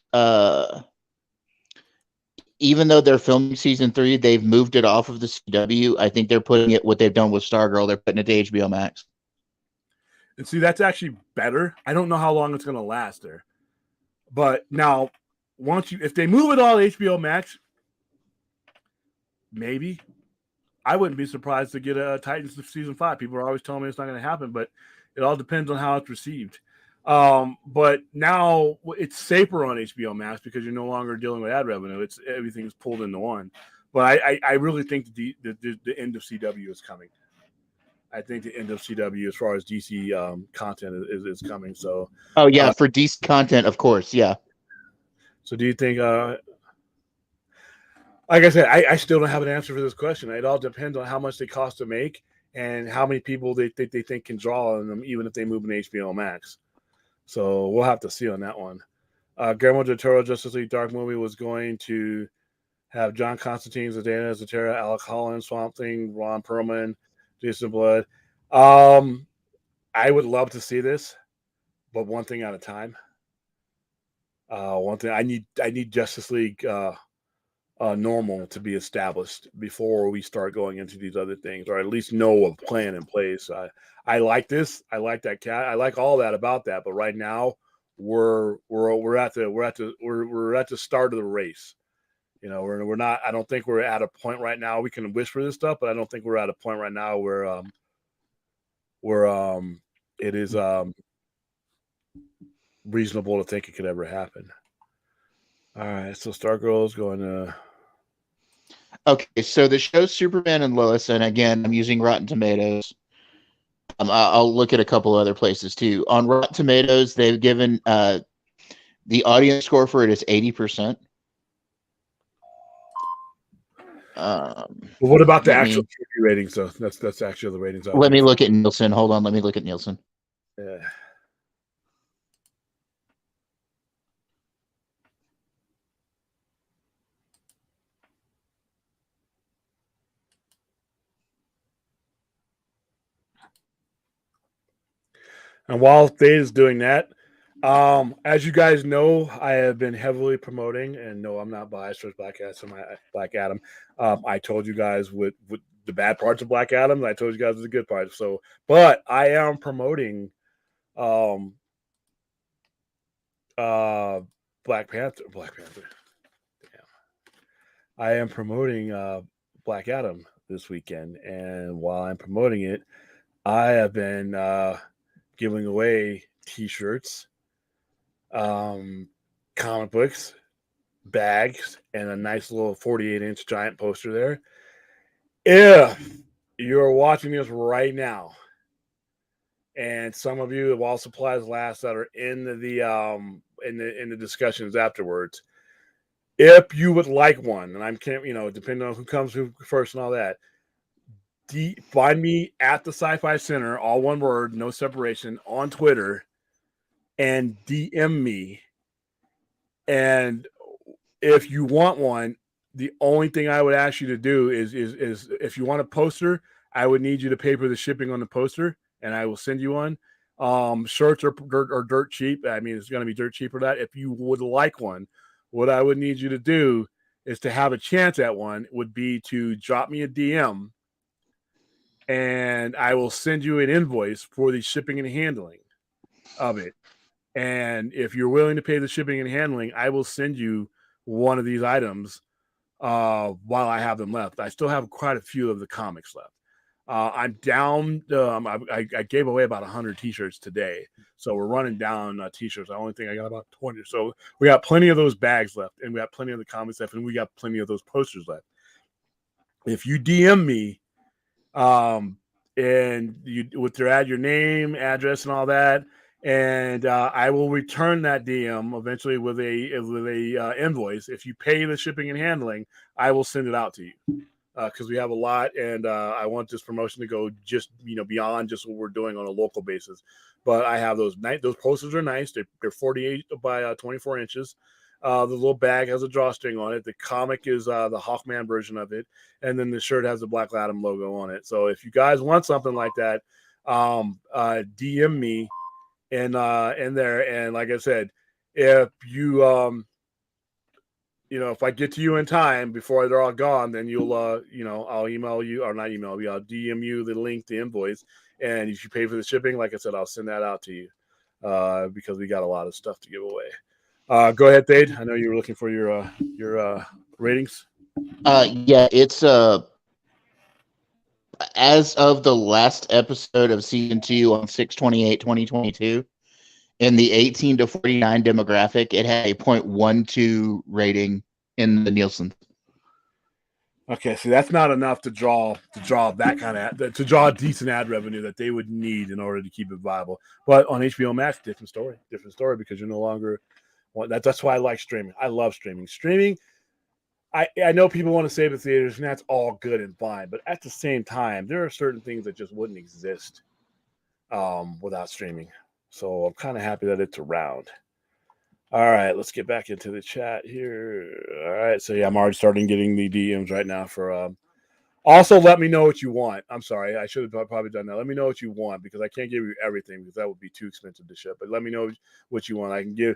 Speaker 2: Even though they're filming season 3, they've moved it off of the CW. I think they're putting it what they've done with Stargirl. They're putting it to HBO Max.
Speaker 3: And see, that's actually better. I don't know how long it's going to last there, but now if they move it all to HBO Max, maybe I wouldn't be surprised to get a Titans season 5. People are always telling me it's not going to happen, but it all depends on how it's received. But now it's safer on HBO Max because you're no longer dealing with ad revenue. Everything's pulled into one. But I really think the end of CW is coming. I think the end of CW as far as DC content is coming. So
Speaker 2: for DC content, of course, yeah.
Speaker 3: So do you think? Like I said, I still don't have an answer for this question. It all depends on how much they cost to make and how many people they think can draw on them, even if they move in HBO Max. So we'll have to see on that one. Guillermo del Toro Justice League Dark movie was going to have John Constantine, Zendaya, Zatara, Alec Holland, Swamp Thing, Ron Perlman, Jason Blood. I would love to see this, but one thing at a time. One thing I need Justice League normal to be established before we start going into these other things, or at least know a plan in place. I like this. I like that cat. I like all that about that. But right now, we're at the start of the race. We're not. I don't think we're at a point right now. We can wish for this stuff, but I don't think we're at a point right now where it is reasonable to think it could ever happen. All right, so Stargirl is going to.
Speaker 2: Okay, so the show's Superman and Lois, and again, I'm using Rotten Tomatoes. I'll look at a couple other places too. On Rotten Tomatoes, they've given the audience score for it is 80%.
Speaker 3: Well, what about the
Speaker 2: let
Speaker 3: actual
Speaker 2: me
Speaker 3: TV ratings? So that's actually the ratings.
Speaker 2: let me look at Nielsen. Hold on, let me look at Nielsen.
Speaker 3: Yeah. And while Fade is doing that, as you guys know, I have been heavily promoting, and no, I'm not biased towards Black Adam. I told you guys what the bad parts of Black Adam, and I told you guys the good parts. So, but I am promoting Black Panther. Damn. I am promoting Black Adam this weekend, and while I'm promoting it, I have been giving away T-shirts, comic books, bags, and a nice little 48-inch giant poster there. If you're watching this right now, and some of you, while supplies last, that are in the discussions afterwards, if you would like one, and I'm can't, depending on who comes who first and all that, find me at the Sci-Fi Center, all one word, no separation, on Twitter, and DM me. And if you want one, the only thing I would ask you to do is if you want a poster, I would need you to pay for the shipping on the poster, and I will send you one. Shirts are dirt cheap. I mean, it's going to be dirt cheap for that. If you would like one, what I would need you to do is to have a chance at one would be to drop me a DM, and I will send you an invoice for the shipping and handling of it. And if you're willing to pay the shipping and handling, I will send you one of these items while I have them left. I still have quite a few of the comics left. I'm down. I gave away about 100 T-shirts today, so we're running down T-shirts. I only think I got about 20. So we got plenty of those bags left, and we got plenty of the comics left, and we got plenty of those posters left. If you DM me, and you with your name, address, and all that, and I will return that DM eventually with a invoice. If you pay the shipping and handling, I will send it out to you because we have a lot, and I want this promotion to go just beyond just what we're doing on a local basis. But I have those posters are nice. They're 48 by 24 inches. The little bag has a drawstring on it. The comic is the Hawkman version of it, and then the shirt has the Black Adam logo on it. So if you guys want something like that, DM me in there. And like I said, if you if I get to you in time before they're all gone, then you'll I'll email you, or not email you, I'll DM you the link, the invoice, and if you pay for the shipping, like I said, I'll send that out to you because we got a lot of stuff to give away. Go ahead, Thade. I know you were looking for your ratings.
Speaker 2: Yeah, it's as of the last episode of season 2 on 6/28/2022, in the 18 to 49 demographic, it had a 0.12 rating in the Nielsen.
Speaker 3: Okay, see, that's not enough to draw that kind of to draw a decent ad revenue that they would need in order to keep it viable. But on HBO Max, different story because you're no longer. Well, that's why I like streaming. I love streaming. Streaming, I know people want to save the theaters, and that's all good and fine. But at the same time, there are certain things that just wouldn't exist without streaming. So I'm kind of happy that it's around. All right, let's get back into the chat here. All right, so yeah, I'm already starting getting the DMs right now for. Also, let me know what you want. I'm sorry, I should have probably done that. Let me know what you want because I can't give you everything because that would be too expensive to ship. But let me know what you want. I can give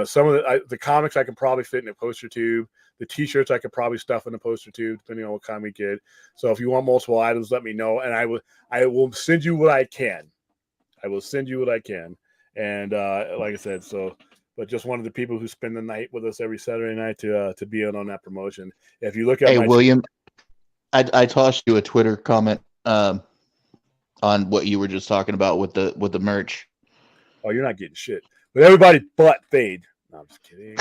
Speaker 3: some of the comics I can probably fit in a poster tube. The T-shirts I could probably stuff in a poster tube depending on what kind we get. So if you want multiple items, let me know, and I will send you what I can. I will send you what I can, and like I said, so. But just one of the people who spend the night with us every Saturday night to be in on that promotion. If you look at
Speaker 2: William, I tossed you a Twitter comment on what you were just talking about with the merch.
Speaker 3: Oh, you're not getting shit. But everybody but Fade. No, I'm just kidding.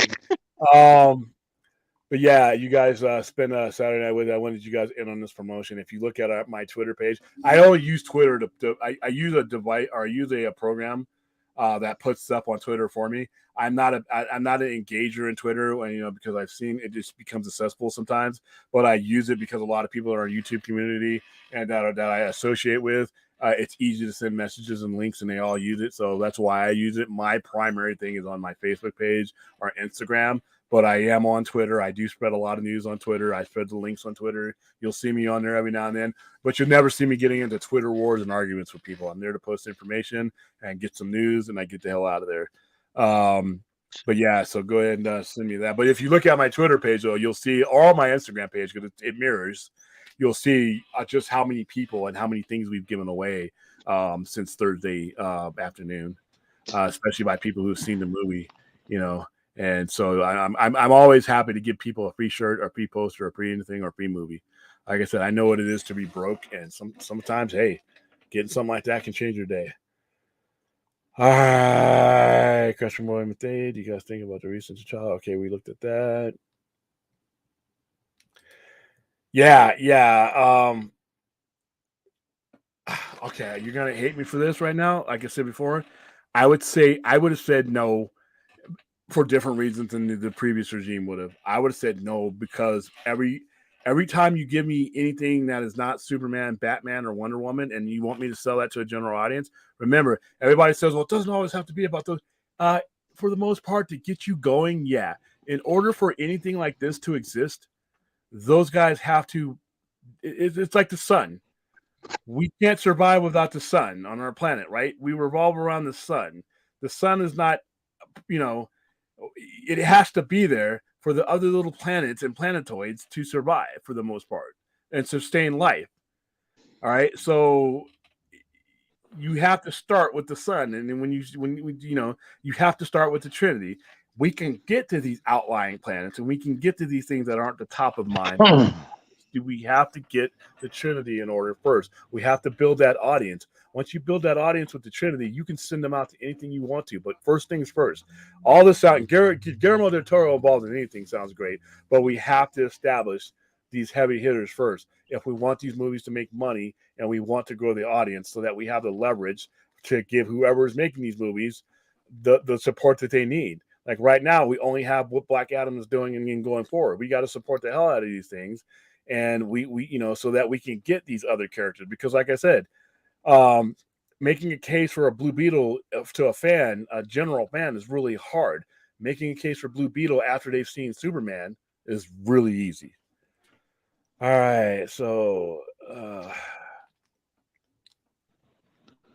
Speaker 3: But yeah, you guys spend Saturday night with it. I wanted you guys in on this promotion. If you look at my Twitter page, I only use Twitter I use a device or I use a program that puts stuff on Twitter for me. I'm not an engager in Twitter, because I've seen it just becomes accessible sometimes. But I use it because a lot of people are in our YouTube community and that I associate with. It's easy to send messages and links, and they all use it. So that's why I use it. My primary thing is on my Facebook page or Instagram. But I am on Twitter. I do spread a lot of news on Twitter. I spread the links on Twitter. You'll see me on there every now and then, but you'll never see me getting into Twitter wars and arguments with people. I'm there to post information and get some news, and I get the hell out of there. But yeah, so go ahead and send me that. But if you look at my Twitter page, though, you'll see, or my Instagram page, because it mirrors, you'll see just how many people and how many things we've given away since Thursday afternoon, especially by people who've seen the movie, And so I'm always happy to give people a free shirt or free poster or free anything or free movie. Like I said, I know what it is to be broke, and sometimes, hey, getting something like that can change your day. All right, question boy Mathay, do you guys think about the recent child? Okay, we looked at that. Yeah. Okay, you're gonna hate me for this right now. Like I said before, I would have said no for different reasons than the previous regime would have. I would have said no because every time you give me anything that is not Superman, Batman, or Wonder Woman, and you want me to sell that to a general audience, remember, everybody says, well, it doesn't always have to be about those. For the most part, to get you going, yeah. In order for anything like this to exist, those guys have to. It's like the sun. We can't survive without the sun on our planet, right? We revolve around the sun. The sun is not, it has to be there for the other little planets and planetoids to survive for the most part and sustain life. All right. So you have to start with the sun. And then when you have to start with the Trinity. We can get to these outlying planets and we can get to these things that aren't the top of mind. We have to get the Trinity in order first. We have to build that audience. Once you build that audience with the Trinity, you can send them out to anything you want to. But first things first. All this out, and Guillermo del Toro involved in anything sounds great, but we have to establish these heavy hitters first if we want these movies to make money and we want to grow the audience so that we have the leverage to give whoever is making these movies the support that they need. Like right now, we only have what Black Adam is doing and going forward. We got to support the hell out of these things. And we so that we can get these other characters, because like I said, making a case for a Blue Beetle to a general fan is really hard. Making a case for Blue Beetle after they've seen Superman is really easy. All right, so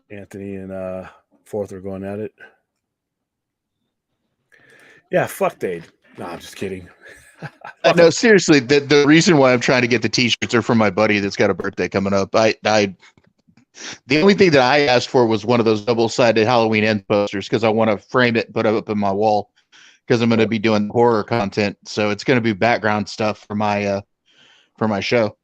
Speaker 3: Anthony and Fourth are going at it. Yeah, fuck Dade. No, I'm just kidding.
Speaker 2: No, seriously, the reason why I'm trying to get the t-shirts are from my buddy that's got a birthday coming up. The only thing that I asked for was one of those double-sided Halloween end posters because I want to frame it, put it up in my wall because I'm going to be doing horror content. So it's going to be background stuff for my show.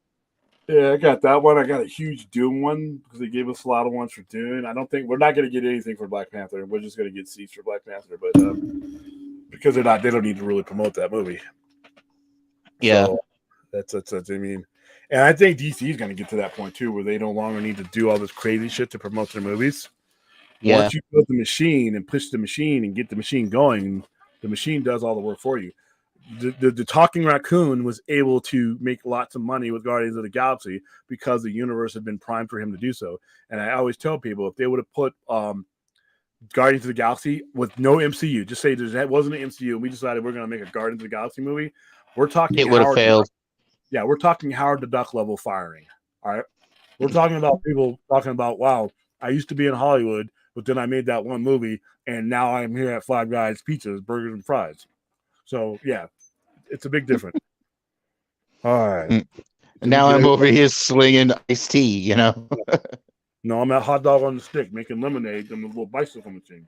Speaker 3: Yeah, I got that one. I got a huge Doom one because they gave us a lot of ones for Doom. I don't think we're not going to get anything for Black Panther. We're just going to get seats for Black Panther, but because they don't need to really promote that movie.
Speaker 2: Yeah,
Speaker 3: so that's I mean, and I think DC is going to get to that point too, where they no longer need to do all this crazy shit to promote their movies.
Speaker 2: Yeah.
Speaker 3: Once you build the machine and push the machine and get the machine going, the machine does all the work for you. The talking raccoon was able to make lots of money with Guardians of the Galaxy because the universe had been primed for him to do so. And I always tell people, if they would have put Guardians of the Galaxy with no MCU, just say there wasn't an MCU and we decided we're going to make a Guardians of the Galaxy movie, we're talking
Speaker 2: it would have failed.
Speaker 3: Yeah, we're talking Howard the Duck level firing. All right. We're talking about people talking about, wow, I used to be in Hollywood, but then I made that one movie and now I'm here at Five Guys Pizzas, Burgers and Fries. So yeah, it's a big difference. All right.
Speaker 2: Now I'm over here slinging iced tea,
Speaker 3: No, I'm at hot dog on the stick making lemonade in the little bicycle machine.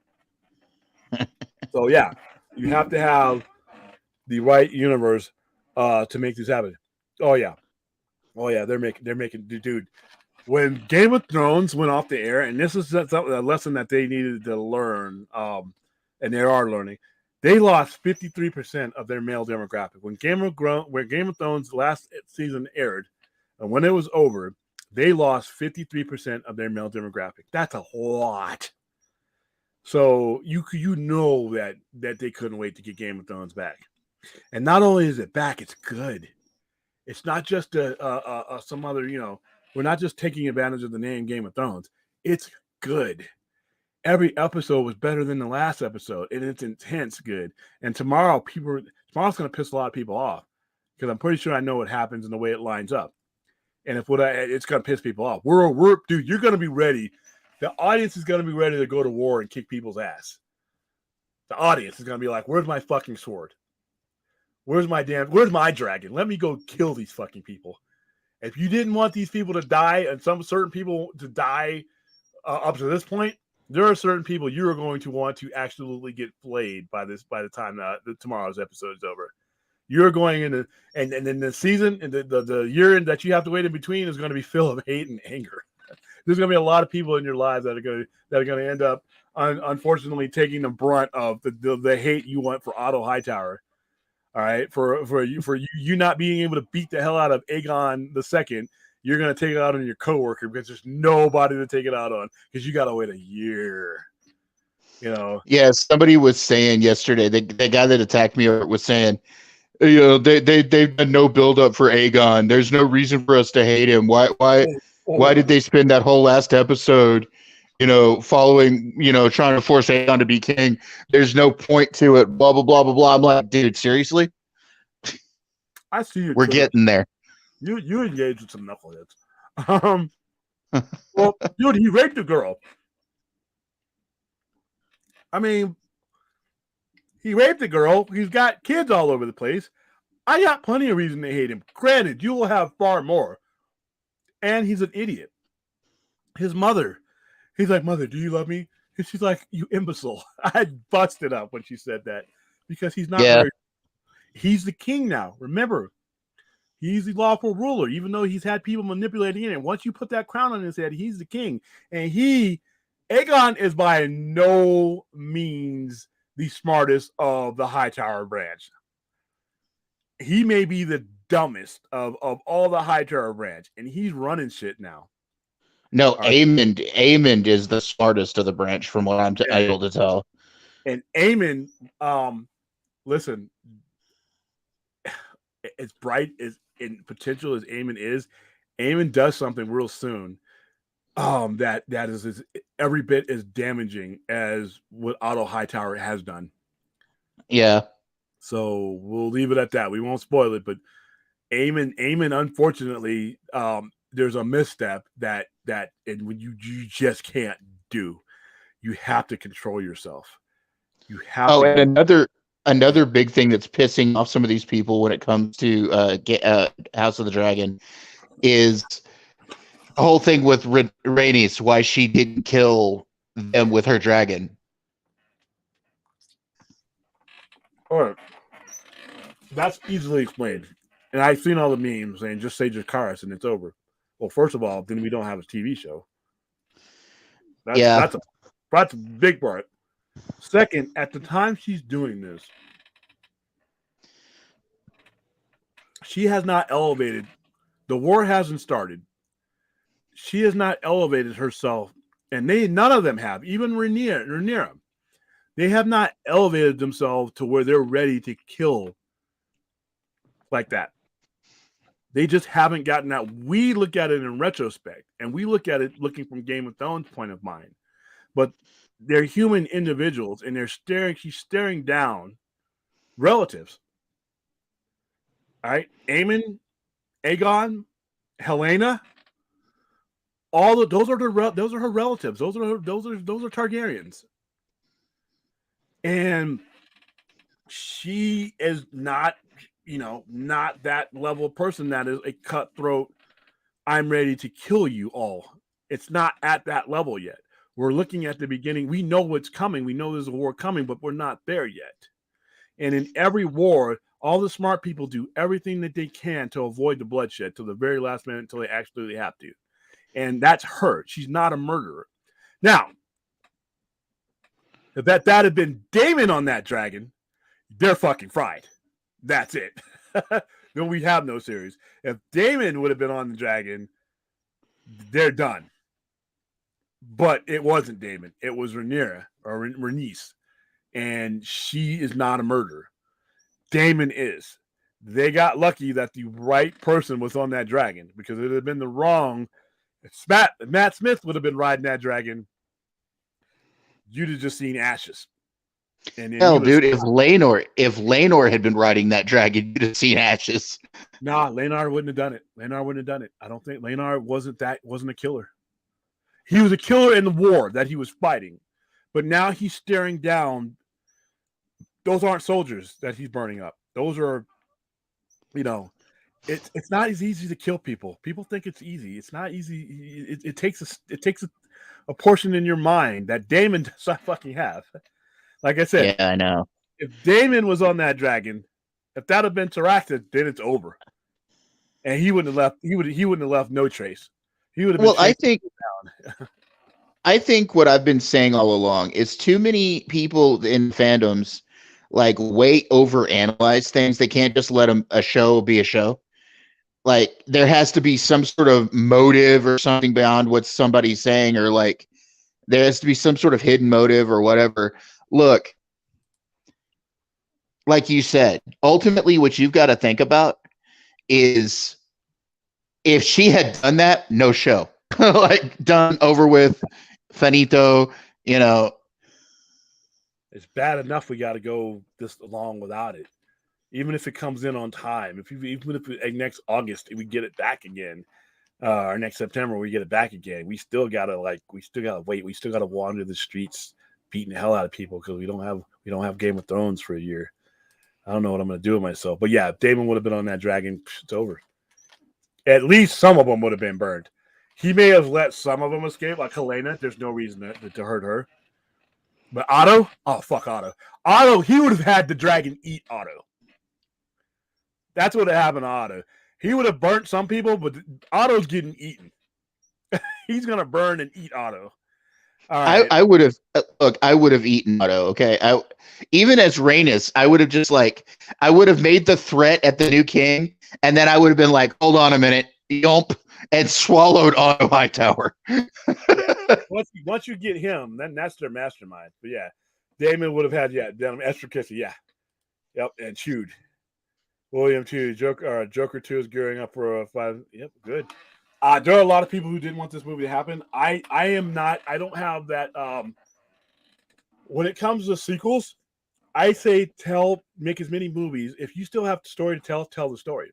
Speaker 3: So yeah, you have to have the right universe to make this happen. Oh yeah, they're making dude. When Game of Thrones went off the air, and this is a lesson that they needed to learn, and they are learning. They lost 53% of their male demographic. When Game of Thrones last season aired, and when it was over, they lost 53% of their male demographic. That's a lot. So you know that they couldn't wait to get Game of Thrones back. And not only is it back, it's good. It's not just some other, we're not just taking advantage of the name Game of Thrones. It's good. Every episode was better than the last episode, and it's intense good. And tomorrow's going to piss a lot of people off because I'm pretty sure I know what happens and the way it lines up. And it's going to piss people off. Dude, you're going to be ready. The audience is going to be ready to go to war and kick people's ass. The audience is going to be like, "Where's my fucking sword? Where's my dragon? Let me go kill these fucking people." If you didn't want these people to die, and some certain people to die up to this point, there are certain people you are going to want to absolutely get flayed by the time tomorrow's episode is over. You're going into, and then the season and the year that you have to wait in between is going to be filled with hate and anger. There's going to be a lot of people in your lives that are going to end up, unfortunately, taking the brunt of the hate you want for Otto Hightower. All right, for you not being able to beat the hell out of Aegon II, you're going to take it out on your coworker because there's nobody to take it out on because you got to wait a year.
Speaker 2: Yeah, somebody was saying yesterday, the guy that attacked me was saying, they've done no build up for Aegon. There's no reason for us to hate him. Why did they spend that whole last episode, following, trying to force Aegon to be king? There's no point to it. Blah blah blah blah blah. I'm like, dude, seriously?
Speaker 3: I see you.
Speaker 2: We're getting there.
Speaker 3: You engaged with some knuckleheads. Well, dude, he raped a girl. I mean, he raped a girl. He's got kids all over the place. I got plenty of reason to hate him. Granted, you will have far more. And he's an idiot. His mother, he's like, "Mother, do you love me?" And she's like, "You imbecile." I busted up when she said that because he's not very. He's the king now. Remember, he's the lawful ruler, even though he's had people manipulating it. And once you put that crown on his head, he's the king. And Aegon is by no means the smartest of the Hightower branch. He may be the dumbest of all the Hightower branch, and he's running shit now.
Speaker 2: No, Aemond is the smartest of the branch, from what I'm able to tell.
Speaker 3: And Aemond, listen, as bright as in potential as Aemond does something real soon. That is every bit as damaging as what Otto Hightower has done.
Speaker 2: Yeah.
Speaker 3: So we'll leave it at that. We won't spoil it, but Aemond, unfortunately, there's a misstep that and when you just can't do. You have to control yourself. You have.
Speaker 2: Oh, and another big thing that's pissing off some of these people when it comes to House of the Dragon is the whole thing with Rhaenys, why she didn't kill them with her dragon.
Speaker 3: All right. That's easily explained. And I've seen all the memes saying just say Dracarys and it's over. Well, first of all, then we don't have a TV show. That's a big part. Second, at the time she's doing this, she has not elevated. The war hasn't started. She has not elevated herself, and none of them have. Even Rhaenyra, they have not elevated themselves to where they're ready to kill like that. They just haven't gotten that. We look at it in retrospect, and we look at it looking from Game of Thrones' point of mind. But they're human individuals, and she's staring down relatives. All right, Aemon, Aegon, Helena, those are her relatives. Those are Targaryens, and she is not that level of person that is a cutthroat. I'm ready to kill you all. It's not at that level yet. We're looking at the beginning. We know what's coming. We know there's a war coming, but we're not there yet. And in every war, all the smart people do everything that they can to avoid the bloodshed till the very last minute until they absolutely have to. And that's her. She's not a murderer. Now, if that had been Daemon on that dragon, they're fucking fried. That's it. Then we have no series. If Damon would have been on the dragon, they're done. But it wasn't Damon. It was Rhaenyra or Rhaenys, and she is not a murderer. Damon is. They got lucky that the right person was on that dragon, because it would have been the wrong. If Matt Smith would have been riding that dragon, you'd have just seen ashes. And then
Speaker 2: Hell, dude, if Laenor had been riding that dragon, you'd have seen ashes.
Speaker 3: Nah, Laenor wouldn't have done it. I don't think Laenor wasn't a killer. He was a killer in the war that he was fighting, but now he's staring down. Those aren't soldiers that he's burning up. Those are, it's not as easy to kill people. People think it's easy. It's not easy. It takes a portion in your mind that Damon does not fucking have. Like I said,
Speaker 2: yeah, I know.
Speaker 3: If Damon was on that dragon, if that had been Tarakta, then it's over, and he wouldn't have left. He wouldn't have left no trace. He would have been.
Speaker 2: Well, I think what I've been saying all along is too many people in fandoms like way overanalyze things. They can't just let a show be a show. Like there has to be some sort of motive or something beyond what somebody's saying, or like there has to be some sort of hidden motive or whatever. Look, like you said, ultimately what you've got to think about is if she had done that, no show. Like done, over with, finito, It's
Speaker 3: bad enough we got to go this long without it. Even if it comes in on time, even if next August we get it back again, or next September we get it back again, we still gotta wait. We still gotta wander the streets beating the hell out of people because we don't have Game of Thrones for a year. I don't know what I'm gonna do with myself. But yeah, if Damon would have been on that dragon, it's over. At least some of them would have been burned. He may have let some of them escape, like Helena. There's no reason to hurt her. But Otto? Oh, fuck Otto. Otto, he would have had the dragon eat Otto. That's what happened to Otto. He would have burnt some people, but Otto's getting eaten. He's going to burn and eat Otto. All right.
Speaker 2: I would have eaten Otto. Okay. Even as Rhaenys, I would have made the threat at the new king, and then I would have been like, hold on a minute, yomp, and swallowed Otto Hightower.
Speaker 3: Once you get him, then that's their mastermind. But yeah, Damon would have had Esther Kissy, yep, and chewed. William 2, Joker 2 is gearing up for a 5. Yep, good. There are a lot of people who didn't want this movie to happen. I am not. I don't have that. When it comes to sequels, I say make as many movies. If you still have the story to tell the story.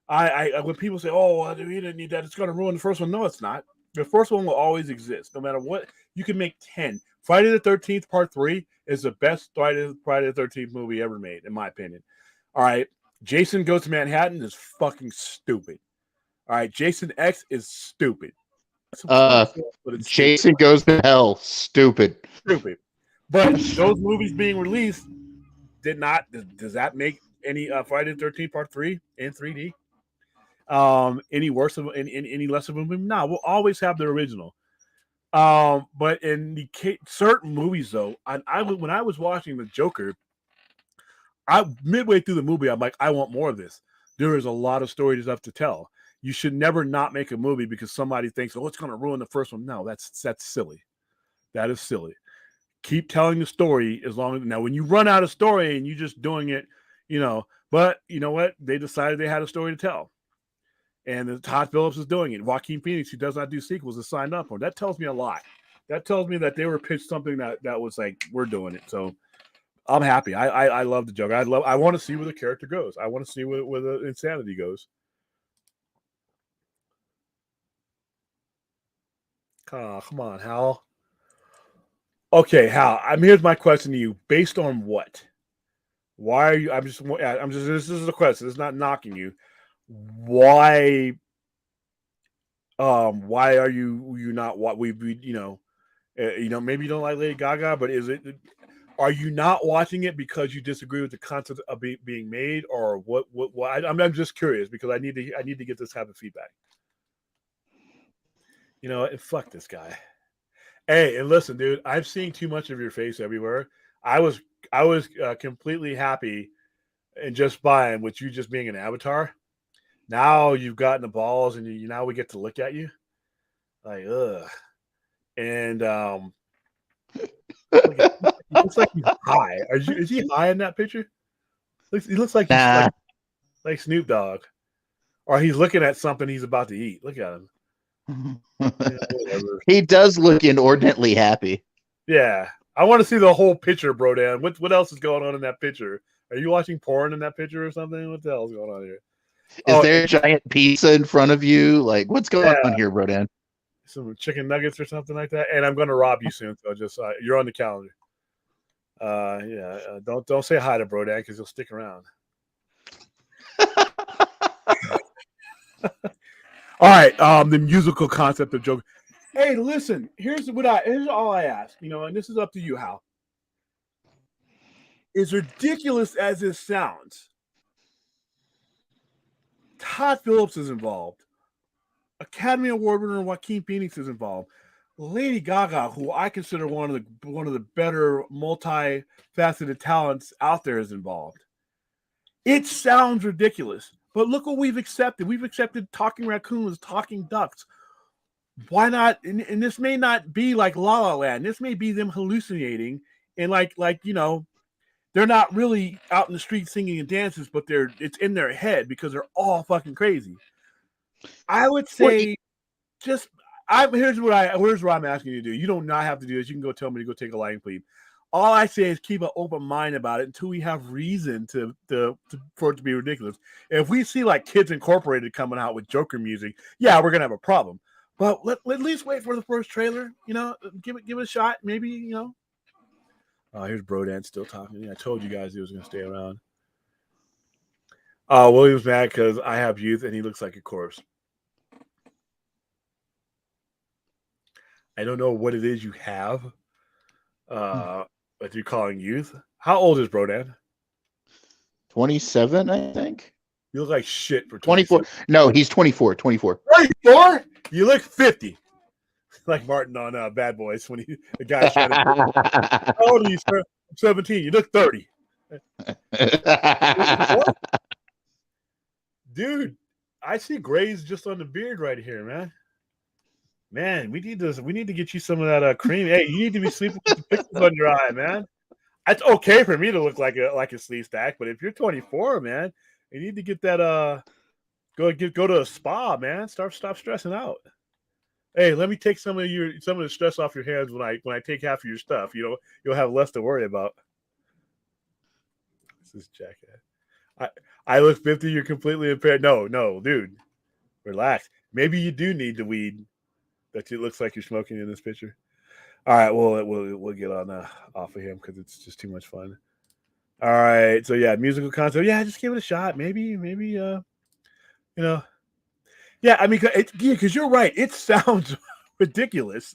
Speaker 3: I when people say, "Oh, we didn't need that," it's going to ruin the first one. No, it's not. The first one will always exist, no matter what. You can make 10. Friday the 13th Part 3 is the best Friday the 13th movie ever made, in my opinion. All right, Jason Goes to Manhattan is fucking stupid. All right, Jason X is stupid.
Speaker 2: Jason Goes to Hell, stupid.
Speaker 3: Stupid. But those movies being released did not. Does that make any Friday the 13th Part 3 in 3D? Any worse of any less of a movie? No, we'll always have the original. But in the certain movies, though, when I was watching the Joker, midway through the movie, I'm like, I want more of this. There is a lot of stories left to tell. You should never not make a movie because somebody thinks, oh, it's going to ruin the first one. No, that's silly. That is silly. Keep telling the story as long as now. When you run out of story and you're just doing it, But you know what? They decided they had a story to tell. And Todd Phillips is doing it. Joaquin Phoenix, who does not do sequels, is signed up for it. That tells me a lot. That tells me that they were pitched something that was like, we're doing it. So I'm happy. I love the Joker. I want to see where the character goes. I want to see where the insanity goes. Oh, come on, Hal. Okay, Hal. Here's my question to you. Based on what? Why are you? This is a question. It's not knocking you. Why are you not what maybe you don't like Lady Gaga, but are you not watching it because you disagree with the concept of being made, or what I'm just curious because I need to get this type of feedback. Fuck this guy. Hey, and listen, dude, I've seen too much of your face everywhere. I was completely happy and just fine with you just being an avatar. Now you've gotten the balls, and now we get to look at you. Like, ugh. And he looks like he's high. Is he high in that picture? He looks like he's like Snoop Dogg. Or he's looking at something he's about to eat. Look at him. Yeah,
Speaker 2: he does look inordinately happy.
Speaker 3: Yeah. I want to see the whole picture, bro, Dan. What else is going on in that picture? Are you watching porn in that picture or something? What the hell is going on here?
Speaker 2: Is there a giant pizza in front of you? Like, what's going on here, bro, Dan?
Speaker 3: Some chicken nuggets or something like that. And I'm going to rob you soon. So just you're on the calendar. Don't say hi to bro, Dan, because he'll stick around. All right, the musical concept of Joker. Hey, listen, here's all I ask, and this is up to you, Hal. As ridiculous as this sounds, Todd Phillips is involved. Academy Award winner Joaquin Phoenix is involved. Lady Gaga, who I consider one of the better multifaceted talents out there, is involved. It sounds ridiculous. But look what we've accepted. We've accepted talking raccoons, talking ducks. Why not? And this may not be like La La Land. This may be them hallucinating and like they're not really out in the street singing and dances, but it's in their head because they're all fucking crazy. I would say here's what I'm asking you to do. You do not have to do this. You can go tell me to go take a lying plea. All I say is keep an open mind about it until we have reason for it to be ridiculous. If we see like Kids Incorporated coming out with Joker music, yeah, we're gonna have a problem. But let at least wait for the first trailer. Give it a shot. Maybe Oh, here's Brodan still talking. Yeah, I told you guys he was gonna stay around. William's mad because I have youth and he looks like a corpse. I don't know what it is you have. That you're calling youth. How old is Brodan?
Speaker 2: 27, I think.
Speaker 3: You look like shit for
Speaker 2: 24. No, he's 24. 24.
Speaker 3: 24? You look 50. Like Martin on Bad Boys when the guy's trying to. How old are you, sir? 17. You look 30. Dude, I see grays just on the beard right here, man. Man, we need to get you some of that cream. Hey, you need to be sleeping with the pixels on your eye, man. It's okay for me to look like a sleeve stack, but if you're 24, man, you need to get that go to a spa, man. Stop stressing out. Hey, let me take some of the stress off your hands when I take half of your stuff. You'll have less to worry about. This is jackass. I look 50. You're completely impaired. No, dude, relax. Maybe you do need the weed that it looks like you're smoking in this picture. All right, we'll get on off of him because it's just too much fun. All right, so yeah, musical concept. Yeah, just give it a shot. Maybe Yeah, I mean, because you're right. It sounds ridiculous,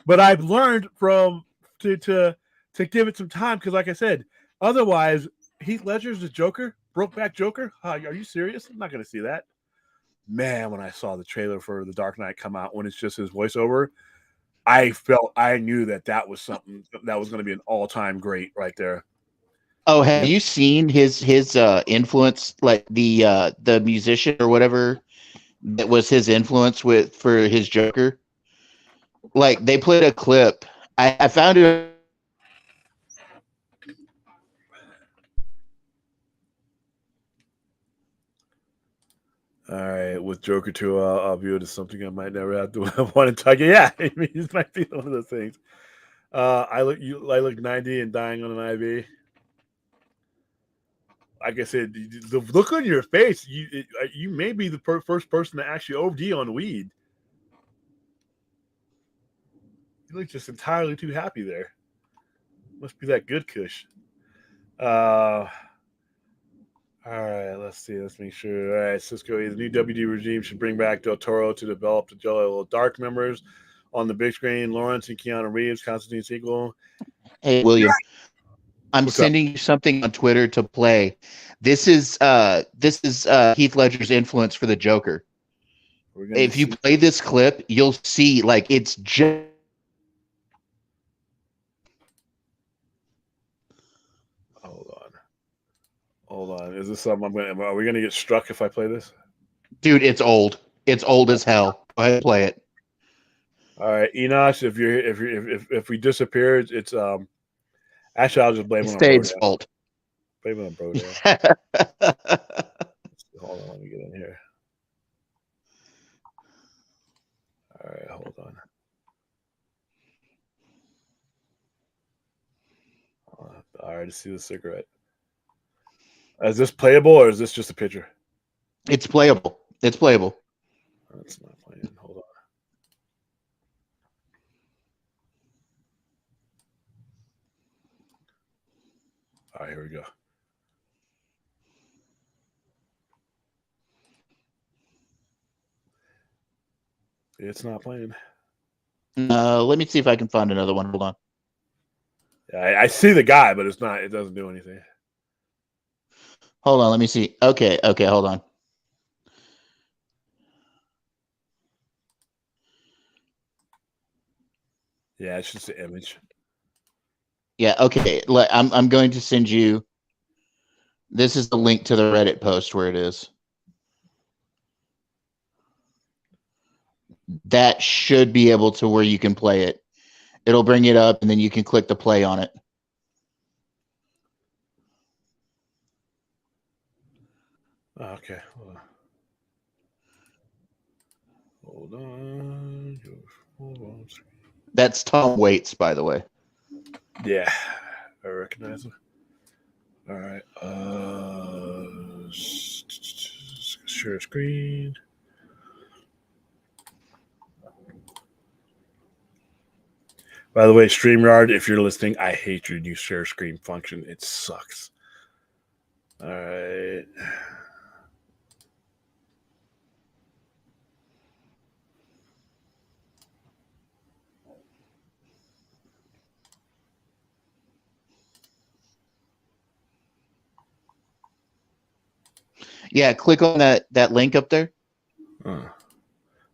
Speaker 3: but I've learned to give it some time because, like I said, otherwise Heath Ledger's the Joker, Brokeback Joker. Are you serious? I'm not going to see that. Man, when I saw the trailer for The Dark Knight come out, when it's just his voiceover, I knew that was something that was going to be an all-time great right there.
Speaker 2: Oh, have you seen his influence, like the musician or whatever that was his influence for his Joker? Like they played a clip. I found it.
Speaker 3: All right, with Joker 2, I'll view it as something I might never have to want to talk. Yeah, I mean, this might be one of those things. I look 90 and dying on an IV. Like I said, the look on your face, you may be the first person to actually OD on weed. You look just entirely too happy there. Must be that good kush. All right, let's see. Let's make sure. All right, Cisco, the new WD regime should bring back Del Toro to develop the Jello Dark members on the big screen. Lawrence and Keanu Reeves, Constantine sequel.
Speaker 2: Hey, William, I'm sending you something on Twitter to play. This is Heath Ledger's influence for the Joker. If you play this clip, you'll see like it's just.
Speaker 3: Hold on. Is this something are we gonna get struck if I play this?
Speaker 2: Dude, it's old. It's old as hell. Go ahead and play it.
Speaker 3: All right, Enosh. If we disappear, it's actually I'll just blame
Speaker 2: It's
Speaker 3: it on Bro
Speaker 2: Dave's
Speaker 3: Dan.
Speaker 2: fault.
Speaker 3: Blame it on Bro Dan. Hold on, let me get in here. All right, hold on. All right, to see the cigarette. Is this playable or is this just a picture?
Speaker 2: It's playable. It's playable.
Speaker 3: That's not playing. Hold on. All right, here we go. It's not playing.
Speaker 2: Let me see if I can find another one. Hold on.
Speaker 3: Yeah, I see the guy, but it's not. It doesn't do anything.
Speaker 2: Hold on. Let me see. Okay. Hold on.
Speaker 3: Yeah, it's just an image.
Speaker 2: Yeah. Okay. I'm going to send you. This is the link to the Reddit post where it is. That should be able to where you can play it. It'll bring it up, and then you can click the play on it.
Speaker 3: Oh, okay. Hold on. Hold on.
Speaker 2: That's Tom Waits, by the way.
Speaker 3: Yeah, I recognize him. All right. Share screen. By the way, StreamYard, if you're listening, I hate your new share screen function. It sucks. All right.
Speaker 2: Yeah, click on that link up there.
Speaker 3: I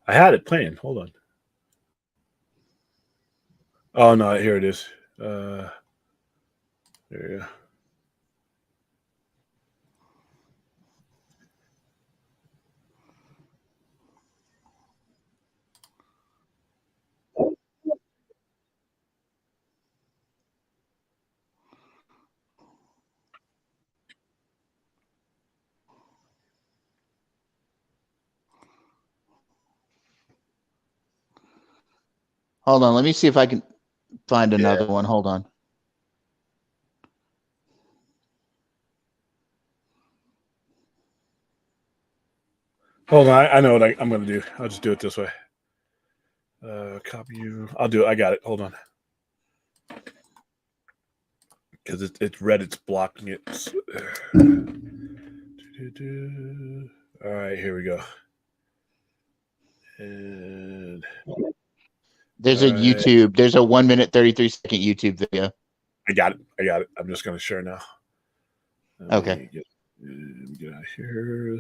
Speaker 3: had it playing. Hold on. Oh no, here it is. There you go.
Speaker 2: Hold on. Let me see if I can find another one. Hold on.
Speaker 3: Hold on. I know what I'm going to do. I'll just do it this way. Copy you. I'll do it. I got it. Hold on. Because it's Reddit's blocking it. All right, here we go. And
Speaker 2: there's a YouTube. There's a 1 minute 33-second YouTube video.
Speaker 3: I got it. I'm just going to share now.
Speaker 2: Okay.
Speaker 3: Get out of here.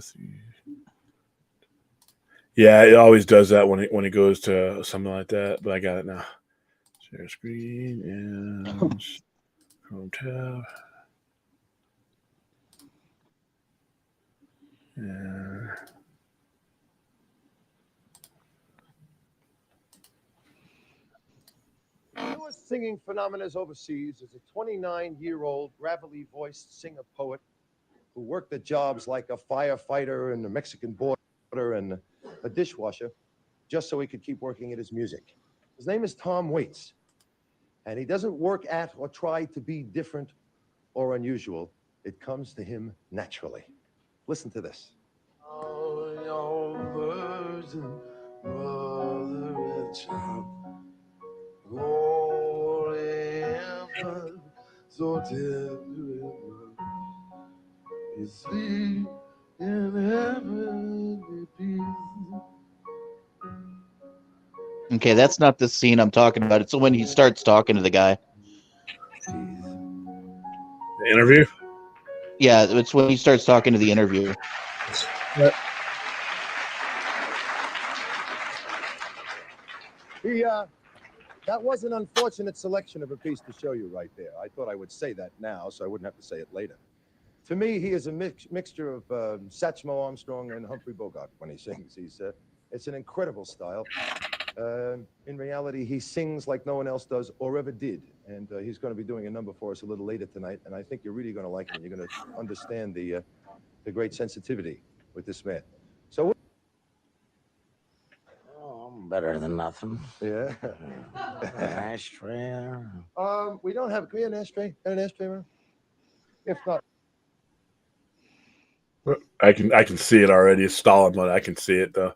Speaker 3: Yeah, it always does that when it goes to something like that. But I got it now. Share screen and Chrome tab. Yeah.
Speaker 4: Newest singing phenomenon overseas is a 29-year-old gravelly-voiced singer-poet who worked at jobs like a firefighter and the Mexican border and a dishwasher just so he could keep working at his music. His name is Tom Waits, and he doesn't work at or try to be different or unusual. It comes to him naturally. Listen to this. All your virgin mother and child. Glory ever so tender is sleep in heavenly peace.
Speaker 2: Okay, that's not the scene I'm talking about. It's when he starts talking to the guy.
Speaker 3: The interview?
Speaker 2: Yeah, it's when he starts talking to the interviewer.
Speaker 3: Yep.
Speaker 4: That was an unfortunate selection of a piece to show you right there. I thought I would say that now so I wouldn't have to say it later. To me, he is a mixture of Satchmo Armstrong and Humphrey Bogart when he sings. It's an incredible style. In reality, he sings like no one else does or ever did. And he's going to be doing a number for us a little later tonight. And I think you're really going to like him. You're going to understand the great sensitivity with this man. So,
Speaker 5: I'm better than nothing.
Speaker 4: yeah.
Speaker 5: An ashtray.
Speaker 4: We don't have. Can we have an ashtray? An ashtray, man? If not,
Speaker 3: I can see it already. It's Stalin, but I can see it though.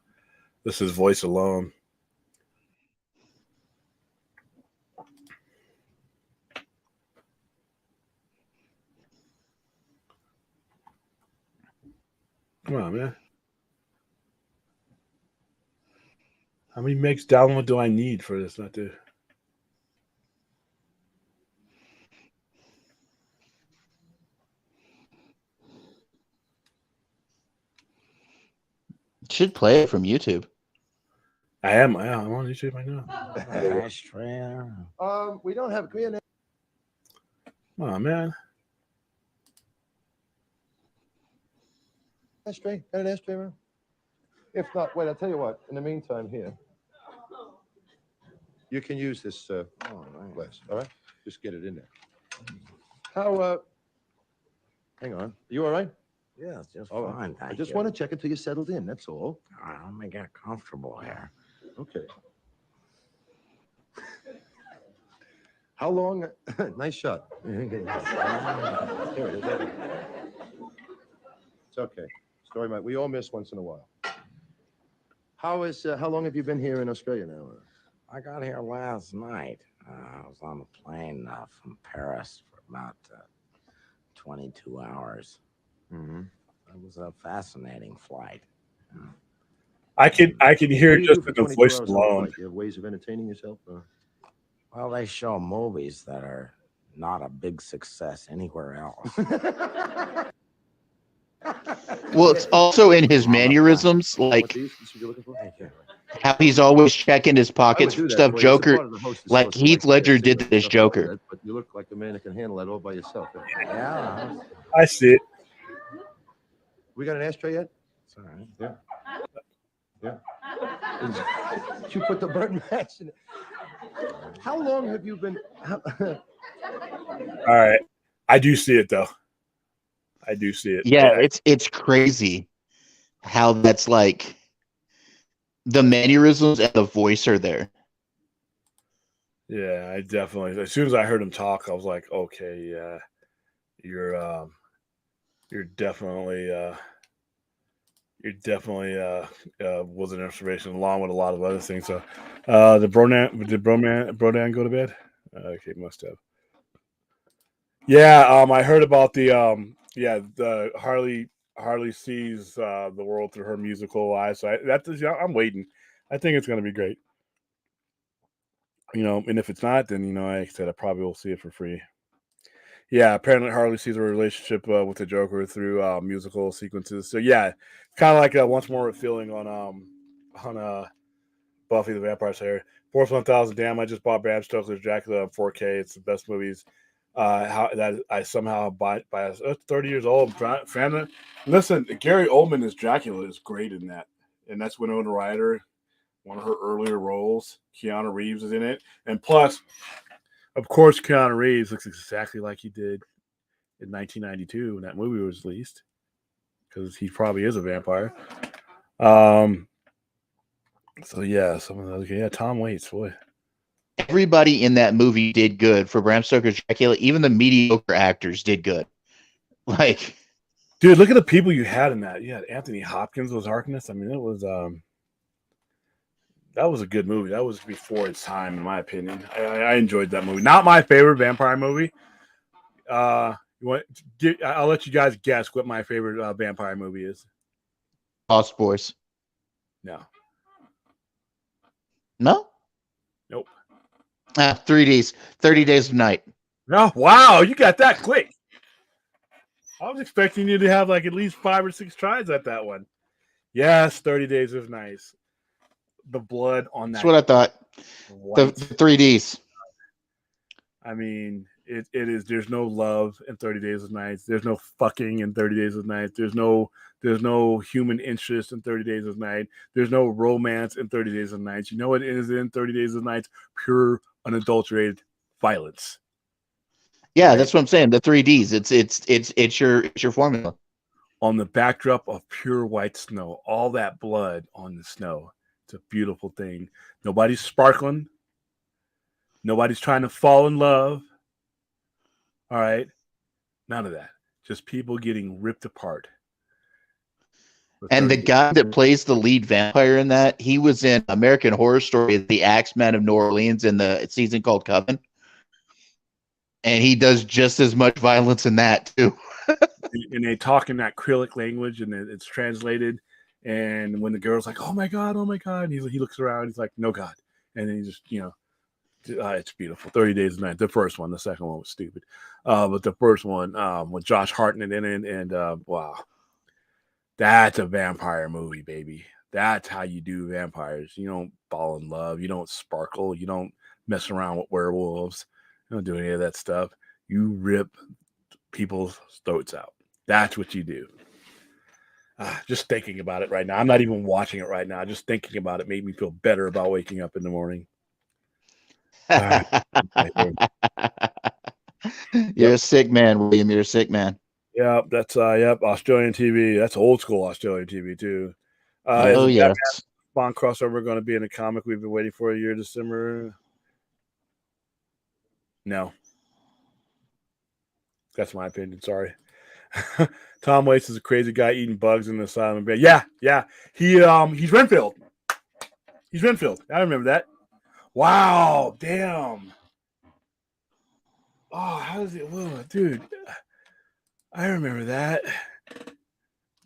Speaker 3: This is voice alone. Come on, man. How many megs download do I need for this not to?
Speaker 2: Should play it from YouTube.
Speaker 3: I'm on YouTube right now.
Speaker 5: An ashtray.
Speaker 4: we don't have. Can we have an
Speaker 3: Come on, man.
Speaker 4: ashtray? An ashtray, man? If not, wait. I'll tell you what. In the meantime, here, you can use this glass. All right, just get it in there. How? Hang on. You all right?
Speaker 5: Yeah, it's just
Speaker 4: All
Speaker 5: fine.
Speaker 4: right. I
Speaker 5: Thank
Speaker 4: just
Speaker 5: you.
Speaker 4: want to check until you're settled in. That's all.
Speaker 5: All right, let me get comfortable here.
Speaker 4: Okay. How long? Nice shot. Here it is. It's okay. Story might. We all miss once in a while. How long have you been here in Australia now?
Speaker 5: I got here last night. I was on a plane from Paris for about 22 hours.
Speaker 4: Mm-hmm.
Speaker 5: It was a fascinating flight.
Speaker 3: I can hear it just in the voice alone.
Speaker 4: You have ways of entertaining yourself?
Speaker 5: Well, they show movies that are not a big success anywhere else.
Speaker 2: Well, it's also in his mannerisms, like how he's always checking his pockets for stuff. Joker, like Heath Ledger did this Joker.
Speaker 4: But you look like a man that can handle that all by yourself.
Speaker 5: Yeah,
Speaker 3: I see it.
Speaker 4: We got an ashtray yet?
Speaker 5: it's all right.
Speaker 4: Yeah. Did you put the burn match in it? How long have you been?
Speaker 3: All right. I do see it though. I do see it.
Speaker 2: Yeah, it's crazy how that's like the mannerisms and the voice are there.
Speaker 3: Yeah, I definitely. As soon as I heard him talk, I was like, okay, yeah, you're definitely was an inspiration along with a lot of other things. So, did Brodan go to bed? Okay, must have. Yeah, I heard about the Harley sees the world through her musical eyes. So I'm waiting. I think it's going to be great. And if it's not, then like I said, I probably will see it for free. Yeah, apparently Harley sees a relationship with the Joker through musical sequences. So yeah, kind of like a once more feeling on Buffy the Vampire Slayer. Force 1000. Damn, I just bought Bram Stoker's Dracula in 4K. It's the best movies. How that I somehow by 30 years old. Listen, Gary Oldman as Dracula is great in that, and that's Winona Ryder, one of her earlier roles. Keanu Reeves is in it, and plus, of course, Keanu Reeves looks exactly like he did in 1992 when that movie was released, because he probably is a vampire. So yeah, Tom Waits, boy.
Speaker 2: Everybody in that movie did good for Bram Stoker's Dracula. Even the mediocre actors did good. Like,
Speaker 3: dude, look at the people you had in that. You had Anthony Hopkins was Harkness. I mean, it was that was a good movie. That was before its time, in my opinion. I enjoyed that movie. Not my favorite vampire movie. I'll let you guys guess what my favorite vampire movie is.
Speaker 2: Lost Boys.
Speaker 3: No.
Speaker 2: No?
Speaker 3: Nope.
Speaker 2: 3 days. 30 Days of Night.
Speaker 3: No. Wow, you got that quick. I was expecting you to have like at least 5 or 6 tries at that one. Yes, 30 Days of Nice. The blood on that.
Speaker 2: That's what I thought. The 3Ds.
Speaker 3: I mean, It is. There's no love in 30 Days of Nights. There's no fucking in 30 Days of Nights. There's no human interest in 30 Days of Night. There's no romance in 30 Days of Nights. You know what is in 30 Days of Nights? Pure, unadulterated violence.
Speaker 2: Yeah, that's what I'm saying. The 3Ds. It's your formula.
Speaker 3: On the backdrop of pure white snow, all that blood on the snow. It's a beautiful thing. Nobody's sparkling. Nobody's trying to fall in love. All right. None of that. Just people getting ripped apart.
Speaker 2: And the guy that plays the lead vampire in that, he was in American Horror Story, The Axeman of New Orleans, in the season called Coven. And he does just as much violence in that too.
Speaker 3: And they talk in that acrylic language, and it's translated. And when the girl's like, "Oh my god," and he looks around, he's like, "No god," and then he just, it's beautiful. 30 Days of Night, the first one. The second one was stupid, but the first one with Josh Hartnett in it, and wow, that's a vampire movie, baby. That's how you do vampires. You don't fall in love. You don't sparkle. You don't mess around with werewolves. You don't do any of that stuff. You rip people's throats out. That's what you do. Just thinking about it right now. I'm not even watching it right now. Just thinking about it made me feel better about waking up in the morning.
Speaker 2: You're a sick man, William. You're a sick man.
Speaker 3: Yeah, that's Australian TV. That's old school Australian TV too.
Speaker 2: Oh yeah.
Speaker 3: Bond crossover going to be in a comic we've been waiting for a year, December? No. That's my opinion. Sorry. Tom Waits is a crazy guy eating bugs in the asylum bed. Yeah. He's Renfield. He's Renfield. I remember that. Wow, damn. Oh, how does it? Whoa, dude, I remember that.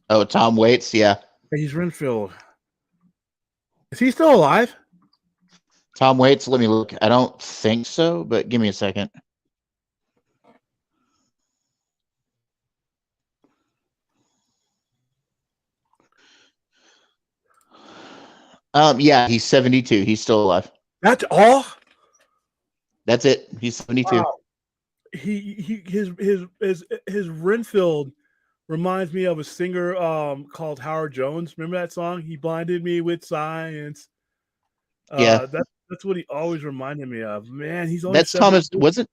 Speaker 2: Oh, Tom Waits, yeah.
Speaker 3: He's Renfield. Is he still alive?
Speaker 2: Tom Waits, let me look. I don't think so, but give me a second. Yeah, he's 72. He's still alive.
Speaker 3: That's all?
Speaker 2: That's it. He's 72.
Speaker 3: Wow. His Renfield reminds me of a singer called Howard Jones. Remember that song? He blinded me with science.
Speaker 2: Yeah.
Speaker 3: That's what he always reminded me of. Man, he's only
Speaker 2: That's Thomas. Wasn't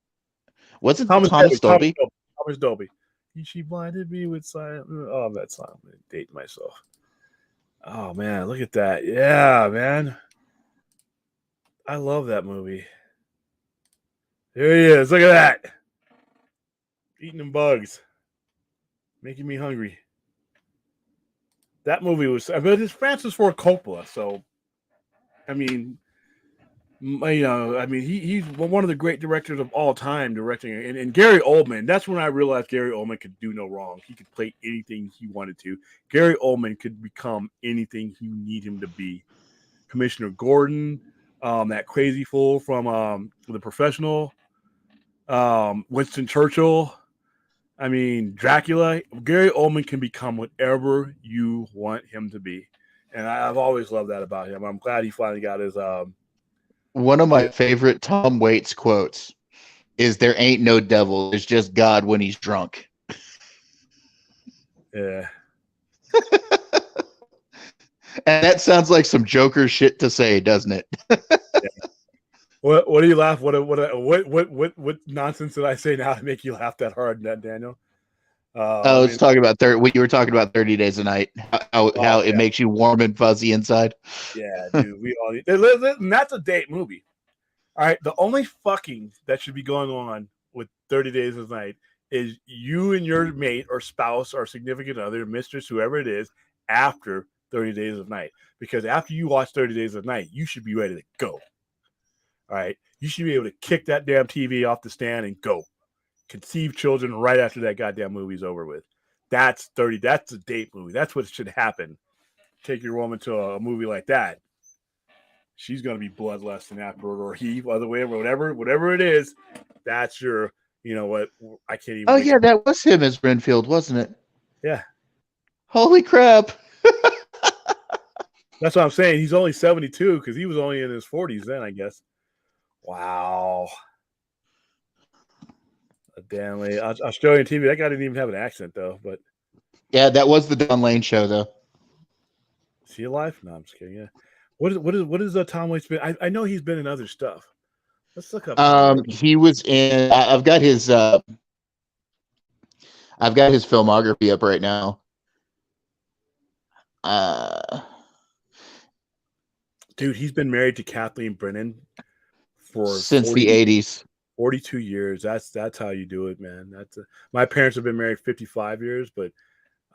Speaker 2: Thomas Dolby?
Speaker 3: Thomas Dolby. She blinded me with science. Oh, that song. I'm dating myself. Oh man, look at that. Yeah, man. I love that movie. There he is. Look at that. Eating them bugs. Making me hungry. That movie was, it's Francis Ford Coppola, so he's one of the great directors of all time directing, and Gary Oldman. That's when I realized Gary Oldman could do no wrong. He could play anything he wanted to. Gary Oldman could become anything you need him to be. Commissioner Gordon, that crazy fool from The Professional, Winston Churchill. Dracula. Gary Oldman can become whatever you want him to be, and I've always loved that about him. I'm glad he finally got his.
Speaker 2: One of my favorite Tom Waits quotes is, "There ain't no devil. There's just God when he's drunk."
Speaker 3: Yeah.
Speaker 2: And that sounds like some Joker shit to say, doesn't it?
Speaker 3: Yeah. What do you laugh? What nonsense did I say now to make you laugh that hard, Daniel?
Speaker 2: It's talking about what you were talking about 30 Days a Night. How it makes you warm and fuzzy inside.
Speaker 3: Yeah, dude. We all and that's a date movie. All right. The only fucking that should be going on with 30 Days a Night is you and your mate or spouse or significant other, mistress, whoever it is, after 30 Days of Night. Because after you watch 30 Days of Night, you should be ready to go. All right. You should be able to kick that damn TV off the stand and go. Conceive children right after that goddamn movie's over with. That's 30. That's a date movie. That's what should happen. Take your woman to a movie like that. She's going to be bloodlust afterward, or he, by the way, whatever it is. That's your, what? I can't even.
Speaker 2: Oh yeah, that was him as Renfield, wasn't it?
Speaker 3: Yeah.
Speaker 2: Holy crap.
Speaker 3: That's what I'm saying. He's only 72 because he was only in his 40s then, I guess. Wow. Damn, Australian TV. That guy didn't even have an accent though. But
Speaker 2: Yeah, that was the Don Lane show though.
Speaker 3: is he alive? No, I'm just kidding. Yeah. What is Tom Waits been? I know he's been in other stuff. Let's look up.
Speaker 2: He was in. I've got his filmography up right now.
Speaker 3: Dude, he's been married to Kathleen Brennan for
Speaker 2: Since the 80s.
Speaker 3: 42 years. That's how you do it, man. My parents have been married 55 years, but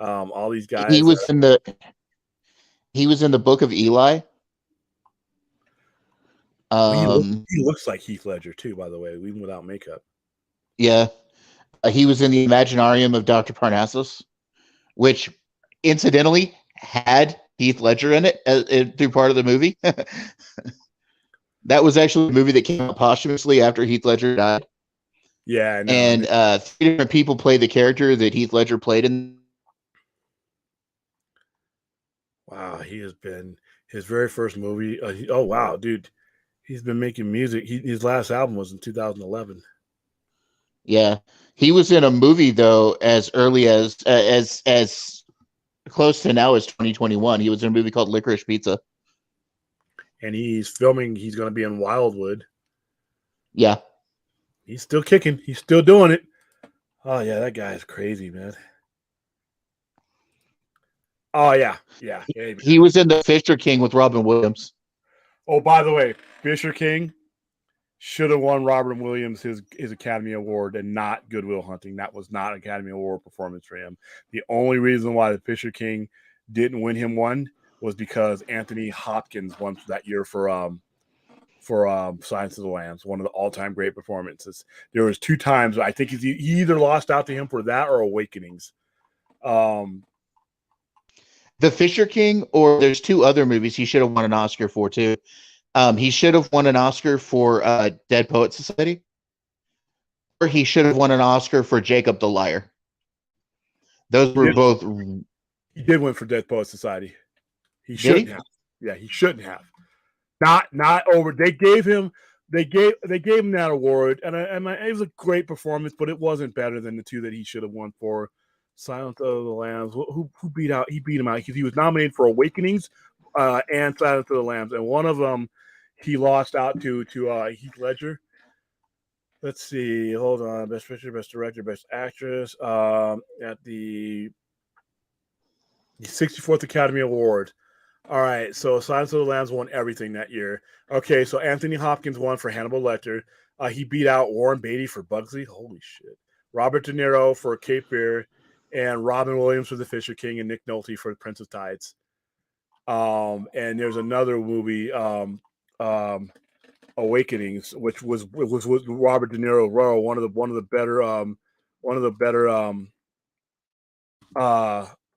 Speaker 3: all these guys.
Speaker 2: He was in the Book of Eli.
Speaker 3: He looks like Heath Ledger too, by the way, even without makeup.
Speaker 2: Yeah. He was in the Imaginarium of Dr. Parnassus, which incidentally had Heath Ledger in it through part of the movie. That was actually a movie that came out posthumously after Heath Ledger died.
Speaker 3: Yeah, I know.
Speaker 2: And 3 different people played the character that Heath Ledger played in.
Speaker 3: Wow, he has been his very first movie. Oh wow, dude, he's been making music. His last album was in 2011.
Speaker 2: Yeah, he was in a movie though as early as close to now as 2021. He was in a movie called Licorice Pizza.
Speaker 3: And he's filming. He's going to be in Wildwood.
Speaker 2: Yeah,
Speaker 3: he's still kicking. He's still doing it. Oh yeah, that guy is crazy, man. Oh yeah.
Speaker 2: He was in The Fisher King with Robin Williams.
Speaker 3: Oh, by the way, Fisher King should have won Robin Williams his Academy Award and not Good Will Hunting. That was not an Academy Award performance for him. The only reason why the Fisher King didn't win him one was because Anthony Hopkins won that year for Silence of the Lambs, one of the all-time great performances. There was 2 times I think he either lost out to him for that or Awakenings.
Speaker 2: The Fisher King, or there's 2 other movies he should have won an Oscar for too. He should have won an Oscar for Dead Poets Society, or he should have won an Oscar for Jacob the Liar. Those were both.
Speaker 3: He did win for Dead Poets Society. He shouldn't have. Yeah, he shouldn't have. Not over. They gave him that award, and it was a great performance, but it wasn't better than the 2 that he should have won for Silence of the Lambs. Who beat out? He beat him out because he was nominated for Awakenings and Silence of the Lambs, and one of them he lost out to Heath Ledger. Let's see. Hold on. Best Picture, Best Director, Best Actress at the 64th Academy Award. All right, so Silence of the Lambs won everything that year. Okay, so Anthony Hopkins won for Hannibal Lecter. He beat out Warren Beatty for Bugsy. Holy shit. Robert De Niro for Cape Fear, and Robin Williams for The Fisher King, and Nick Nolte for The Prince of Tides. And there's another movie, Awakenings, which was Robert De Niro role, one of the better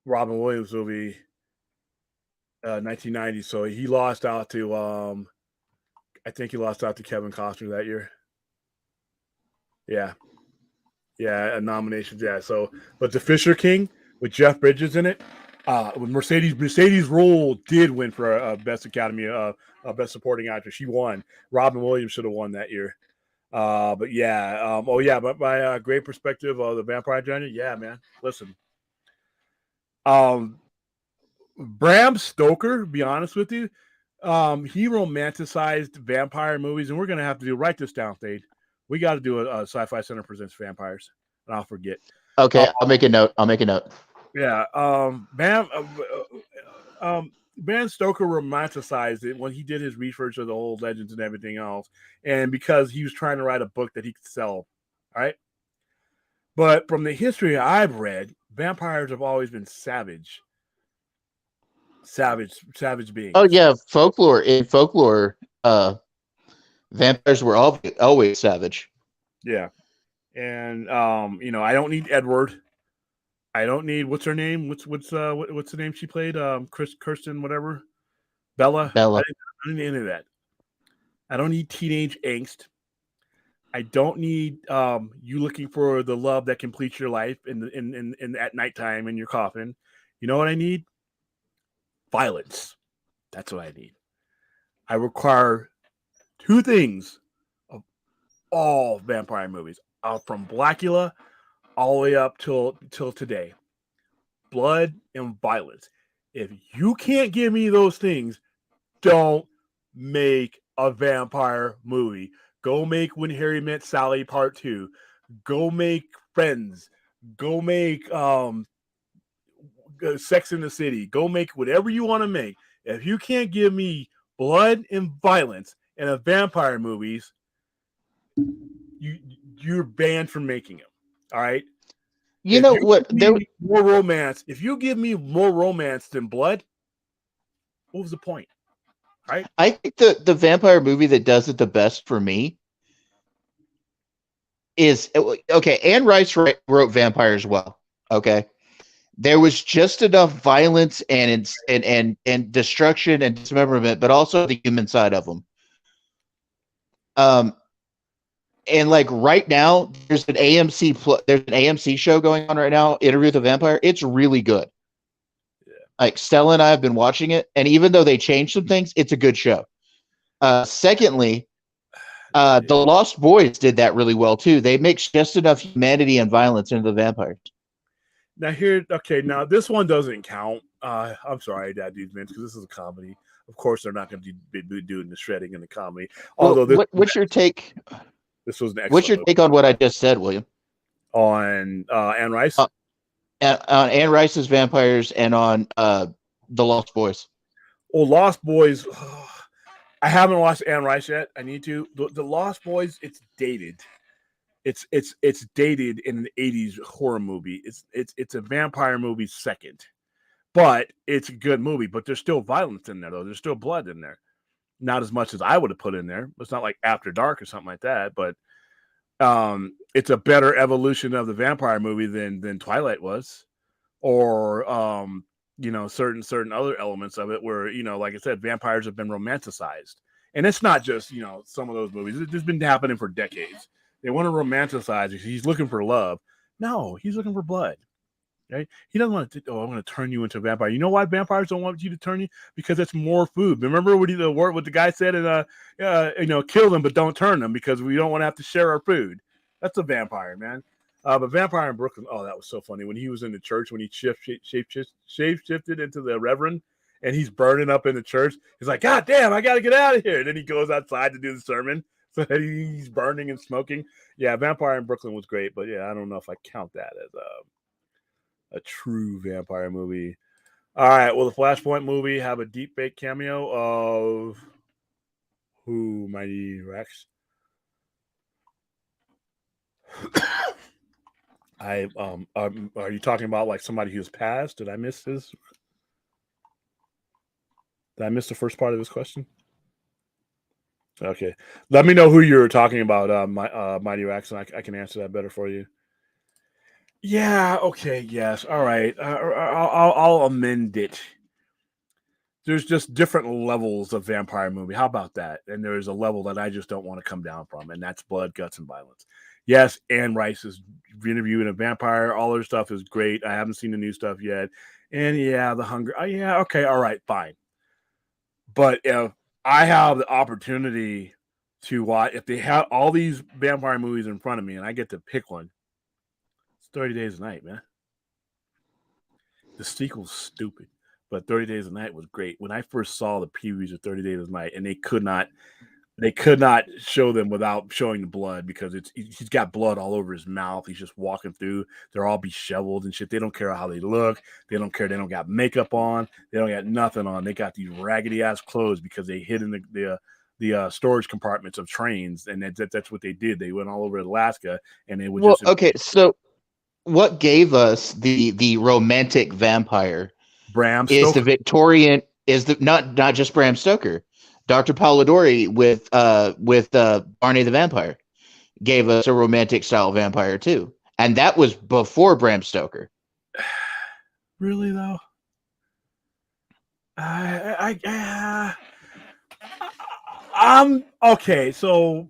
Speaker 3: Robin Williams movie. 1990. So he lost out to I think he lost out to Kevin Costner that year. Yeah, nominations. Yeah. So, but The Fisher King with Jeff Bridges in it, with Mercedes role did win for Best Academy Best Supporting Actress. She won. Robin Williams should have won that year. But yeah. But my great perspective of the Vampire Genre. Yeah, man. Listen. Bram Stoker, be honest with you, he romanticized vampire movies, and we're gonna have to write this down, Thade. We got to do a Sci-Fi Center Presents Vampires, and I'll forget.
Speaker 2: Okay, I'll make a note.
Speaker 3: Yeah, Bram Stoker romanticized it when he did his research of the old legends and everything else, and because he was trying to write a book that he could sell. All right, but from the history I've read, vampires have always been savage beings.
Speaker 2: Oh yeah, folklore. In folklore, vampires were always savage.
Speaker 3: Yeah, and I don't need Edward. I don't need what's her name? What's the name she played? Kirsten whatever. Bella. I don't need any of that. I don't need teenage angst. I don't need you looking for the love that completes your life in at nighttime in your coffin. You know what I need? Violence. That's what I need. I require 2 things of all vampire movies. from Blackula all the way up till today. Blood and violence. If you can't give me those things, don't make a vampire movie. Go make When Harry Met Sally Part 2. Go make Friends. Go make Sex in the City. Go make whatever you want to make. If you can't give me blood and violence in a vampire movies, you're banned from making them. All right.
Speaker 2: You know what? There,
Speaker 3: more romance. If you give me more romance than blood, what was the point? Right?
Speaker 2: I think the vampire movie that does it the best for me is okay. Anne Rice wrote vampires well. Okay, there was just enough violence and destruction and dismemberment, but also the human side of them. And like right now, there's an AMC show going on right now, Interview with the Vampire. It's really good.
Speaker 3: Yeah.
Speaker 2: Like Stella and I have been watching it, and even though they changed some things, it's a good show. Secondly, the Lost Boys did that really well too. They mixed just enough humanity and violence into the vampires.
Speaker 3: Now this one doesn't count. I'm sorry, Dad, dude, Vince, because this is a comedy. Of course, they're not going to be doing the shredding in the comedy. Although,
Speaker 2: what's your take?
Speaker 3: This was an excellent.
Speaker 2: What's your take on what I just said, William?
Speaker 3: On Anne Rice?
Speaker 2: On Anne Rice's vampires and on the Lost Boys.
Speaker 3: Well, Lost Boys. I haven't watched Anne Rice yet. I need to. The Lost Boys. It's dated. It's dated in an 80s horror movie. It's a vampire movie second, but it's a good movie. But there's still violence in there, though. There's still blood in there. Not as much as I would have put in there. It's not like After Dark or something like that, but it's a better evolution of the vampire movie than Twilight was, or certain other elements of it where, like I said, vampires have been romanticized. And it's not just, some of those movies. It's been happening for decades. They want to romanticize it. He's looking for love. No, he's looking for blood. Right? He doesn't want to, I'm going to turn you into a vampire. You know why vampires don't want you to turn you? Because it's more food. Remember what the guy said in kill them, but don't turn them because we don't want to have to share our food. That's a vampire, man. But Vampire in Brooklyn, that was so funny. When he was in the church, when he shape-shifted into the Reverend, and he's burning up in the church, he's like, God damn, I got to get out of here. And then he goes outside to do the sermon. So he's burning and smoking. Yeah, Vampire in Brooklyn was great, but yeah, I don't know if I count that as a true vampire movie. All right, well, the Flashpoint movie have a deep fake cameo of who, Mighty Rex? Are you talking about like somebody who's passed? Did I miss the first part of this question? Okay, let me know who you're talking about, Mighty Rex, and I can answer that better for you. Yeah. Okay. Yes. All right. I'll amend it. There's just different levels of vampire movie. How about that? And there's a level that I just don't want to come down from, and that's blood, guts, and violence. Yes, Anne Rice's interviewing a vampire. All her stuff is great. I haven't seen the new stuff yet. And yeah, the hunger. Yeah. Okay. All right. Fine. But if I have the opportunity to watch, if they have all these vampire movies in front of me, and I get to pick one. 30 Days a Night, man. The sequel's stupid, but 30 Days a Night was great. When I first saw the previews of 30 Days a Night, and they could not show them without showing the blood because he's got blood all over his mouth. He's just walking through. They're all disheveled and shit. They don't care how they look. They don't care. They don't got makeup on. They don't got nothing on. They got these raggedy ass clothes because they hid in the storage compartments of trains, and that's what they did. They went all over Alaska, and they would just
Speaker 2: okay. So what gave us the romantic vampire
Speaker 3: Bram
Speaker 2: is
Speaker 3: Stoker.
Speaker 2: the Victorian not just Bram Stoker. Dr. Polidori with Barney the Vampire gave us a romantic style vampire too. And that was before Bram Stoker.
Speaker 3: Really though? I'm okay, so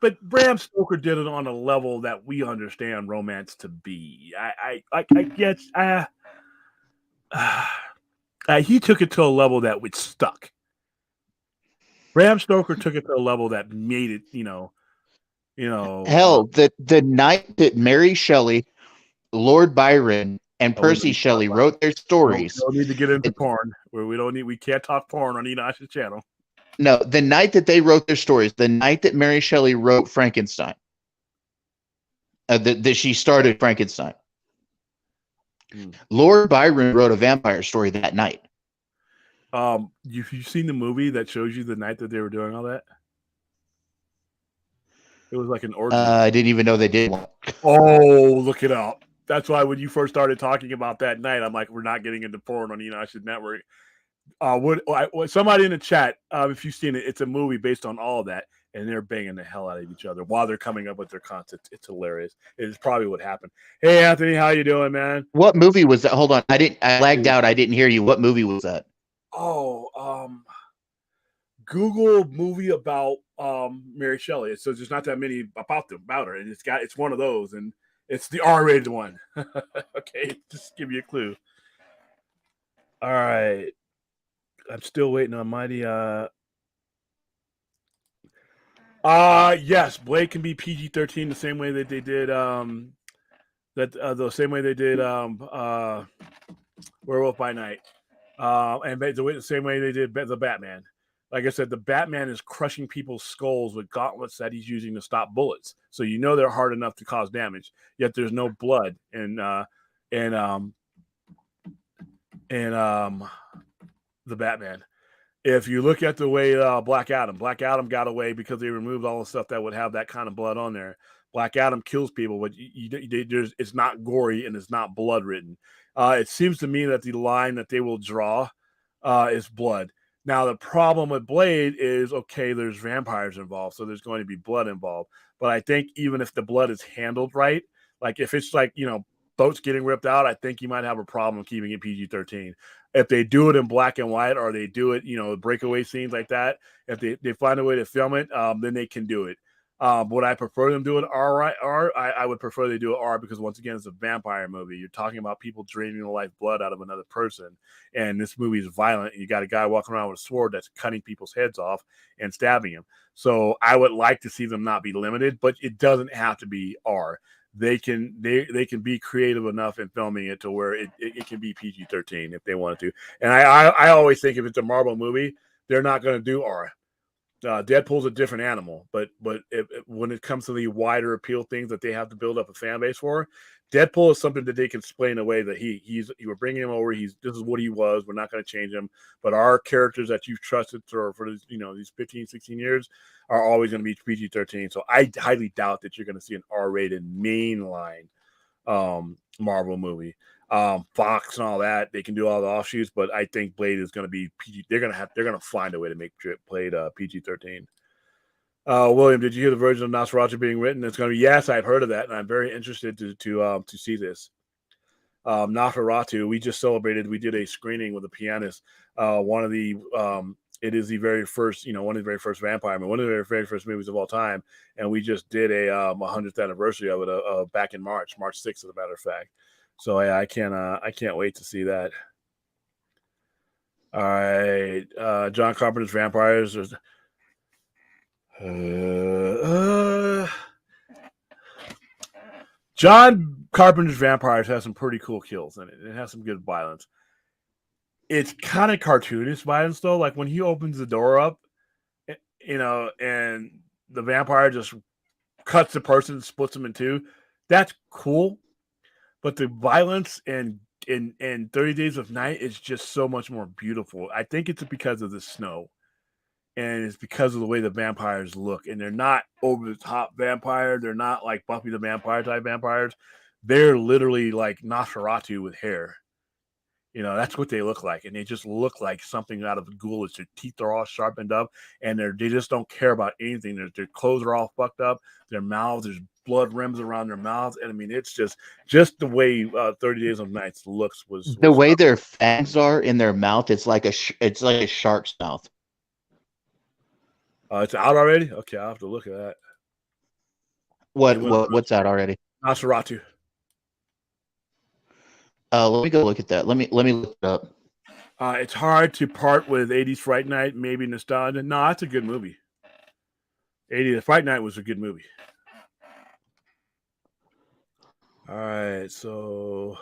Speaker 3: but Bram Stoker did it on a level that we understand romance to be. I guess he took it to a level that it stuck. Bram Stoker took it to a level that made it, You know,
Speaker 2: Hell, the night that Mary Shelley, Lord Byron, and
Speaker 3: we
Speaker 2: Percy Shelley wrote their stories.
Speaker 3: don't need to get into porn. Where we can't talk porn on Enosh's channel.
Speaker 2: No, the night that they wrote their stories, the night that Mary Shelley wrote Frankenstein, that she started Frankenstein. Lord Byron wrote a vampire story that night.
Speaker 3: You've seen the movie that shows you the night that they were doing all that? It was like an orgy.
Speaker 2: I didn't even know they did one.
Speaker 3: Oh, look it up. That's why when you first started talking about that night, I'm like, we're not getting into porn on Enosh's network. What somebody in the chat, if you've seen it, it's a movie based on all of that, and they're banging the hell out of each other while they're coming up with their content. It's hilarious. It's probably what happened. Hey, Anthony, how you doing, man?
Speaker 2: What movie was that? Hold on, I lagged out. I didn't hear you. What movie was that?
Speaker 3: Oh, Google movie about Mary Shelley. So there's not that many about her, and it's one of those, and it's the R-rated one. Okay, just give you a clue. All right. I'm still waiting on Mighty. Yes, Blade can be PG-13 the same way that they did the same way they did Werewolf by Night, and the same way they did the Batman. Like I said, the Batman is crushing people's skulls with gauntlets that he's using to stop bullets, so you know they're hard enough to cause damage. Yet there's no blood in the Batman. If you look at the way Black Adam got away because they removed all the stuff that would have that kind of blood on there. Black Adam kills people, but it's not gory and it's not blood ridden. It seems to me that the line that they will draw is blood. Now, the problem with Blade is, okay, there's vampires involved, so there's going to be blood involved. But I think even if the blood is handled right, like if it's like, boats getting ripped out, I think you might have a problem keeping it PG-13. If they do it in black and white, or they do it, breakaway scenes like that, if they find a way to film it, then they can do it. Would I prefer them do it R? I would prefer they do it R, because once again, it's a vampire movie. You're talking about people draining the life blood out of another person, and this movie is violent. And you got a guy walking around with a sword that's cutting people's heads off and stabbing them. So I would like to see them not be limited, but it doesn't have to be R. They can be creative enough in filming it to where it can be PG-13 if they wanted to. And I always think if it's a Marvel movie, they're not going to do R. Deadpool's a different animal, but when it comes to the wider appeal things that they have to build up a fan base for, Deadpool is something that they can explain away that we're bringing him over. This is what he was. We're not going to change him. But our characters that you've trusted for these 15, 16 years are always going to be PG-13. So I highly doubt that you're going to see an R-rated mainline Marvel movie. Fox and all that, they can do all the offshoots, but I think Blade is going to be PG. They're going to find a way to make Blade PG-13. William, did you hear the version of Nosferatu being written? It's going to be, yes, I've heard of that, and I'm very interested to see this. Nosferatu, we just celebrated. We did a screening with a pianist. It is the very first, one of the very first vampire, one of the very first movies of all time, and we just did a 100th anniversary of it back in March 6th, as a matter of fact. So I can't wait to see that. All right, John Carpenter's Vampires. John Carpenter's Vampires has some pretty cool kills in it. It has some good violence. It's kind of cartoonish violence though. Like when he opens the door up, and the vampire just cuts the person and splits them in two. That's cool. But the violence in 30 Days of Night is just so much more beautiful. I think it's because of the snow. And it's because of the way the vampires look. And they're not over-the-top vampire. They're not like Buffy the Vampire type vampires. They're literally like Nosferatu with hair. That's what they look like. And they just look like something out of the ghoulish. Their teeth are all sharpened up. And they just don't care about anything. Their clothes are all fucked up. Their mouths, there's blood rims around their mouths, and I mean it's just the way 30 Days of Night looks was
Speaker 2: the way their fangs are in their mouth. It's like a shark's mouth.
Speaker 3: It's out already. Okay, I'll have to look at that.
Speaker 2: What's out already?
Speaker 3: Nosferatu.
Speaker 2: Let me go look at that. Let me look it up.
Speaker 3: It's hard to part with 80s Fright Night, maybe nostalgia. No, that's a good movie. 80s Fright Night was a good movie. All right, so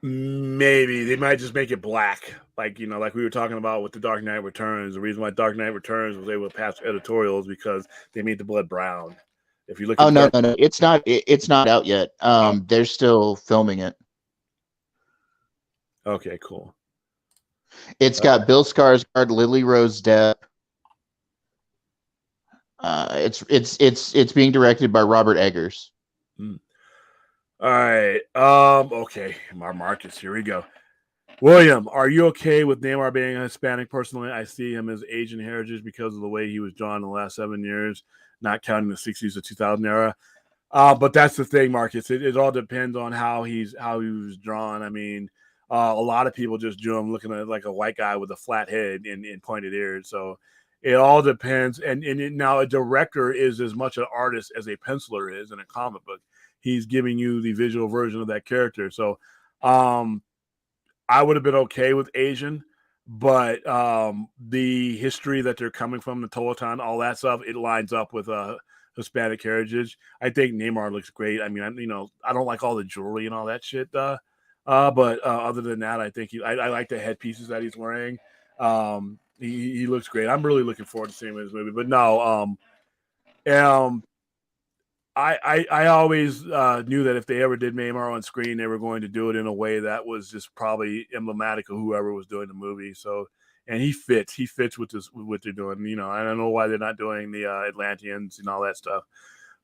Speaker 3: maybe they might just make it black, like like we were talking about with the Dark Knight Returns. The reason why Dark Knight Returns was able to pass editorials because they made the blood brown. If you look
Speaker 2: Oh
Speaker 3: at
Speaker 2: no,
Speaker 3: Dark,
Speaker 2: no, it's not. It's not out yet. They're still filming it.
Speaker 3: okay, cool.
Speaker 2: It's got Bill Skarsgård, Lily Rose Depp. It's being directed by Robert Eggers.
Speaker 3: All right. Okay. Marcus, here we go. William, are you okay with Neymar being a Hispanic? Personally, I see him as Asian heritage because of the way he was drawn in the last 7 years, not counting the 60s to 2000 era. But that's the thing, Marcus. It all depends on how he was drawn. I mean, a lot of people just drew him looking at like a white guy with a flat head and pointed ears. So it all depends. And now a director is as much an artist as a penciler is in a comic book. He's giving you the visual version of that character. So I would have been okay with Asian, but the history that they're coming from, the Tolotan, all that stuff, it lines up with Hispanic heritage. I think Neymar looks great. I mean, I don't like all the jewelry and all that shit, but other than that, I think I like the headpieces that he's wearing. He looks great. I'm really looking forward to seeing him in this movie. But no, I always knew that if they ever did Neymar on screen, they were going to do it in a way that was just probably emblematic of whoever was doing the movie. So, and he fits with what they're doing. I don't know why they're not doing the Atlanteans and all that stuff.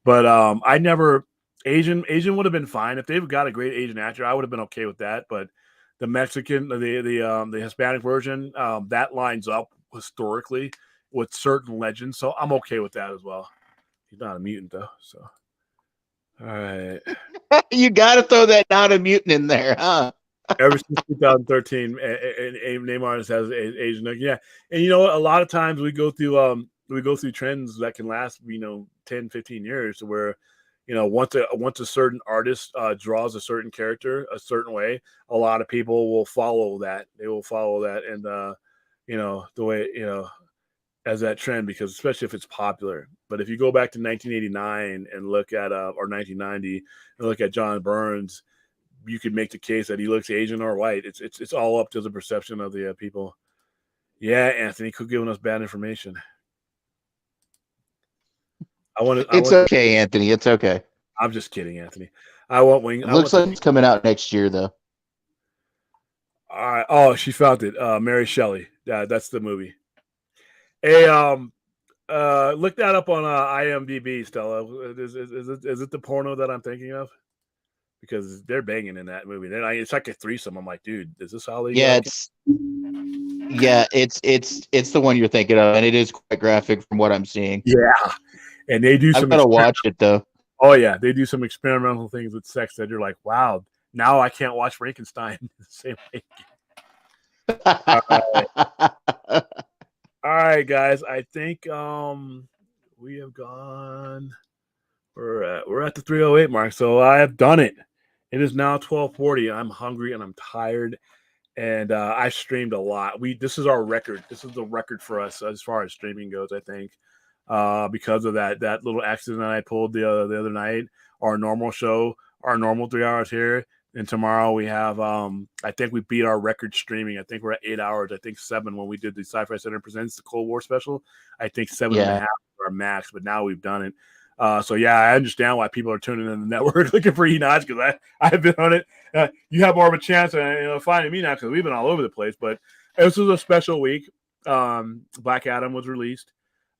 Speaker 3: But I never Asian would have been fine if they've got a great Asian actor. I would have been okay with that. But the Mexican, the Hispanic version, that lines up historically with certain legends. So I'm okay with that as well. He's not a mutant though, so. All right.
Speaker 2: You got to throw that not a mutant in there, huh?
Speaker 3: Ever since 2013, Neymar has Asian. Yeah, and a lot of times we go through trends that can last 10, 15 years, where once a certain artist draws a certain character a certain way, a lot of people will follow that. They will follow that, and the way as that trend, because especially if it's popular. But if you go back to 1989 and look at or 1990 and look at John Burns, you could make the case that he looks Asian or white. It's all up to the perception of the people. Yeah, Anthony, quit giving us bad information.
Speaker 2: Okay, Anthony. It's okay.
Speaker 3: I'm just kidding, Anthony. I want Wing.
Speaker 2: It looks like it's coming out next year, though.
Speaker 3: All right. Oh, she found it. Mary Shelley. Yeah, that's the movie. Hey, look that up on IMDb, Stella. Is it the porno that I'm thinking of? Because they're banging in that movie. It's like a threesome. I'm like, dude, is this how they?
Speaker 2: It's the one you're thinking of, and it is quite graphic from what I'm seeing.
Speaker 3: Yeah, and they do.
Speaker 2: I've got to watch it though.
Speaker 3: Oh yeah, they do some experimental things with sex that you're like, wow. Now I can't watch Frankenstein the same way. All right, guys. I think we have gone. We're at the 3:08 mark, so I have done it. It is now 12:40. I'm hungry and I'm tired, and I streamed a lot. This is our record. This is the record for us as far as streaming goes. I think because of that little accident I pulled the other night. Our normal show, our normal 3 hours here, and tomorrow we have. I think we beat our record streaming. I think we're at 8 hours. I think 7 when we did the Sci-Fi Center Presents the Cold War special. I think 7.5 our max, but now we've done it. So yeah, I understand why people are tuning in the network looking for E-Notch, because I've been on it. You have more of a chance of finding me now because we've been all over the place. But this was a special week. Black Adam was released.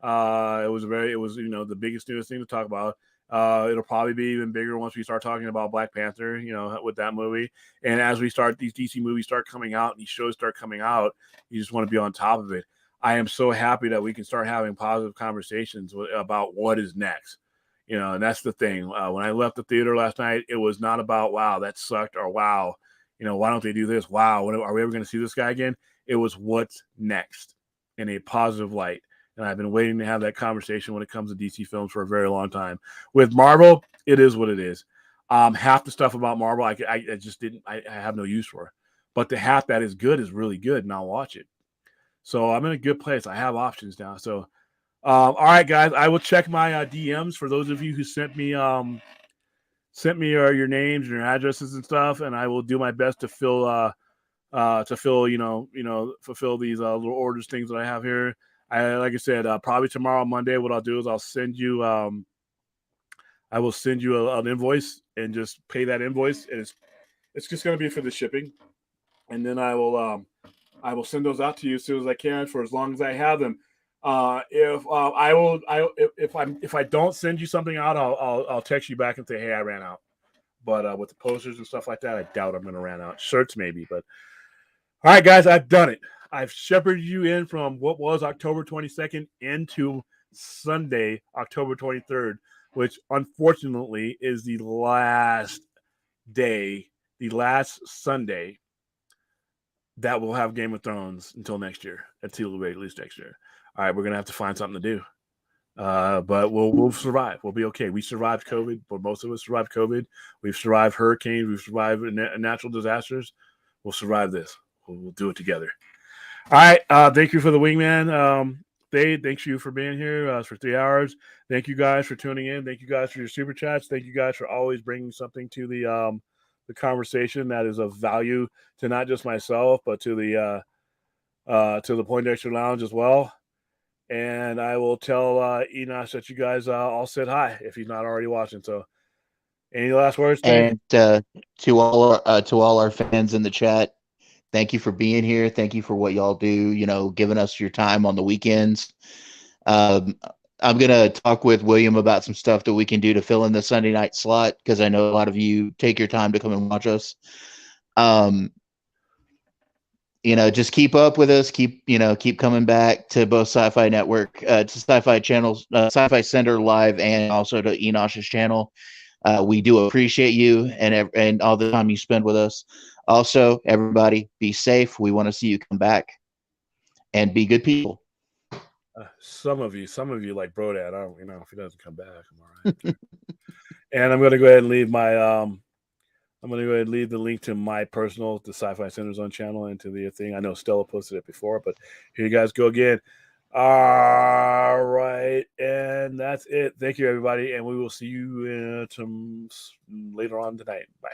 Speaker 3: It was the biggest newest thing to talk about. It'll probably be even bigger once we start talking about Black Panther, with that movie. And as these DC movies start coming out and these shows start coming out, you just want to be on top of it. I am so happy that we can start having positive conversations about what is next. And that's the thing. When I left the theater last night, it was not about, wow, that sucked, or wow, why don't they do this? Wow, are we ever going to see this guy again? It was what's next in a positive light. And I've been waiting to have that conversation when it comes to DC films for a very long time. With Marvel, it is what it is. Half the stuff about Marvel, I just didn't, I have no use for. But the half that is good is really good, and I'll watch it. So I'm in a good place. I have options now. So All right, guys. I will check my DMs for those of you who sent me your names and your addresses and stuff, and I will do my best to fill fulfill these little orders things that I have here. Like I said, probably tomorrow, Monday, what I'll do is I'll send you I will send you an invoice and just pay that invoice, and it's just going to be for the shipping, and then I will send those out to you as soon as I can for as long as I have them. If I don't send you something out, I'll text you back and say, hey, I ran out. But with the posters and stuff like that, I doubt I'm going to run out. Shirts maybe, but all right, guys, I've done it. I've shepherded you in from what was October 22nd into Sunday, October 23rd, which unfortunately is the last Sunday that will have Game of Thrones until next year, until at least next year. All right, we're gonna have to find something to do, but we'll survive. We'll be okay. We survived COVID, but most of us survived COVID. We've survived hurricanes. We've survived natural disasters. We'll survive this. We'll do it together. All right. Thank you for the wingman. Thanks you for being here for 3 hours. Thank you guys for tuning in. Thank you guys for your super chats. Thank you guys for always bringing something to the conversation that is of value to not just myself, but to the Poindexter Lounge as well. And I will tell Enosh that you guys all said hi if he's not already watching. So, any last words?
Speaker 2: And to all our fans in the chat, thank you for being here. Thank you for what y'all do. Giving us your time on the weekends. I'm gonna talk with William about some stuff that we can do to fill in the Sunday night slot because I know a lot of you take your time to come and watch us. Just keep up with us. Keep coming back to both Sci-Fi Network, to Sci-Fi channels, Sci-Fi Center Live, and also to Enosh's channel. We do appreciate you and all the time you spend with us. Also, everybody, be safe. We want to see you come back and be good people.
Speaker 3: Some of you like Brodad. If he doesn't come back, I'm all right. And I'm going to go ahead and leave the link to my personal, the Sci-Fi Center Zone channel into the thing. I know Stella posted it before, but here you guys go again. All right, and that's it. Thank you, everybody, and we will see you later on tonight. Bye.